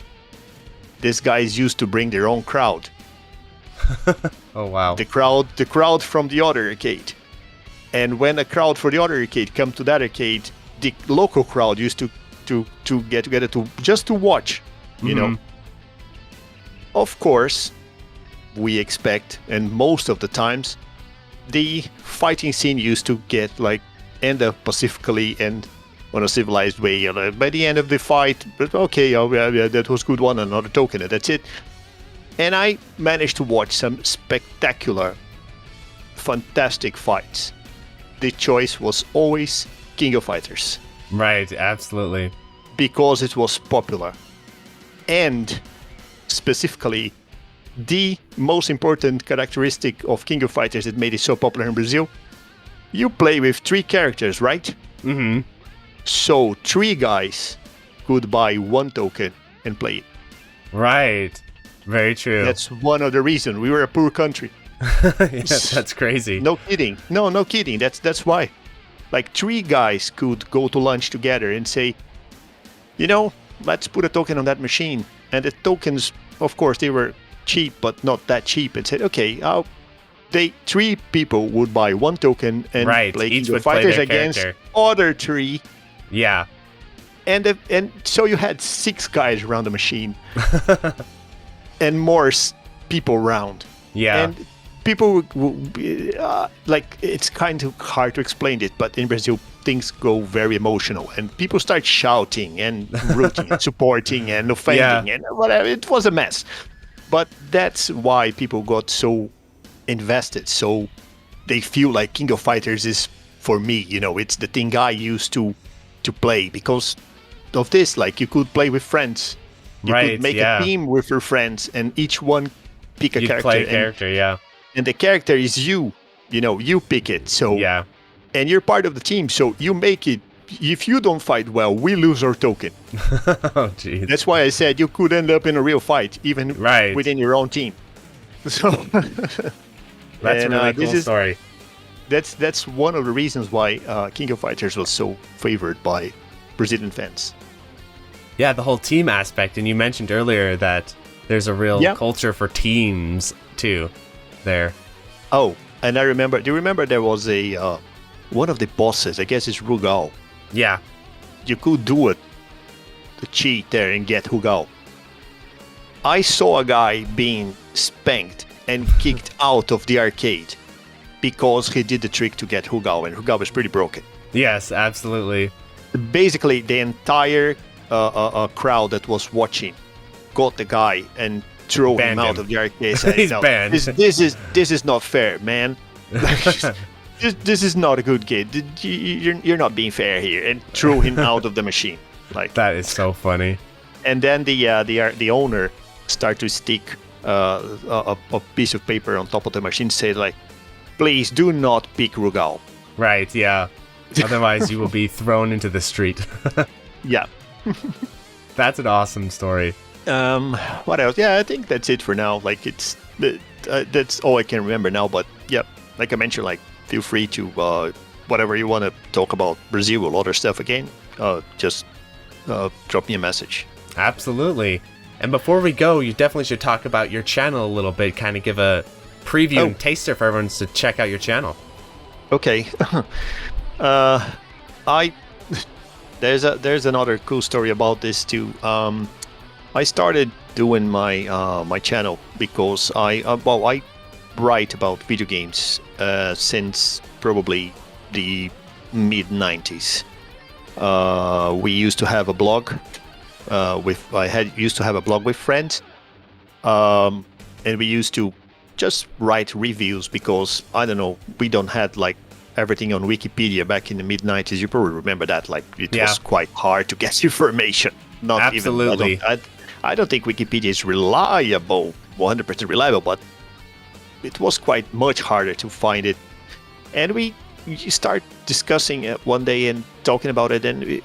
these guys used to bring their own crowd.
Oh wow.
The crowd from the other arcade. And when a crowd for the other arcade come to that arcade, the local crowd used to get together to watch, Of course, we expect, and most of the times, the fighting scene used to end up pacifically and on a civilized way. By the end of the fight, but okay, that was good one, another token, and that's it. And I managed to watch some spectacular, fantastic fights. The choice was always King of Fighters.
Right, absolutely.
Because it was popular. And specifically, the most important characteristic of King of Fighters that made it so popular in Brazil, you play with 3 characters, right?
Mm-hmm.
So 3 guys could buy 1 token and play it.
Right. Very true.
That's one of the reasons. We were a poor country.
Yeah, that's crazy.
No kidding. No kidding. That's why. Like 3 guys could go to lunch together and say, let's put a token on that machine. And the tokens, of course, they were cheap, but not that cheap. And said, okay, 3 people would buy 1 token and play King of Fighters against other 3.
Yeah.
and so you had 6 guys around the machine, and more people around.
Yeah.
And people like, it's kind of hard to explain it, but in Brazil things go very emotional, and people start shouting and rooting and supporting and offending and whatever. It was a mess, but that's why people got so invested. So they feel like King of Fighters is, for me, it's the thing I used to play because of this. Like, you could play with friends, you could make a team with your friends, and each one pick a character.
Play a character,
and the character is you pick it. So and you're part of the team, so you make it. If you don't fight well, we lose our token.
Oh, geez.
That's why I said you could end up in a real fight, even within your own team. So
that's a really cool story.
That's one of the reasons why King of Fighters was so favored by Brazilian fans.
Yeah, the whole team aspect, and you mentioned earlier that there's a real culture for teams too there.
Oh, and I remember, do you remember there was a one of the bosses, I guess it's Rugal.
Yeah.
You could do it, the cheat there, and get Rugal. I saw a guy being spanked and kicked out of the arcade because he did the trick to get Rugal, and Rugal was pretty broken.
Yes, absolutely.
Basically, the entire crowd that was watching got the guy and threw him out of the arcade.
He's banned.
This is not fair, man. This is not a good game. You're not being fair here, and threw him out of the machine. Like,
that is so funny.
And then the owner started to stick a piece of paper on top of the machine, say like, "Please do not pick Rugal."
Right. Yeah. Otherwise, you will be thrown into the street.
Yeah.
That's an awesome story.
What else? Yeah, I think that's it for now. Like, that's all I can remember now. But yeah, like I mentioned, like, feel free to whatever you want to talk about Brazil or other stuff again. Just drop me a message.
Absolutely. And before we go, you definitely should talk about your channel a little bit. Kind of give a preview and taster for everyone to check out your channel.
Okay. There's another cool story about this too. I started doing my channel because I write about video games since probably the mid 90s. We used to have a blog used to have a blog with friends, and we used to just write reviews because, I don't know, we don't had like everything on Wikipedia back in the mid 90s. You probably remember that. Like, it was quite hard to get information. Not
absolutely.
Even I don't think Wikipedia is reliable, 100% reliable, but it was quite much harder to find it. And we start discussing it one day and talking about it, and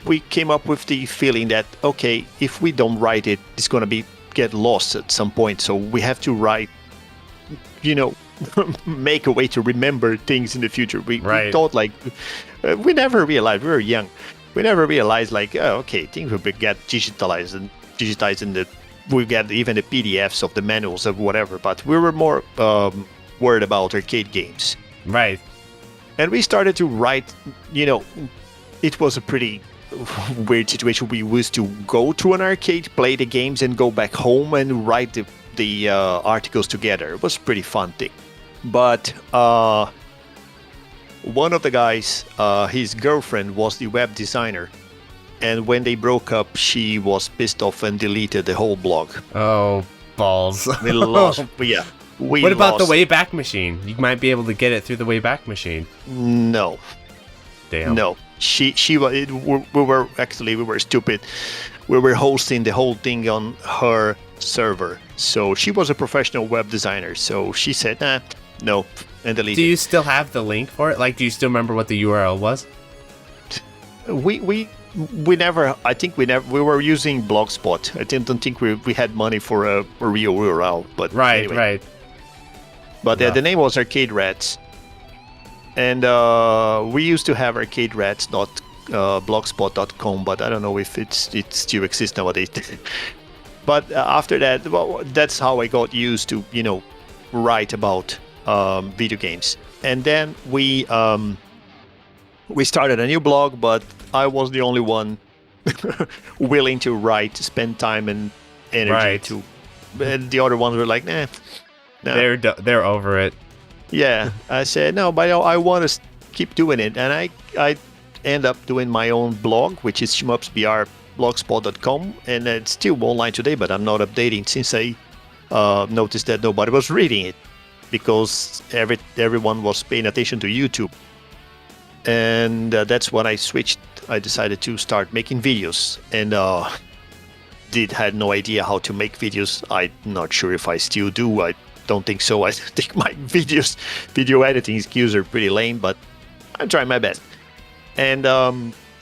we came up with the feeling that, okay, if we don't write it, it's going to get lost at some point. So we have to write, make a way to remember things in the future. We thought, like, we never realized, we were young, we never realized, like, okay, things will get digitized, and we get even the PDFs of the manuals of whatever, but we were more worried about arcade games.
Right.
And we started to write, it was a pretty weird situation. We used to go to an arcade, play the games, and go back home and write the articles together. It was a pretty fun thing. But one of the guys, his girlfriend was the web designer, and when they broke up, she was pissed off and deleted the whole blog.
Oh, balls.
We lost. Yeah.
What about the Wayback Machine? You might be able to get it through the Wayback Machine.
No.
Damn.
No. We were stupid. We were hosting the whole thing on her server. So she was a professional web designer. So she said, no, and deleted.
Do you still have the link for it? Like, do you still remember what the URL was?
We never. I think we were using Blogspot. I don't think we had money for a real URL. But anyway.
Right.
But the name was Arcade Rats, and we used to have arcaderats.blogspot.com, but I don't know if it still exists nowadays. But after that, that's how I got used to write about video games. And then we started a new blog, but I was the only one willing to write, spend time and energy
Right.
to. And the other ones were like, nah.
They're over it.
Yeah, I said no, but I want to keep doing it, and I end up doing my own blog, which is ShmupsBR blogspot.com, and it's still online today, but I'm not updating since I noticed that nobody was reading it because everyone was paying attention to YouTube, and that's when I switched. I decided to start making videos, and had no idea how to make videos. I'm not sure if I still do. I don't think so. I think my video editing skills are pretty lame, but I'm trying my best. And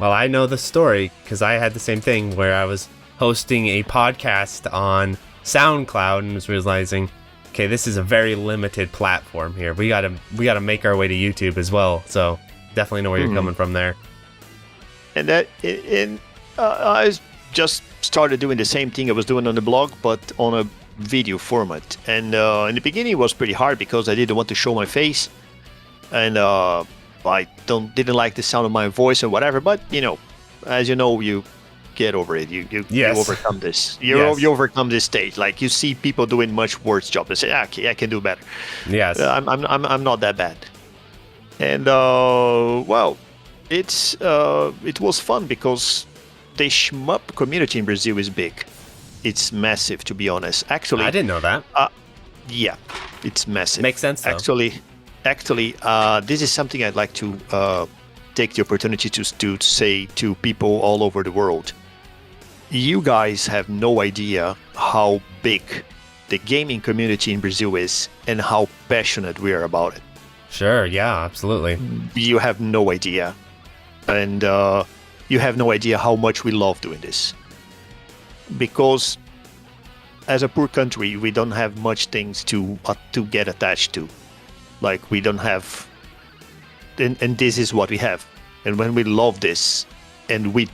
Well, I know the story because I had the same thing where I was hosting a podcast on SoundCloud and was realizing, okay, this is a very limited platform here. We gotta make our way to YouTube as well. So definitely know where you're coming from there.
and I just started doing the same thing I was doing on the blog, but on a video format. And in the beginning, it was pretty hard because I didn't want to show my face, and I didn't like the sound of my voice or whatever. But as you know, you get over it. You overcome this. You overcome this stage. Like you see people doing much worse job and say, okay, I can do better.
Yes.
I'm not that bad. And well, it was fun because the Shmup community in Brazil is big. It's massive, to be honest. Actually,
I didn't know that.
Yeah, it's massive.
Makes sense, though.
Actually, this is something I'd like to take the opportunity to say to people all over the world. You guys have no idea how big the gaming community in Brazil is and how passionate we are about it.
Sure, yeah, absolutely.
You have no idea. And you have no idea how much we love doing this. Because as a poor country, we don't have much things to get attached to. Like we don't have, and this is what we have. And when we love this, and we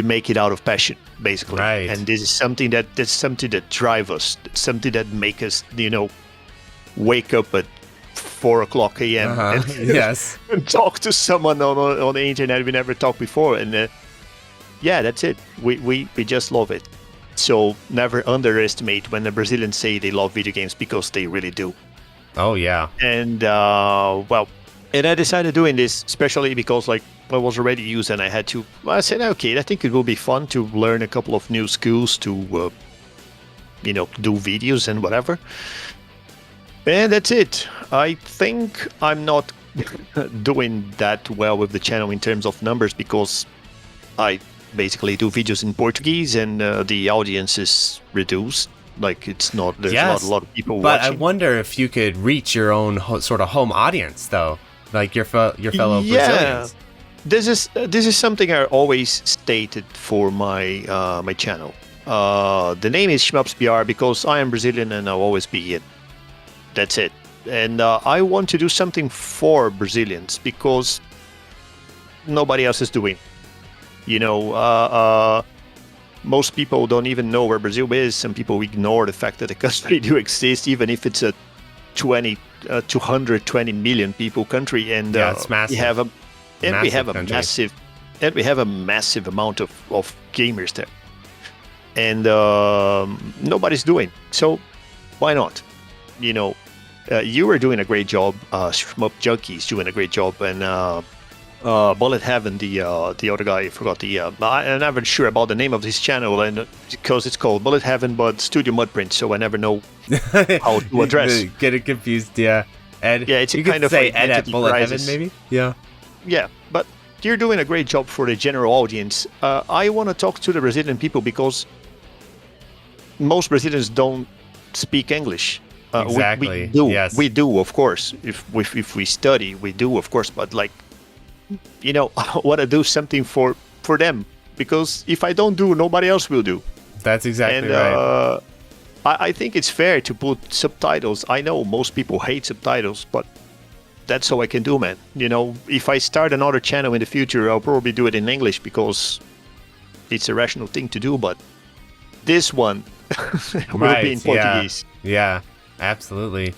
make it out of passion, basically.
Right.
And this is something that drives us, something that make us, wake up at 4:00 a.m.
Yes.
and talk to someone on the internet we never talked before. And yeah, that's it. We just love it. So never underestimate when the Brazilians say they love video games, because they really do.
Oh, yeah.
And and I decided doing this especially because I was already used, and I said, okay, I think it will be fun to learn a couple of new skills to do videos and whatever. And that's it. I think I'm not doing that well with the channel in terms of numbers, because I basically do videos in Portuguese, and the audience is reduced. There's not a lot of people watching.
But I wonder if you could reach your own sort of home audience, though, like your fellow Brazilians.
This is something I always stated for my my channel. The name is ShmupsBR because I am Brazilian and I'll always be it. That's it. And I want to do something for Brazilians because nobody else is doing. Most people don't even know where Brazil is. Some people ignore the fact that the country do exist, even if it's a 220 million people country. And
it's massive.
we have a massive amount of gamers there, and nobody's doing. So why not? You are doing a great job. Shmup Junkie is doing a great job, and Bullet Heaven, the other guy, I forgot I'm never sure about the name of this channel, and because it's called Bullet Heaven but Studio Mudprint, so I never know how to address.
Get it confused, yeah. Ed.
Yeah, it's
you
a kind
could
of
say Ed at Bullet
crisis.
Heaven, maybe. Yeah.
Yeah, but you're doing a great job for the general audience. I want to talk to the Brazilian people because most Brazilians don't speak English.
Exactly.
We do.
Yes.
We do, of course. If we study, we do, of course. But I want to do something for them, because if I don't do, nobody else will do.
That's exactly
and,
right.
I think it's fair to put subtitles. I know most people hate subtitles, but that's all I can do, man. If I start another channel in the future, I'll probably do it in English because it's a rational thing to do. But this one will be in Portuguese.
Yeah, absolutely.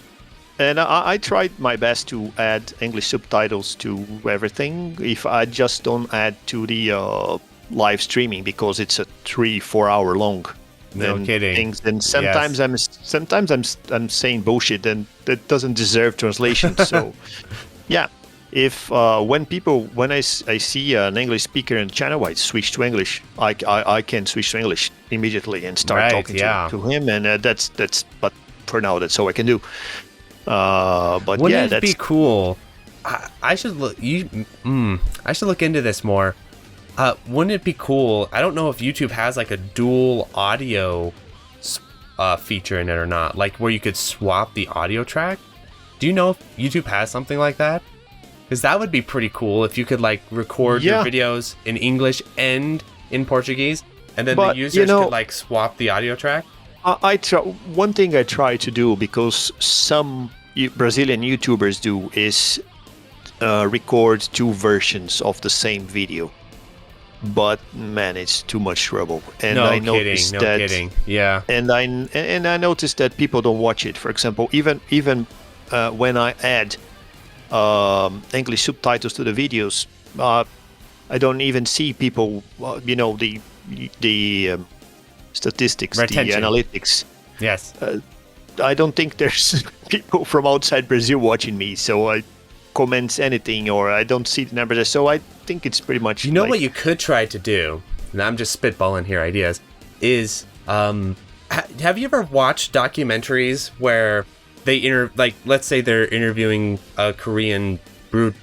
And I tried my best to add English subtitles to everything. If I just don't add to the live streaming because it's a 3-4 hour long.
No kidding.
Things. And sometimes I'm saying bullshit and that doesn't deserve translation. So yeah, if when I see an English speaker in the channel, I switch to English. I can switch to English immediately and start talking to him, and that's. But for now, that's all I can do. But
wouldn't it be cool? I should look. I should look into this more. Wouldn't it be cool? I don't know if YouTube has like a dual audio feature in it or not, like where you could swap the audio track. Do you know if YouTube has something like that? Because that would be pretty cool if you could like record your videos in English and in Portuguese, and then the users could like swap the audio track.
One thing I try to do, because some Brazilian YouTubers do, is record two versions of the same video. But man, it's too much trouble. And I noticed that.
Yeah.
And I noticed that people don't watch it. For example, even when I add English subtitles to the videos, I don't even see people. The statistics,
retention.
The analytics.
Yes.
I don't think there's people from outside Brazil watching me, so I comment anything, or I don't see the numbers. So I think it's pretty much.
You know what you could try to do, and I'm just spitballing here ideas, is have you ever watched documentaries where they let's say they're interviewing a Korean Brood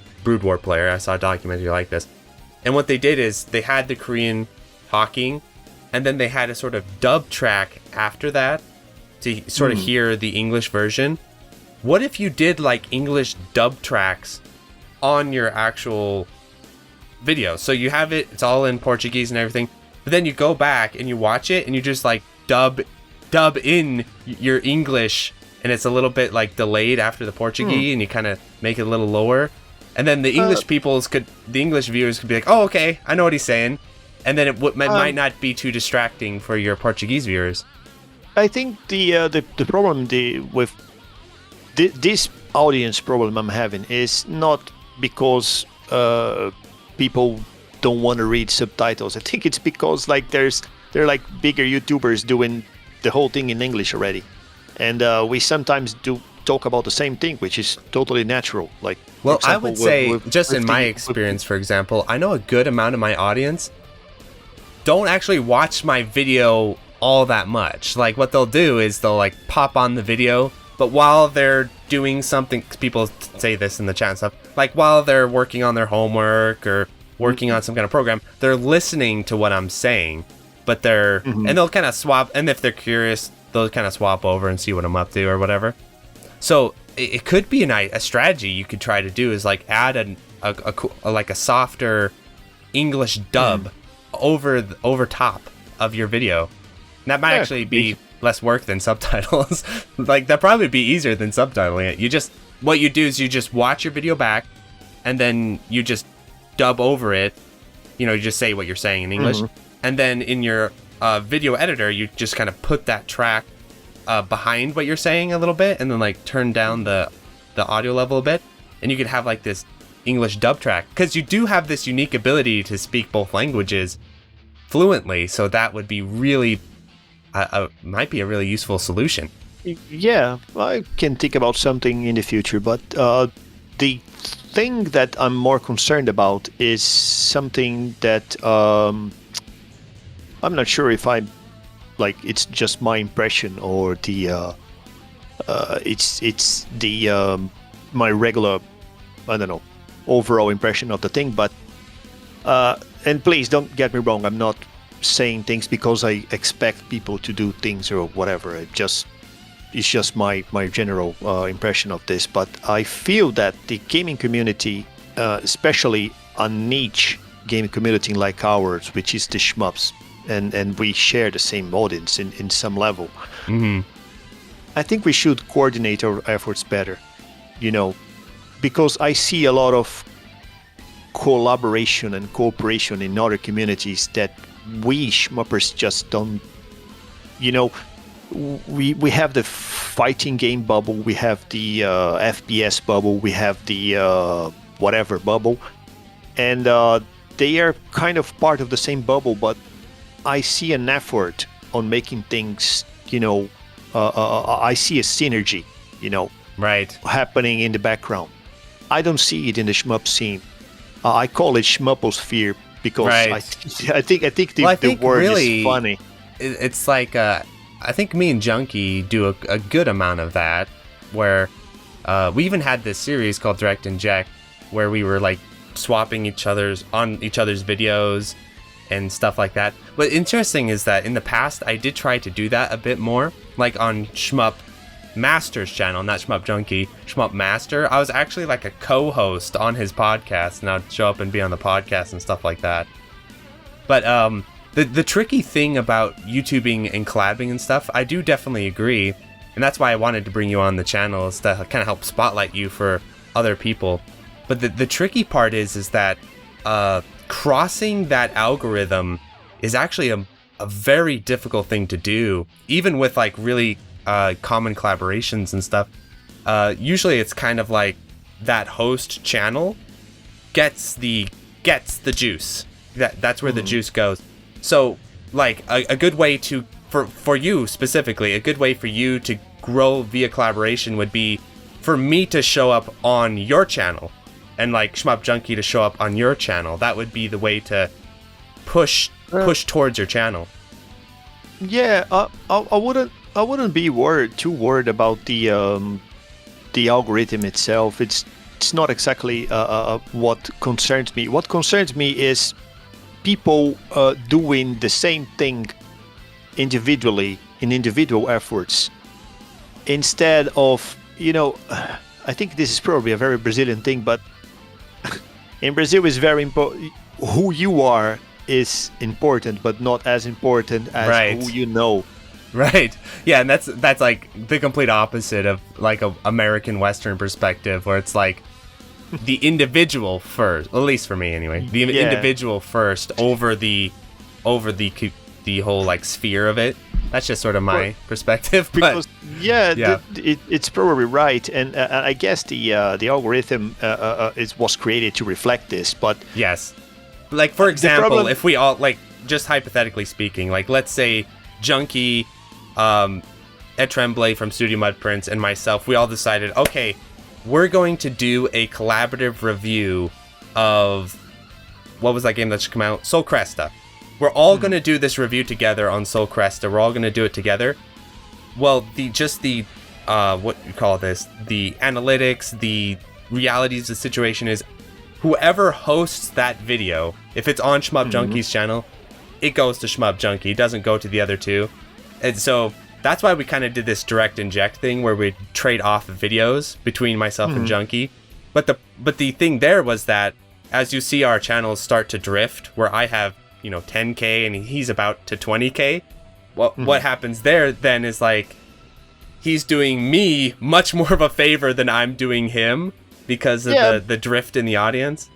War player. I saw a documentary like this, and what they did is they had the Korean talking, and then they had a sort of dub track after that to sort of hear the English version. What if you did like English dub tracks on your actual video? So you have it, it's all in Portuguese and everything, but then you go back and you watch it and you just like dub in your English, and it's a little bit like delayed after the Portuguese, and you kind of make it a little lower. And then the English the English viewers could be like, oh, okay, I know what he's saying. And then it might not be too distracting for your Portuguese viewers.
I think the problem with this audience problem I'm having is not because people don't want to read subtitles. I think it's because like there are like bigger YouTubers doing the whole thing in English already, and we sometimes do talk about the same thing, which is totally natural. Like,
well, example, I would say just in my experience, for example, I know a good amount of my audience don't actually watch my video all that much. Like what they'll do is they'll like pop on the video, but while they're doing something, people say this in the chat and stuff, like while they're working on their homework or working on some kind of program, they're listening to what I'm saying, but they're and they'll kind of swap, and if they're curious, they'll kind of swap over and see what I'm up to or whatever. So it could be a strategy you could try to do is like add a softer English dub over top of your video. And that might actually be less work than subtitles. Like that probably be easier than subtitling it. What you do is you just watch your video back, and then you just dub over it. You just say what you're saying in English, and then in your video editor, you just kind of put that track behind what you're saying a little bit, and then like turn down the audio level a bit, and you could have like this English dub track, because you do have this unique ability to speak both languages fluently. So that would be really might be a really useful solution.
Yeah, I can think about something in the future, but the thing that I'm more concerned about is something that I'm not sure if it's just my impression or it's the my regular, I don't know, overall impression of the thing. But and please don't get me wrong, I'm not saying things because I expect people to do things or whatever. It's just my general impression of this. But I feel that the gaming community, especially a niche gaming community like ours, which is the Shmups, and we share the same audience in some level. I think we should coordinate our efforts better, because I see a lot of collaboration and cooperation in other communities that we Shmuppers just don't. We have the fighting game bubble, we have the FPS bubble, we have the whatever bubble, and they are kind of part of the same bubble, but I see an effort on making things, I see a synergy,
Right.
happening in the background. I don't see it in the shmup scene. I call it ShmupsBR because
Right.
I think the word
really
is funny.
It's like I think me and Junkie do a good amount of that, where we even had this series called Direct Inject, where we were like swapping each other's videos and stuff like that. But interesting is that in the past I did try to do that a bit more, like on Shmup Master's channel, not Shmup Junkie, Shmup Master. I was actually like a co-host on his podcast, and I'd show up and be on the podcast and stuff like that. But the tricky thing about YouTubing and collabing and stuff, I do definitely agree, and that's why I wanted to bring you on the channel, is to kind of help spotlight you for other people. But the tricky part is that crossing that algorithm is actually a very difficult thing to do, even with like really common collaborations and stuff. Usually it's kind of like that host channel gets the juice. That's where the juice goes. So like a good way to for you specifically, a good way for you to grow via collaboration would be for me to show up on your channel, and like Shmup Junkie to show up on your channel. That would be the way to push towards your channel.
Yeah, I wouldn't be too worried about the algorithm itself. It's not exactly what concerns me. What concerns me is people doing the same thing individually in individual efforts, instead of, I think this is probably a very Brazilian thing, but in Brazil it's very important. Who you are is important, but not as important as
Right.
who you know.
Right. Yeah, and that's like the complete opposite of like a American Western perspective, where it's like the individual first, at least for me anyway. The
Yeah.
individual first over the whole like sphere of it. That's just sort of my perspective.
Because
Yeah.
it's probably right, and I guess the algorithm was created to reflect this. But
yes. Like for example,
problem-
if we all like, just hypothetically speaking, like let's say Junkie, Ed Tremblay from Studio Mudprints, and myself, we all decided, okay, we're going to do a collaborative review of, what was that game that should come out? Soul Cresta. We're all going to do this review together on Soul Cresta. We're all going to do it together. Well, what you call this, the analytics, the realities of the situation is, whoever hosts that video, if it's on Shmup Junkie's channel, it goes to Shmup Junkie. It doesn't go to the other two. And so that's why we kind of did this direct inject thing, where we trade off videos between myself and Junkie. But the thing there was that as you see our channels start to drift, where I have 10K and he's about to 20K, what happens there then is like he's doing me much more of a favor than I'm doing him, because of the drift in the audience.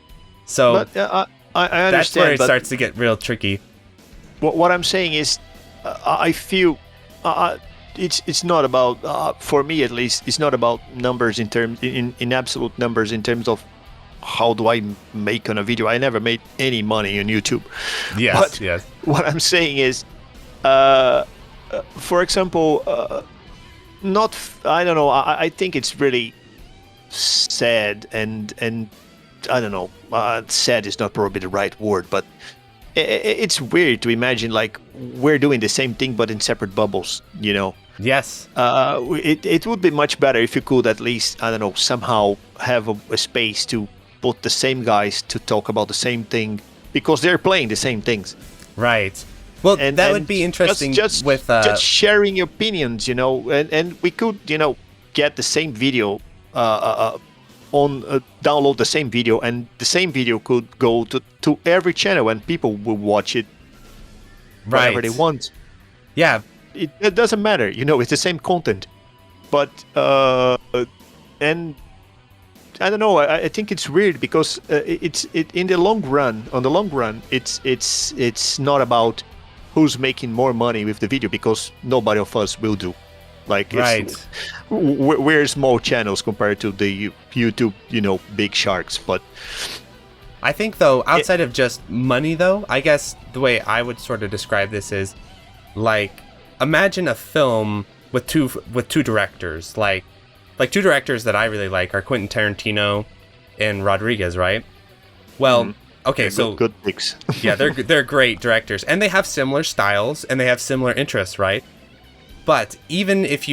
So
but, I understand.
that's where it
but
starts to get real tricky.
what I'm saying is, I feel it's not about, for me at least, it's not about numbers in absolute numbers in terms of how do I make on a video. I never made any money on YouTube.
Yes,
But what I'm saying is, for example, I don't know. I think it's really sad, and I don't know. Sad is not probably the right word, but it's weird to imagine like we're doing the same thing but in separate bubbles.
Yes.
It would be much better if you could at least, I don't know, somehow have a space to put the same guys to talk about the same thing, because they're playing the same things.
Right. Well, that would be interesting
just sharing opinions, and we could, get the same video download the same video, and the same video could go to every channel and people will watch it whenever they want.
Yeah.
It doesn't matter, it's the same content. But and I don't know, I think it's weird because in the long run it's not about who's making more money with the video, because nobody of us will do. Like, we're small channels compared to the YouTube, big sharks. But
I think though, outside of just money though, I guess the way I would sort of describe this is like, imagine a film with two directors, like two directors that I really like are Quentin Tarantino and Rodriguez, right? Well, okay,
They're
so
good picks.
yeah, they're great directors, and they have similar styles and they have similar interests, right? But even if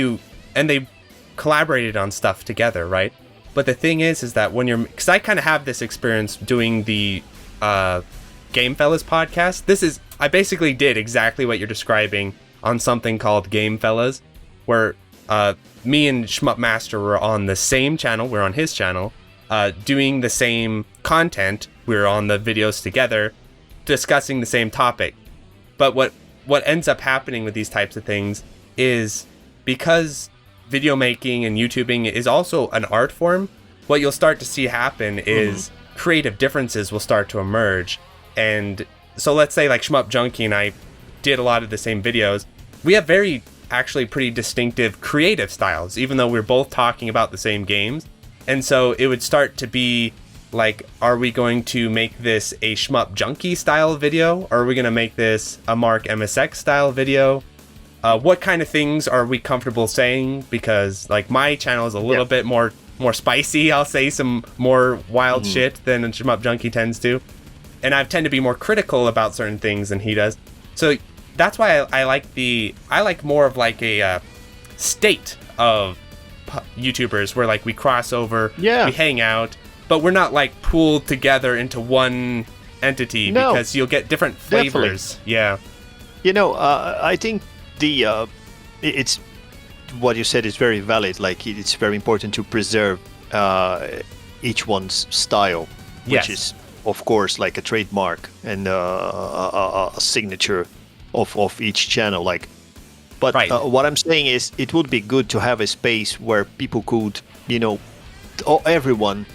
and they collaborated on stuff together, right? But the thing is that when you're, because I kind of have this experience doing the Game Fellas podcast. I basically did exactly what you're describing on something called Game Fellas, where me and Shmup Master were on the same channel. We're on his channel, doing the same content. We were on the videos together, discussing the same topic. But what ends up happening with these types of things is, because video making and YouTubing is also an art form, what you'll start to see happen is creative differences will start to emerge. And so let's say like Shmup Junkie and I did a lot of the same videos. We have actually pretty distinctive creative styles, even though we're both talking about the same games. And so it would start to be like, are we going to make this a Shmup Junkie style video? Or are we going to make this a Mark MSX style video? What kind of things are we comfortable saying? Because like my channel is a little bit more spicy. I'll say some more wild shit than Shmup Junkie tends to. And I tend to be more critical about certain things than he does. So that's why I like more of like a state of YouTubers where like we cross over, we hang out, but we're not like pooled together into one entity, because you'll get different flavors.
Definitely.
Yeah.
You know, I think it's what you said is very valid. Like, it's very important to preserve each one's style, which is, of course, like a trademark and a signature of each channel. Like, but what I'm saying is, it would be good to have a space where people could, everyone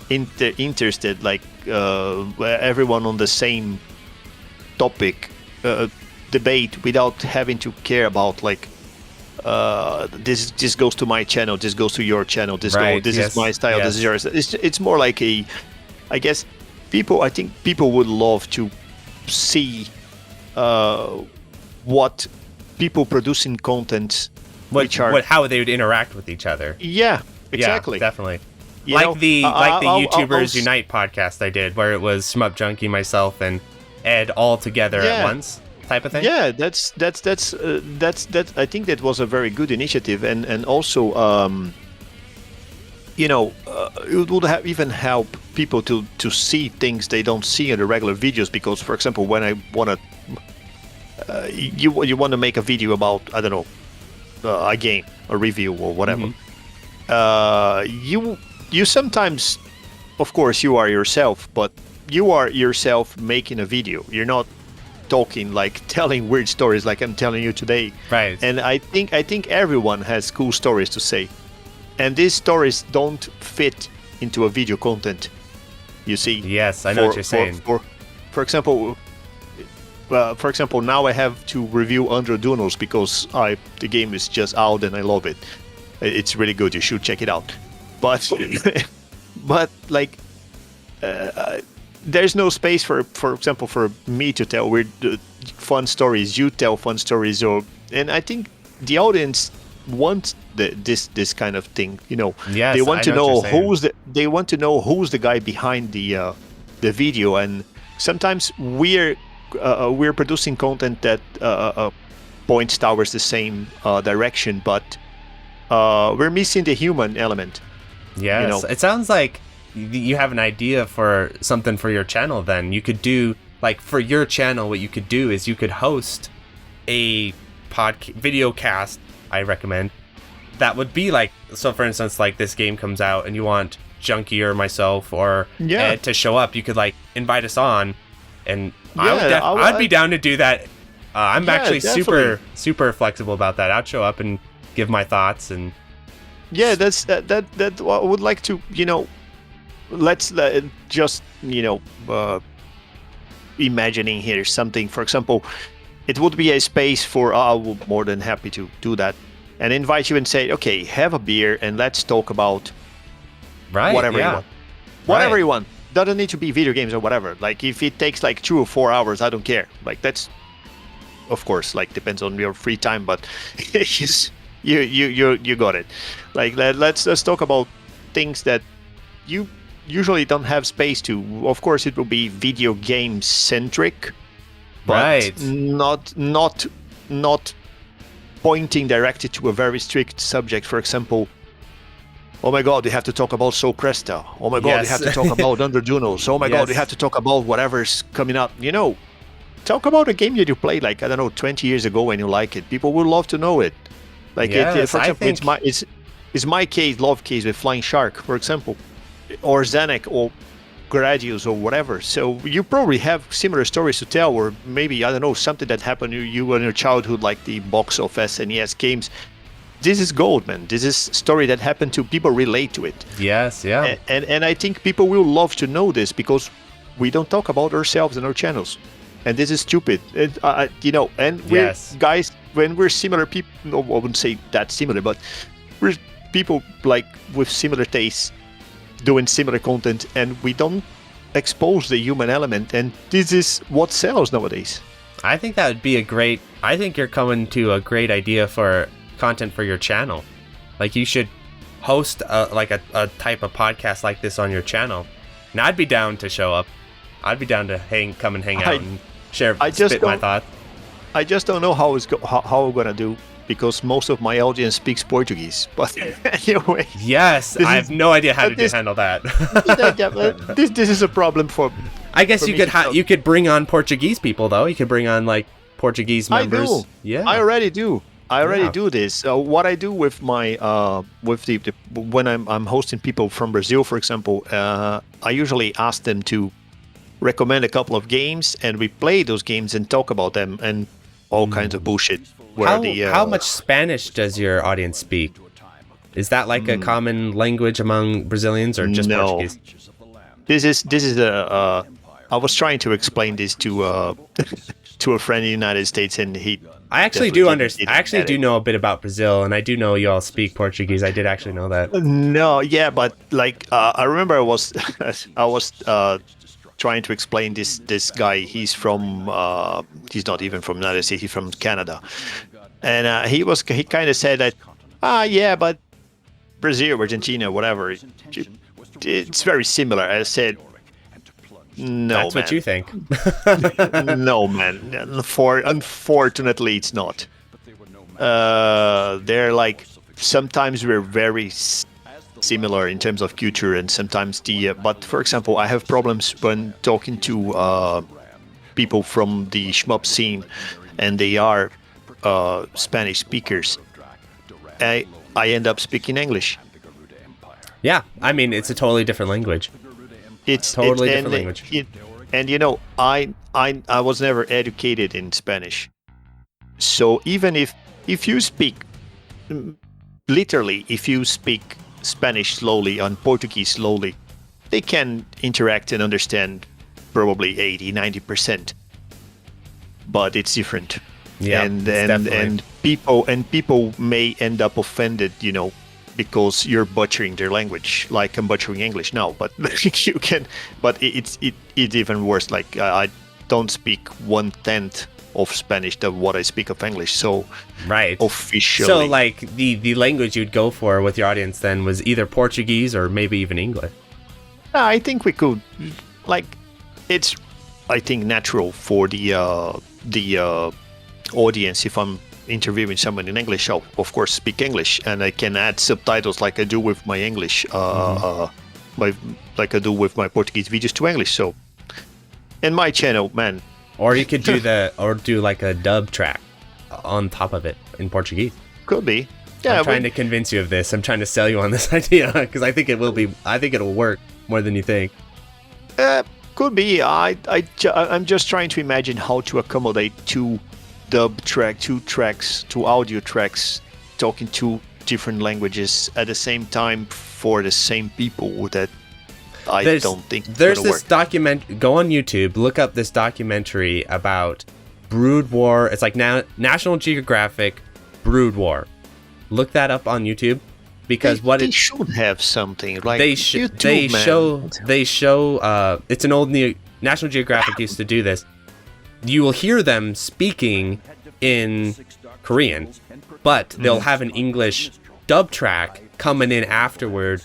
interested, like everyone on the same topic. Debate without having to care about like this goes to my channel, this goes to your channel, this is my style, this is yours. It's more like I guess I think people would love to see what people producing content,
how they would interact with each other.
Yeah, exactly.
Yeah, definitely. Like the YouTubers Unite podcast I did, where it was Shmup Junkie, myself, and Ed all together at once. Type of thing. Yeah, that's I think that was a very good initiative, and also it would have even help people to see things they don't see in the regular videos. Because, for example, when I want to you want to make a video about, I don't know, a game, a review or whatever, you sometimes, of course, you are yourself, but you are yourself making a video. You're not talking, like telling weird stories like I'm telling you today. Right.
And I think everyone has cool stories to say. And these stories don't fit into a video content. You see?
Yes, I know what you're saying.
For example, now I have to review Andro Dunos because the game is just out and I love it. It's really good. You should check it out. But like there's no space for example, for me to tell weird fun stories. You tell fun stories, and I think the audience wants this kind of thing.
Yes,
they want to know who's the guy behind the video, and sometimes we're producing content that points towards the same direction, but we're missing the human element.
Yes, it sounds like you have an idea for something for your channel. Then you could do, like, for your channel, what you could do is you could host a videocast, I recommend, that would be like, so for instance, like this game comes out and you want Junkie or myself or Ed to show up, you could like invite us on, and I'd be down to do that. I'm actually super flexible about that. I'd show up and give my thoughts, and
that's that I would like to, let's just imagining here something. For example, it would be a space for I would be more than happy to do that and invite you and say, okay, have a beer and let's talk about whatever you want. doesn't need to be video games or whatever. Like if it takes like 2 or 4 hours, I don't care. Like that's, of course, like depends on your free time, but you got it. Like let's talk about things that you usually don't have space to. Of course, it will be video game centric, but not pointing directly to a very strict subject. For example, oh my God, we have to talk about Soul Cresta. Oh my God, we have to talk about Under Dunos. Oh my God, we have to talk about whatever's coming up. You know, talk about a game that you played like, I don't know, 20 years ago and you like it. People would love to know it. Like, for example, it's my love case with Flying Shark, for example, or Zanek or Gradius or whatever. So you probably have similar stories to tell, or maybe, I don't know, something that happened to you in your childhood, like the box of SNES games. This is gold, man. This is story that happened to people, relate to it.
Yes, yeah.
And I think people will love to know this because we don't talk about ourselves in our channels. And this is stupid. You know, and we're guys, when we're similar people, no, I wouldn't say that similar, but we're people like with similar tastes, doing similar content, and we don't expose the human element, and this is what sells nowadays.
I think that would be I think you're coming to a great idea for content for your channel. Like you should host a type of podcast like this on your channel. And I'd be down to show up. I'd be down to come and hang out and spit my thoughts.
I just don't know how I'm gonna do, because most of my audience speaks Portuguese. But anyway.
Yes, I have no idea how to handle that.
This is a problem for.
I guess you could bring on Portuguese people though. You could bring on like Portuguese members.
I do.
Yeah,
I already do. Do this. What I do with my when I'm hosting people from Brazil, for example, I usually ask them to recommend a couple of games, and we play those games and talk about them and all kinds of bullshit.
How much Spanish does your audience speak? Is that like a common language among Brazilians, or just Portuguese?
This is a. I was trying to explain this to a friend in the United States, and he.
I actually do understand. I actually do know a bit about Brazil, and I do know you all speak Portuguese. I did actually know that.
No, yeah, but like I remember I was trying to explain this guy. He's from he's not even from the United States. He's from Canada, and he kind of said that yeah, but Brazil, Argentina, whatever, it's very similar. I said, no,
that's what you think.
No, man. Unfortunately, it's not. They're like, sometimes we're very similar in terms of culture, and sometimes but for example, I have problems when talking to people from the Shmup scene, and they are Spanish speakers. I end up speaking English.
Yeah, I mean, it's a totally different language. It's totally different language.
And you know, I was never educated in Spanish, so even if you speak literally, if you speak Spanish slowly and Portuguese slowly, they can interact and understand probably 80-90%. But it's different.
Yeah,
and people may end up offended, you know, because you're butchering their language, like I'm butchering English now. But you can. But it's even worse. Like I don't speak 1/10 of Spanish than what I speak of English. So
right,
officially.
So like the language you'd go for with your audience then was either Portuguese or maybe even English.
I think we could, like, it's, I think, natural for the audience. If I'm interviewing someone in English, I'll of course speak English, and I can add subtitles like I do with my English, like I do with my Portuguese videos to English. So, in my channel, man.
Or you could do like a dub track on top of it in Portuguese.
Could be. Yeah,
I'm trying to convince you of this. I'm trying to sell you on this idea because I think it'll work more than you think.
Could be. I'm just trying to imagine how to accommodate two audio tracks talking two different languages at the same time for the same people. That I don't think
there's this document. Go on YouTube, look up this documentary about Brood War. It's like now National Geographic Brood War. Look that up on YouTube because
they should have something like
they
YouTube,
show it's an old National Geographic used to do this. You will hear them speaking in Korean, but they'll have an English dub track coming in afterward,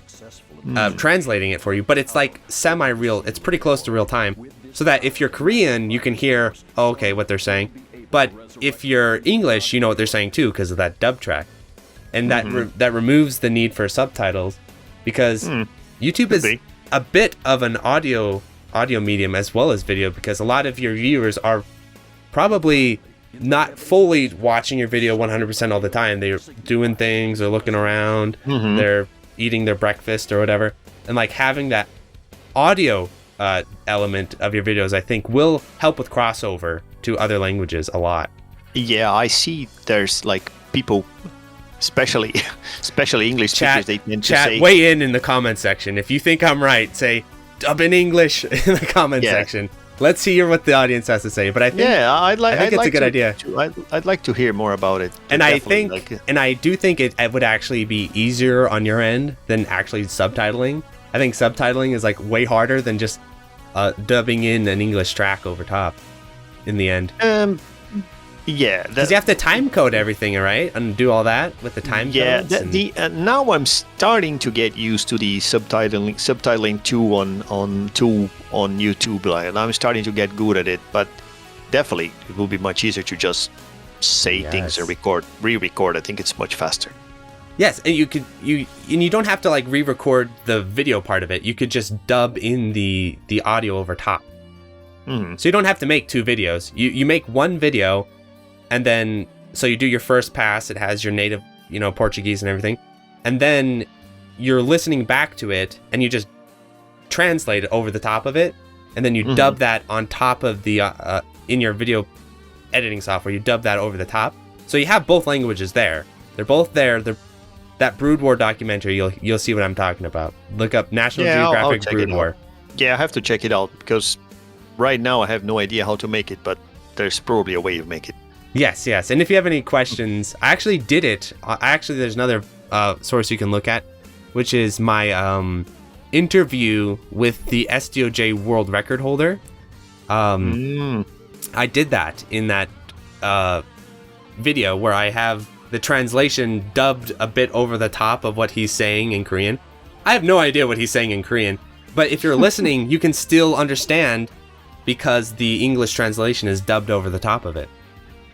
translating it for you. But it's like semi-real. It's pretty close to real time, so that if you're Korean, you can hear what they're saying. But if you're English, you know what they're saying too because of that dub track, and that removes the need for subtitles because YouTube is a bit of an audio medium as well as video, because a lot of your viewers are probably not fully watching your video 100% all the time. They're doing things or looking around, they're eating their breakfast or whatever, and like having that audio element of your videos, I think, will help with crossover to other languages a lot.
Yeah, I see there's like people, especially English speakers, they tend to say...
Weigh in the comment section. If you think I'm right, say dub in English in the comment section. Let's hear what the audience has to say. But I think
I'd
it's a good idea.
I'd like to hear more about it.
And I do think it would actually be easier on your end than actually subtitling. I think subtitling is like way harder than just dubbing in an English track over top in the end.
Yeah,
because you have to time code everything, right, and do all that with the time codes.
Yeah, now I'm starting to get used to the subtitling tool on YouTube, and I'm starting to get good at it. But definitely, it will be much easier to just say things or re-record. I think it's much faster.
Yes, and you don't have to like re-record the video part of it. You could just dub in the audio over top. So you don't have to make two videos. You make one video. And then, so you do your first pass, it has your native, Portuguese and everything. And then you're listening back to it and you just translate it over the top of it. And then you dub that on top of the, in your video editing software, you dub that over the top. So you have both languages there. They're both there. That Brood War documentary, you'll see what I'm talking about. Look up National Geographic Brood War.
Yeah, I have to check it out because right now I have no idea how to make it, but there's probably a way to make it.
Yes. And if you have any questions, I actually did it. There's another source you can look at, which is my interview with the SDOJ world record holder. I did that in that video where I have the translation dubbed a bit over the top of what he's saying in Korean. I have no idea what he's saying in Korean, but if you're listening, you can still understand because the English translation is dubbed over the top of it.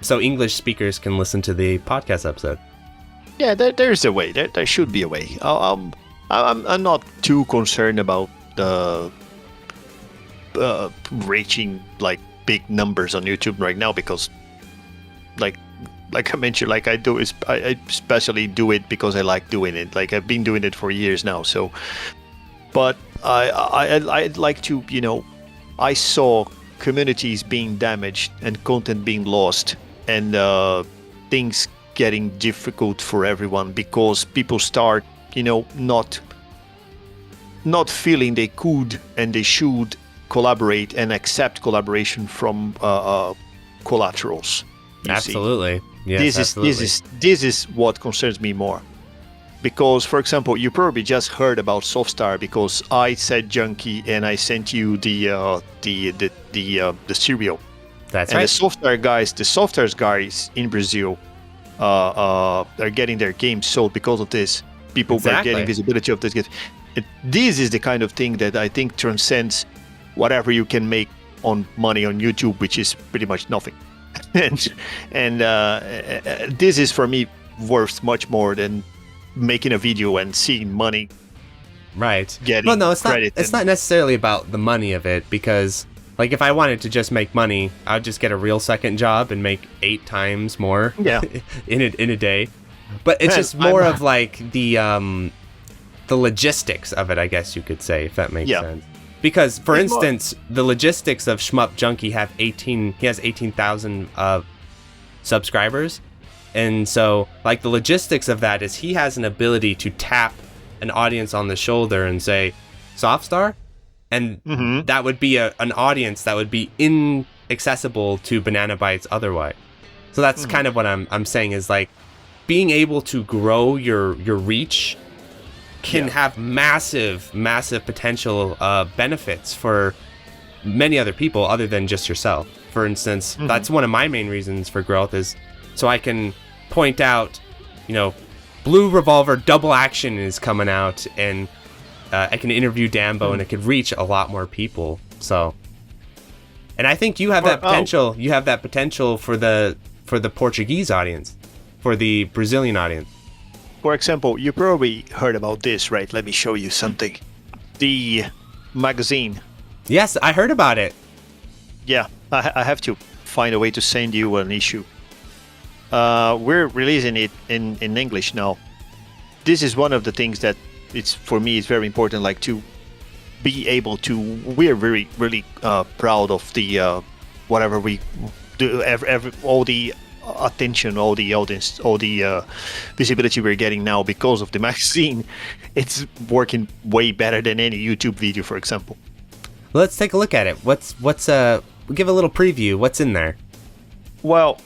So English speakers can listen to the podcast episode.
Yeah, there's a way. There should be a way. I'm not too concerned about reaching like big numbers on YouTube right now because, like I mentioned, like I especially do it because I like doing it. Like I've been doing it for years now. So, but I'd like to, I saw communities being damaged and content being lost. And things getting difficult for everyone because people start, not feeling they could and they should collaborate and accept collaboration from collaterals.
Absolutely. Yes,
This is what concerns me more. Because, for example, you probably just heard about SoftStar because I said Junkie and I sent you the serial.
That's
and
right.
The Softwares guys in Brazil are getting their games sold because of this. People are getting visibility of this game. This is the kind of thing that I think transcends whatever you can make on money on YouTube, which is pretty much nothing. and this is for me worth much more than making a video and seeing money.
Right.
Getting credit.
It's not necessarily about the money of it because. Like, if I wanted to just make money, I'd just get a real second job and make 8 times more in a day. But it's just more of, like, the logistics of it, I guess you could say, if that makes sense. Because, for instance, the logistics of Shmup Junkie he has 18,000 subscribers. And so, like, the logistics of that is he has an ability to tap an audience on the shoulder and say, SoftStar? And that would be an audience that would be inaccessible to Banana Bytes otherwise. So that's kind of what I'm saying is like being able to grow your reach can have massive potential benefits for many other people other than just yourself. For instance, that's one of my main reasons for growth is so I can point out, Blue Revolver Double Action is coming out, and I can interview Dambo, and it could reach a lot more people. So, and I think you have that potential. You have that potential for the Portuguese audience, for the Brazilian audience.
For example, you probably heard about this, right? Let me show you something. The magazine.
Yes, I heard about it.
Yeah, I have to find a way to send you an issue. We're releasing it in English now. This is one of the things that for me it's very important, like to be able to. We're really proud of the whatever we do, all the attention, all the audience, all the visibility we're getting now because of the magazine. It's working way better than any YouTube video, for example.
Let's take a look at it. What's give a little preview. What's in there?
Well,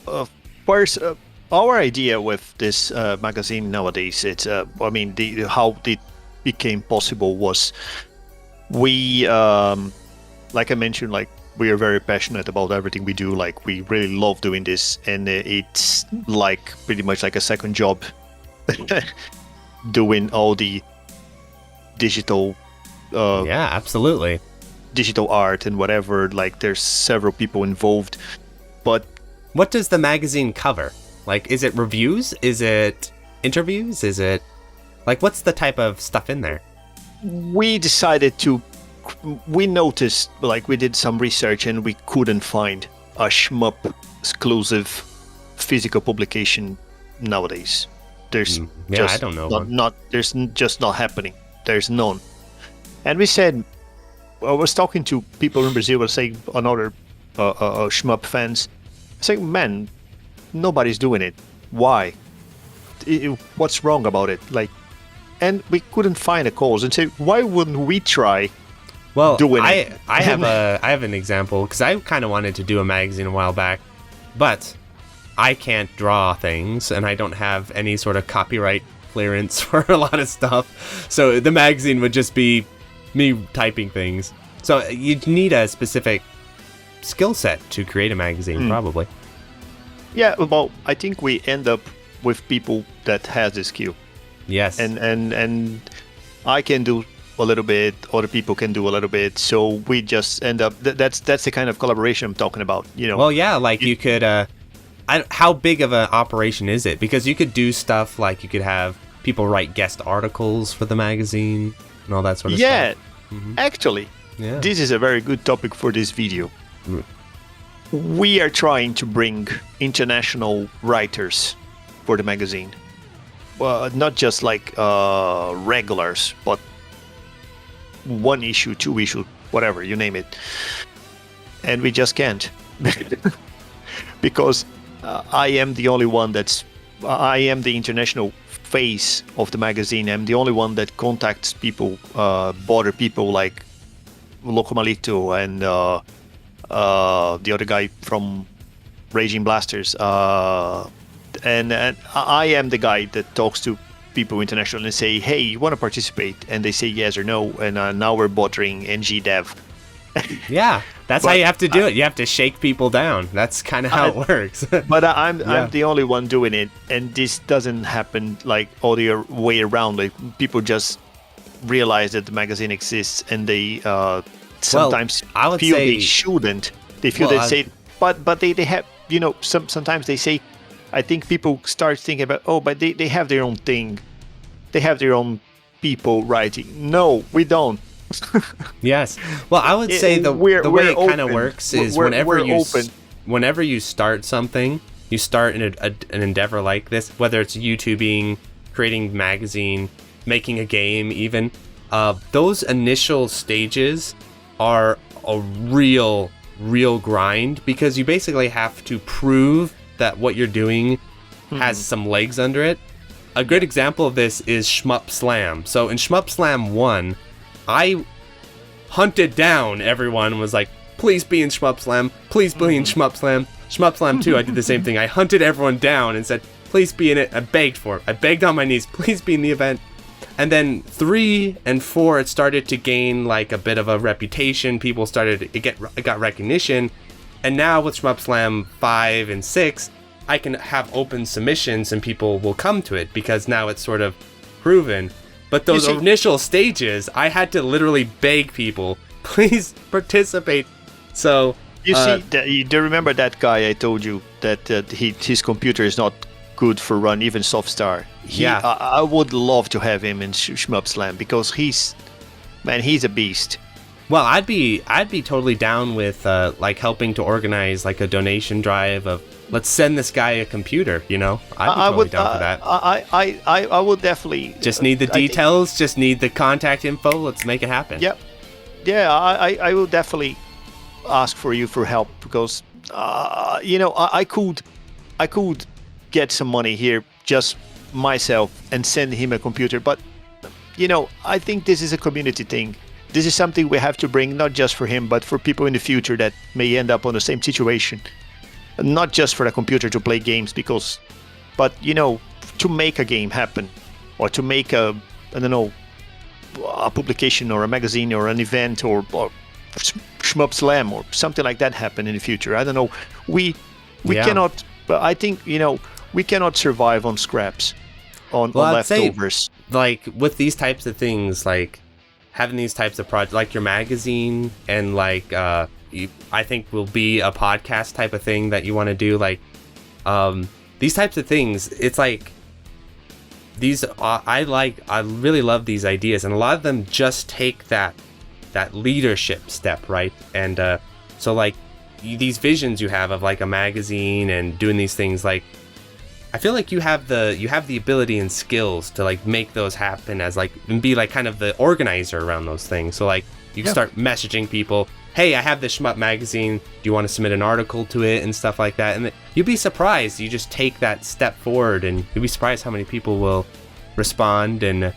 first, our idea with this magazine nowadays, it's how it became possible was we, like I mentioned, like we are very passionate about everything we do. Like we really love doing this, and it's like pretty much like a second job, doing all the digital.
Yeah, absolutely.
Digital art and whatever. Like there's several people involved, but
what does the magazine cover? Like, is it reviews? Is it interviews? Is it like what's the type of stuff in there?
We noticed, like we did some research and we couldn't find a Shmup exclusive physical publication nowadays. There's just
I don't know.
There's just not happening. There's none. And we said, I was talking to people in Brazil, saying another Shmup fans, saying, man, nobody's doing it. Why? What's wrong about it? Like, and we couldn't find a cause and say, why wouldn't we try?
Well,
doing it?
I have an example because I kind of wanted to do a magazine a while back, but I can't draw things and I don't have any sort of copyright clearance for a lot of stuff. So the magazine would just be me typing things. So you'd need a specific skill set to create a magazine, probably.
Yeah, well, I think we end up with people that has the skill.
Yes.
And I can do a little bit, other people can do a little bit, so we just end up. That's the kind of collaboration I'm talking about.
Well, yeah, like you could. How big of an operation is it? Because you could do stuff like you could have people write guest articles for the magazine and all that sort of stuff.
Yeah, actually, this is a very good topic for this video. We are trying to bring international writers for the magazine. Well, not just like regulars, but one issue, two issue, whatever, you name it. And we just can't. Because I am the only one I am the international face of the magazine. I'm the only one that contacts people, border people like Loco Malito and the other guy from Raging Blasters. And I am the guy that talks to people internationally and say, hey, you want to participate? And they say yes or no. And now we're bothering NG Dev.
Yeah, that's how you have to do it. You have to shake people down. That's kind of how it works.
But I'm the only one doing it. And this doesn't happen like all the way around. Like people just realize that the magazine exists and they sometimes feel they shouldn't. They feel but they have, sometimes they say, I think people start thinking about, but they have their own thing. They have their own people writing. No, we don't.
Yes. Well, I would say the way it kind of works is whenever you start something, you start an endeavor like this, whether it's YouTubing, creating a magazine, making a game even, those initial stages are a real grind because you basically have to prove that what you're doing has some legs under it. A good example of this is Shmup Slam. So in Shmup Slam 1, I hunted down everyone and was like, please be in Shmup Slam, please be in Shmup Slam. Shmup Slam 2, I did the same thing. I hunted everyone down and said, please be in it. I begged for it. I begged on my knees, please be in the event. And then 3 and 4, it started to gain like a bit of a reputation. People started, it got recognition. And now with ShmupSlam 5 and 6, I can have open submissions and people will come to it because now it's sort of proven. But those initial stages, I had to literally beg people, please participate. So
you do you remember that guy I told you that his computer is not good for run even SoftStar?
Yeah,
I would love to have him in ShmupSlam because he's a beast.
Well, I'd be totally down with like helping to organize like a donation drive of let's send this guy a computer. You know, I'd be totally down for that.
I would definitely
just need the details, just need the contact info. Let's make it happen.
Yep. Yeah, I will definitely ask for you for help because you know I could get some money here just myself and send him a computer, but you know I think this is a community thing. This is something we have to bring not just for him but for people in the future that may end up on the same situation, not just for the computer to play games but you know, to make a game happen or to make a publication or a magazine or an event or ShmupSlam or something like that happen in the future. I don't know. We cannot. I think you know we cannot survive on scraps, on leftovers.
Like with these types of things, like having these types of projects, like your magazine, and like I think will be a podcast type of thing that you want to do. Like these types of things, it's like these. I really love these ideas, and a lot of them just take that leadership step, right? And so like these visions you have of like a magazine and doing these things, like I feel like you have the ability and skills to like make those happen as like and be like kind of the organizer around those things. So like you can start messaging people, hey, I have this Shmup magazine, do you want to submit an article to it and stuff like that? And you'd be surprised. You just take that step forward and you'd be surprised how many people will respond. And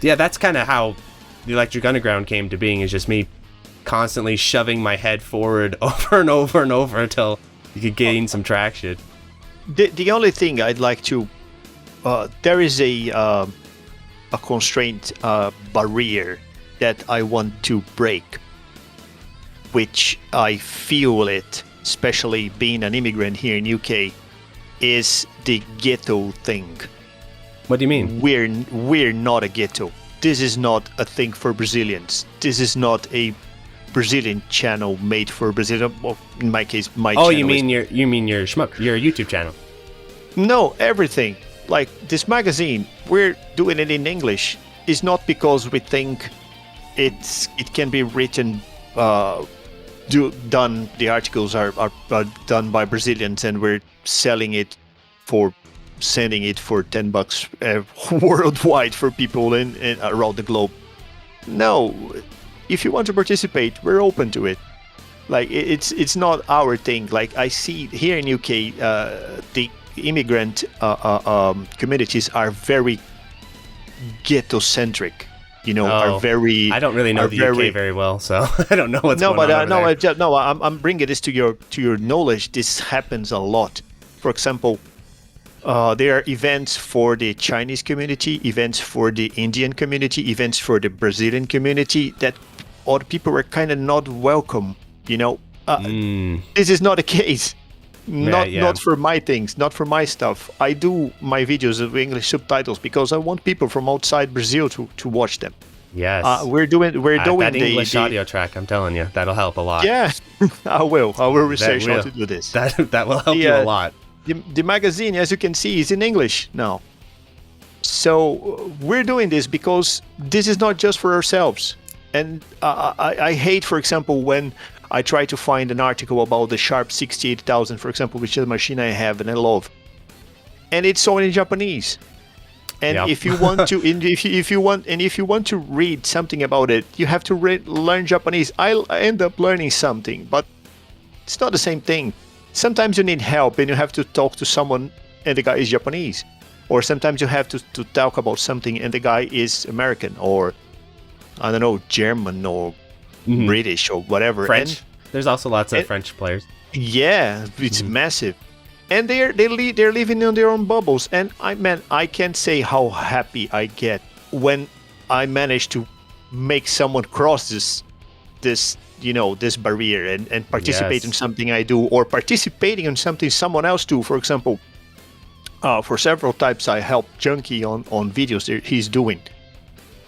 yeah, that's kind of how the Electric Underground came to being, is just me constantly shoving my head forward over and over and over until you could gain some traction.
The only thing I'd like to there is a constraint barrier that I want to break, which I feel it, especially being an immigrant here in UK, is the ghetto thing.
What do you mean?
We're not a ghetto. This is not a thing for Brazilians. This is not a Brazilian channel made for Brazilian. Well, in my case, my channel.
Oh, you mean your Shmup, your YouTube channel?
No, everything. Like this magazine, we're doing it in English. It's not because we think it can be written, done. The articles are done by Brazilians, and we're selling it for. Sending it for $10 worldwide for people in around the globe. No, if you want to participate, we're open to it. Like it's not our thing. Like I see here in UK, the immigrant communities are very ghetto-centric. You know, are very.
I don't really know the UK very well, so I don't know what's going on.
I'm bringing this to your knowledge. This happens a lot. For example. There are events for the Chinese community, events for the Indian community, events for the Brazilian community that other people were kind of not welcome, you know. This is not the case. Not for my things, not for my stuff. I do my videos with English subtitles because I want people from outside Brazil to watch them.
Yes.
We're doing
that English audio track, I'm telling you, that'll help a lot.
Yeah, I will research how to do this.
That will help you a lot.
The magazine, as you can see, is in English now. So we're doing this because this is not just for ourselves. And I hate, for example, when I try to find an article about the Sharp 68000, for example, which is a machine I have and I love. And it's all in Japanese. And if you want to, if you want to read something about it, you have to learn Japanese. I end up learning something, but it's not the same thing. Sometimes you need help and you have to talk to someone and the guy is Japanese. Or sometimes you have to talk about something and the guy is American or, I don't know, German or British or whatever.
French. There's also lots of French players.
Yeah, it's massive. And they're living in their own bubbles. And I can't say how happy I get when I manage to make someone cross this barrier and participate in something I do, or participating in something someone else do. For example, for several types I help Junkie on videos that he's doing.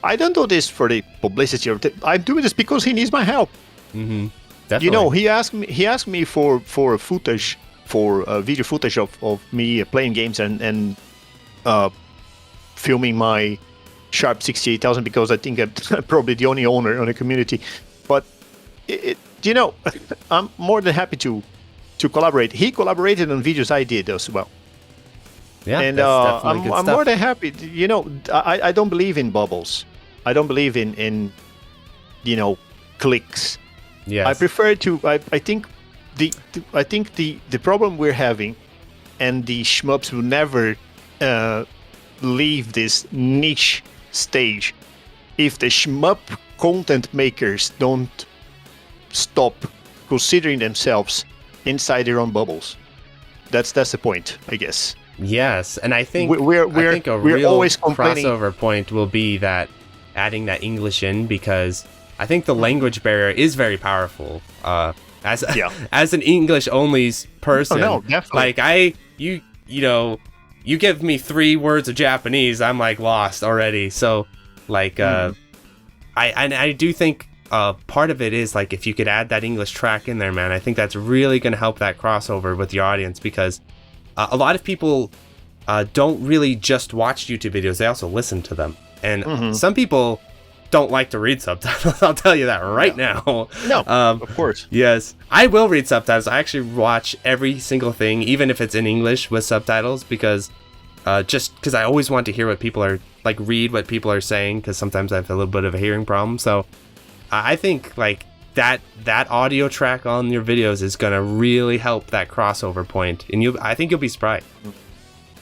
I don't do this for the publicity. I'm doing this because he needs my help.
Mm-hmm. Definitely.
He asked me for footage, for video footage of me playing games and filming my Sharp 68000, because I think I'm probably the only owner on the community. But I'm more than happy to collaborate. He collaborated on videos I did as well.
Yeah,
and
that's
I'm
good
more than happy. I don't believe in bubbles. I don't believe in clicks.
Yes.
I prefer to. I think the problem we're having, and the shmups will never leave this niche stage if the shmup content makers don't stop considering themselves inside their own bubbles. That's the point, I guess.
Yes, and I think
we're
real
always complaining.
crossover point will be that adding that English in, because I think the language barrier is very powerful. As an English only person,
no, definitely.
like you give me 3 words of Japanese, I'm like lost already. So like I do think part of it is like if you could add that English track in there, man, I think that's really going to help that crossover with your audience, because a lot of people don't really just watch YouTube videos, they also listen to them. And some people don't like to read subtitles, I'll tell you that right now.
No, of course.
Yes, I will read subtitles. I actually watch every single thing, even if it's in English with subtitles, because just because I always want to hear what people are, like read what people are saying, because sometimes I have a little bit of a hearing problem. So I think like that audio track on your videos is going to really help that crossover point, and I think you'll be surprised.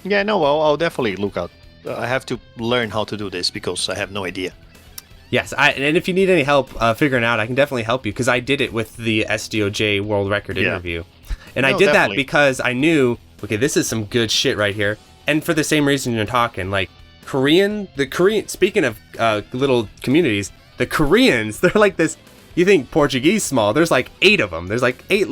Yeah, no, I'll definitely look out. I have to learn how to do this because I have no idea.
Yes, and if you need any help figuring out, I can definitely help you, because I did it with the SDOJ World Record interview. And I did
definitely.
that because I knew, okay, this is some good shit right here. And for the same reason you're talking, like the Korean, speaking of little communities, the Koreans, they're like this, you think Portuguese small, there's like 8 of them. There's like 8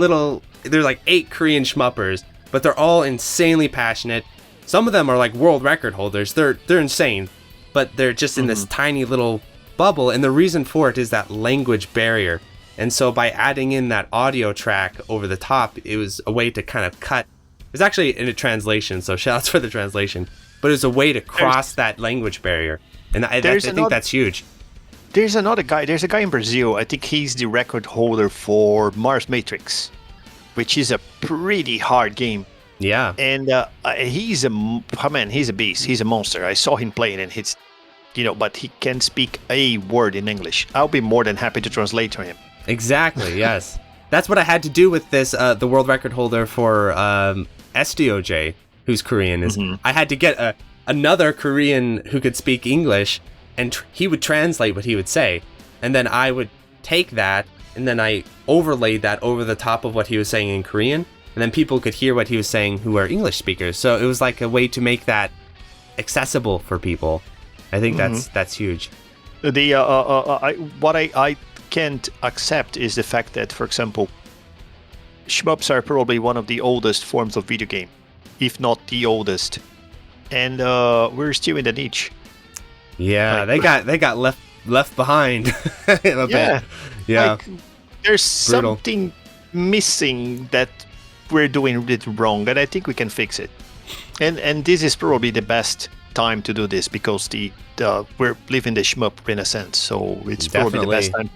Korean shmuppers, but they're all insanely passionate. Some of them are like world record holders. They're insane, but they're just in this tiny little bubble, and the reason for it is that language barrier. And so by adding in that audio track over the top, it was a way to kind of cut. It's actually in a translation, so shoutouts for the translation. But it was a way to cross that language barrier, and I think that's huge.
There's another guy. There's a guy in Brazil. I think he's the record holder for Mars Matrix, which is a pretty hard game.
Yeah.
And he's a beast. He's a monster. I saw him playing, and he's, but he can't speak a word in English. I'll be more than happy to translate to him.
Exactly. Yes. That's what I had to do with this. The world record holder for SDOJ, who's Korean, is I had to get another Korean who could speak English, and he would translate what he would say, and then I would take that and then I overlaid that over the top of what he was saying in Korean, and then people could hear what he was saying who are English speakers. So it was like a way to make that accessible for people. I think that's huge. What
I can't accept is the fact that, for example, Shmups are probably one of the oldest forms of video game, if not the oldest, and we're still in the niche.
Yeah, they got left behind a bit. Yeah,
like, there's something missing that we're doing it wrong, and I think we can fix it. And this is probably the best time to do this, because we're living the shmup renaissance, so it's probably the best time.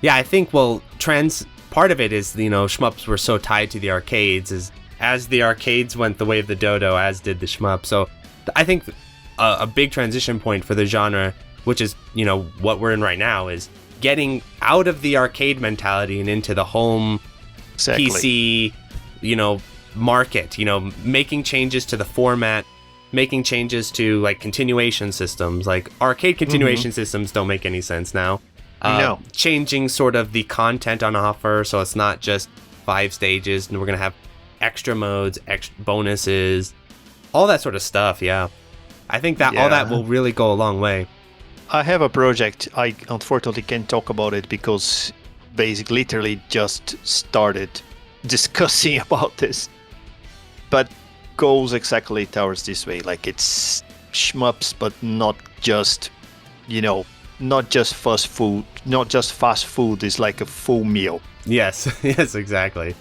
Yeah, I think part of it is, shmups were so tied to the arcades, as the arcades went the way of the dodo, as did the shmup. So I think a big transition point for the genre, which is what we're in right now, is getting out of the arcade mentality and into the home PC market, making changes to the format, making changes to like continuation systems. Like arcade continuation systems don't make any sense now.
No.
Changing sort of the content on offer, so it's not just 5 stages, and we're gonna have extra modes, extra bonuses, all that sort of stuff. Yeah, I think that all that will really go a long way.
I have a project. I unfortunately can't talk about it because basically literally just started discussing about this. But goes exactly towards this way. Like it's shmups, but not just, not just fast food. Not just fast food. It's like a full meal.
Yes, yes, exactly.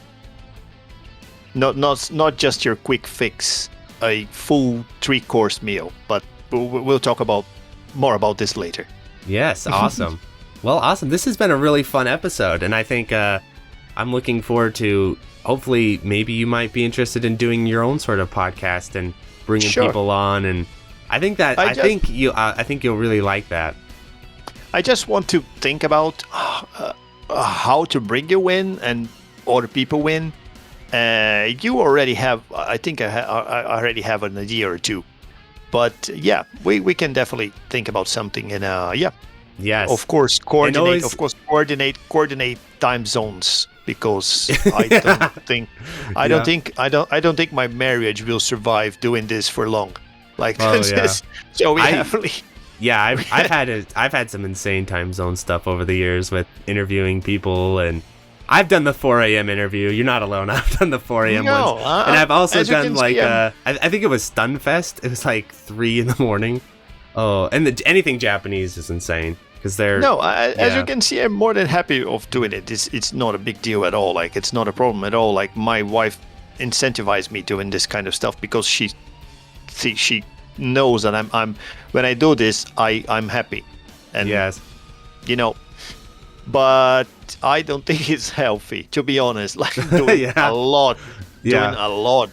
Not just your quick fix. A full 3-course meal. But we'll talk more about this later.
Yes, awesome. Well, awesome. This has been a really fun episode, and I think I'm looking forward to. Hopefully, maybe you might be interested in doing your own sort of podcast and bringing people on. And I think that I think you'll really like that.
I just want to think about how to bring you in and other people win. You already have. I think I already have an idea or two. But yeah, we can definitely think about something. And
yes,
of course, coordinate time zones. Because I don't think my marriage will survive doing this for long. Like so we definitely.
Yeah, I've had some insane time zone stuff over the years with interviewing people, and I've done the 4 a.m. interview. You're not alone. I've done the 4 a.m. ones, and I've also done like I think it was Stunfest. It was like 3 a.m. Oh, and anything Japanese is insane.
As you can see, I'm more than happy of doing it. It's not a big deal at all. Like it's not a problem at all. Like my wife incentivized me doing this kind of stuff because she knows that I'm when I do this I'm happy. And
yes,
but I don't think it's healthy, to be honest. Like doing a lot,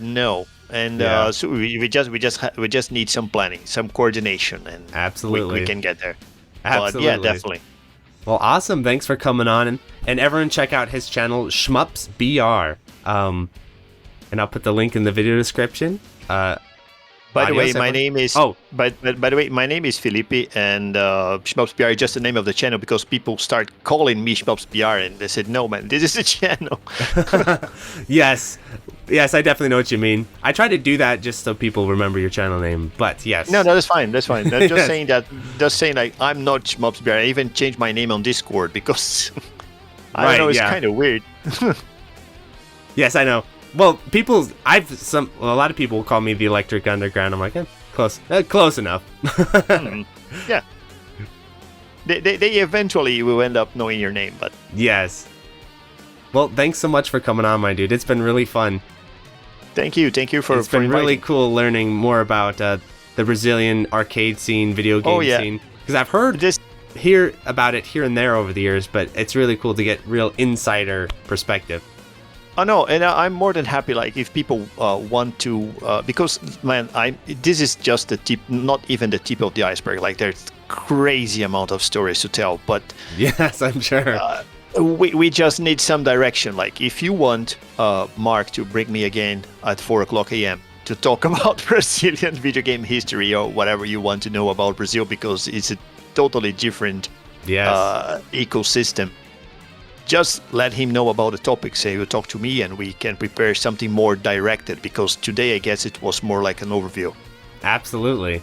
no. And so we just need some planning, some coordination, and
absolutely
we can get there.
Absolutely.
But yeah, definitely.
Well, awesome. Thanks for coming on. And everyone check out his channel, ShmupsBR. And I'll put the link in the video description.
By the way, my name is by the way, my name is Felipe, and ShmupsBR is just the name of the channel because people start calling me ShmupsBR, and they said, "No, man, this is the channel."
Yes, I definitely know what you mean. I try to do that just so people remember your channel name, but yes.
No, that's fine. That's fine. I'm just saying that. Just saying, like, I'm not ShmupsBR. I even changed my name on Discord because I don't know. It's kind of weird.
Yes, I know. Well, a lot of people call me the Electric Underground. I'm like, close enough.
Yeah. They eventually will end up knowing your name, but
yes. Well, thanks so much for coming on, my dude. It's been really fun.
Thank you for.
It's been really cool learning more about the Brazilian arcade scene, video game scene, because I've hear about it here and there over the years, but it's really cool to get real insider perspective.
I know, and I'm more than happy. Like if people want to, because man, this is just the tip, not even the tip of the iceberg. Like there's crazy amount of stories to tell, but
yes, I'm sure.
We just need some direction. Like if you want Mark to bring me again at 4:00 a.m. to talk about Brazilian video game history or whatever you want to know about Brazil, because it's a totally different ecosystem. Just let him know about the topic. Say you talk to me and we can prepare something more directed, because today I guess it was more like an overview.
Absolutely.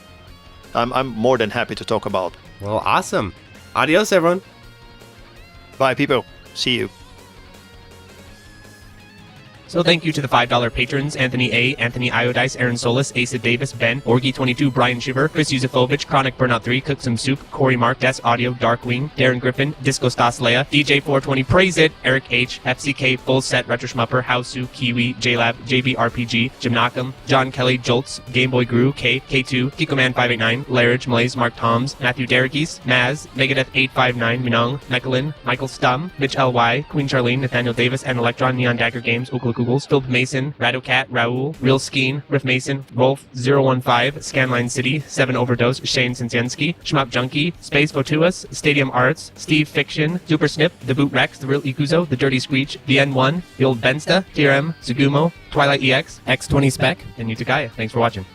I'm more than happy to talk about.
Well, awesome. Adios, everyone.
Bye, people. See you.
So thank you to the $5 patrons: Anthony A., Anthony Iodice, Aaron Solis, Asa Davis, Ben, Orgy22, Brian Shiver, Chris Yusufovich, Chronic Burnout 3, Cook Some Soup, Corey Mark, Des Audio, Darkwing, Darren Griffin, Disco Stas Leia, DJ420, Praise It, Eric H., FCK, Full Set, Retro Shmupper, Hausu, Kiwi, JLab, JBRPG, Jimnakam, John Kelly, Joltz, Gameboy Guru, K, K2, Kikoman589, Larridge, Malaise, Mark Toms, Matthew Derekis, Maz, Megadeth859, Minong, Mechalin, Michael Stum, Mitch LY, Queen Charlene, Nathaniel Davis, and Electron, Neon Dagger Games, Googles, Philip Mason, Radocat, Raoul, Real Skeen, Riff Mason, Rolf015, Scanline City, 7 Overdose, Shane Sinsiensky, Shmup Junkie, Space Votuus, Stadium Arts, Steve Fiction, Super Snip, The Boot Rex, The Real Ikuzo, The Dirty Screech, The N1, The Old Bensta, TRM, Sugumo, Twilight EX, X20 Spec, and Utakaya. Thanks for watching.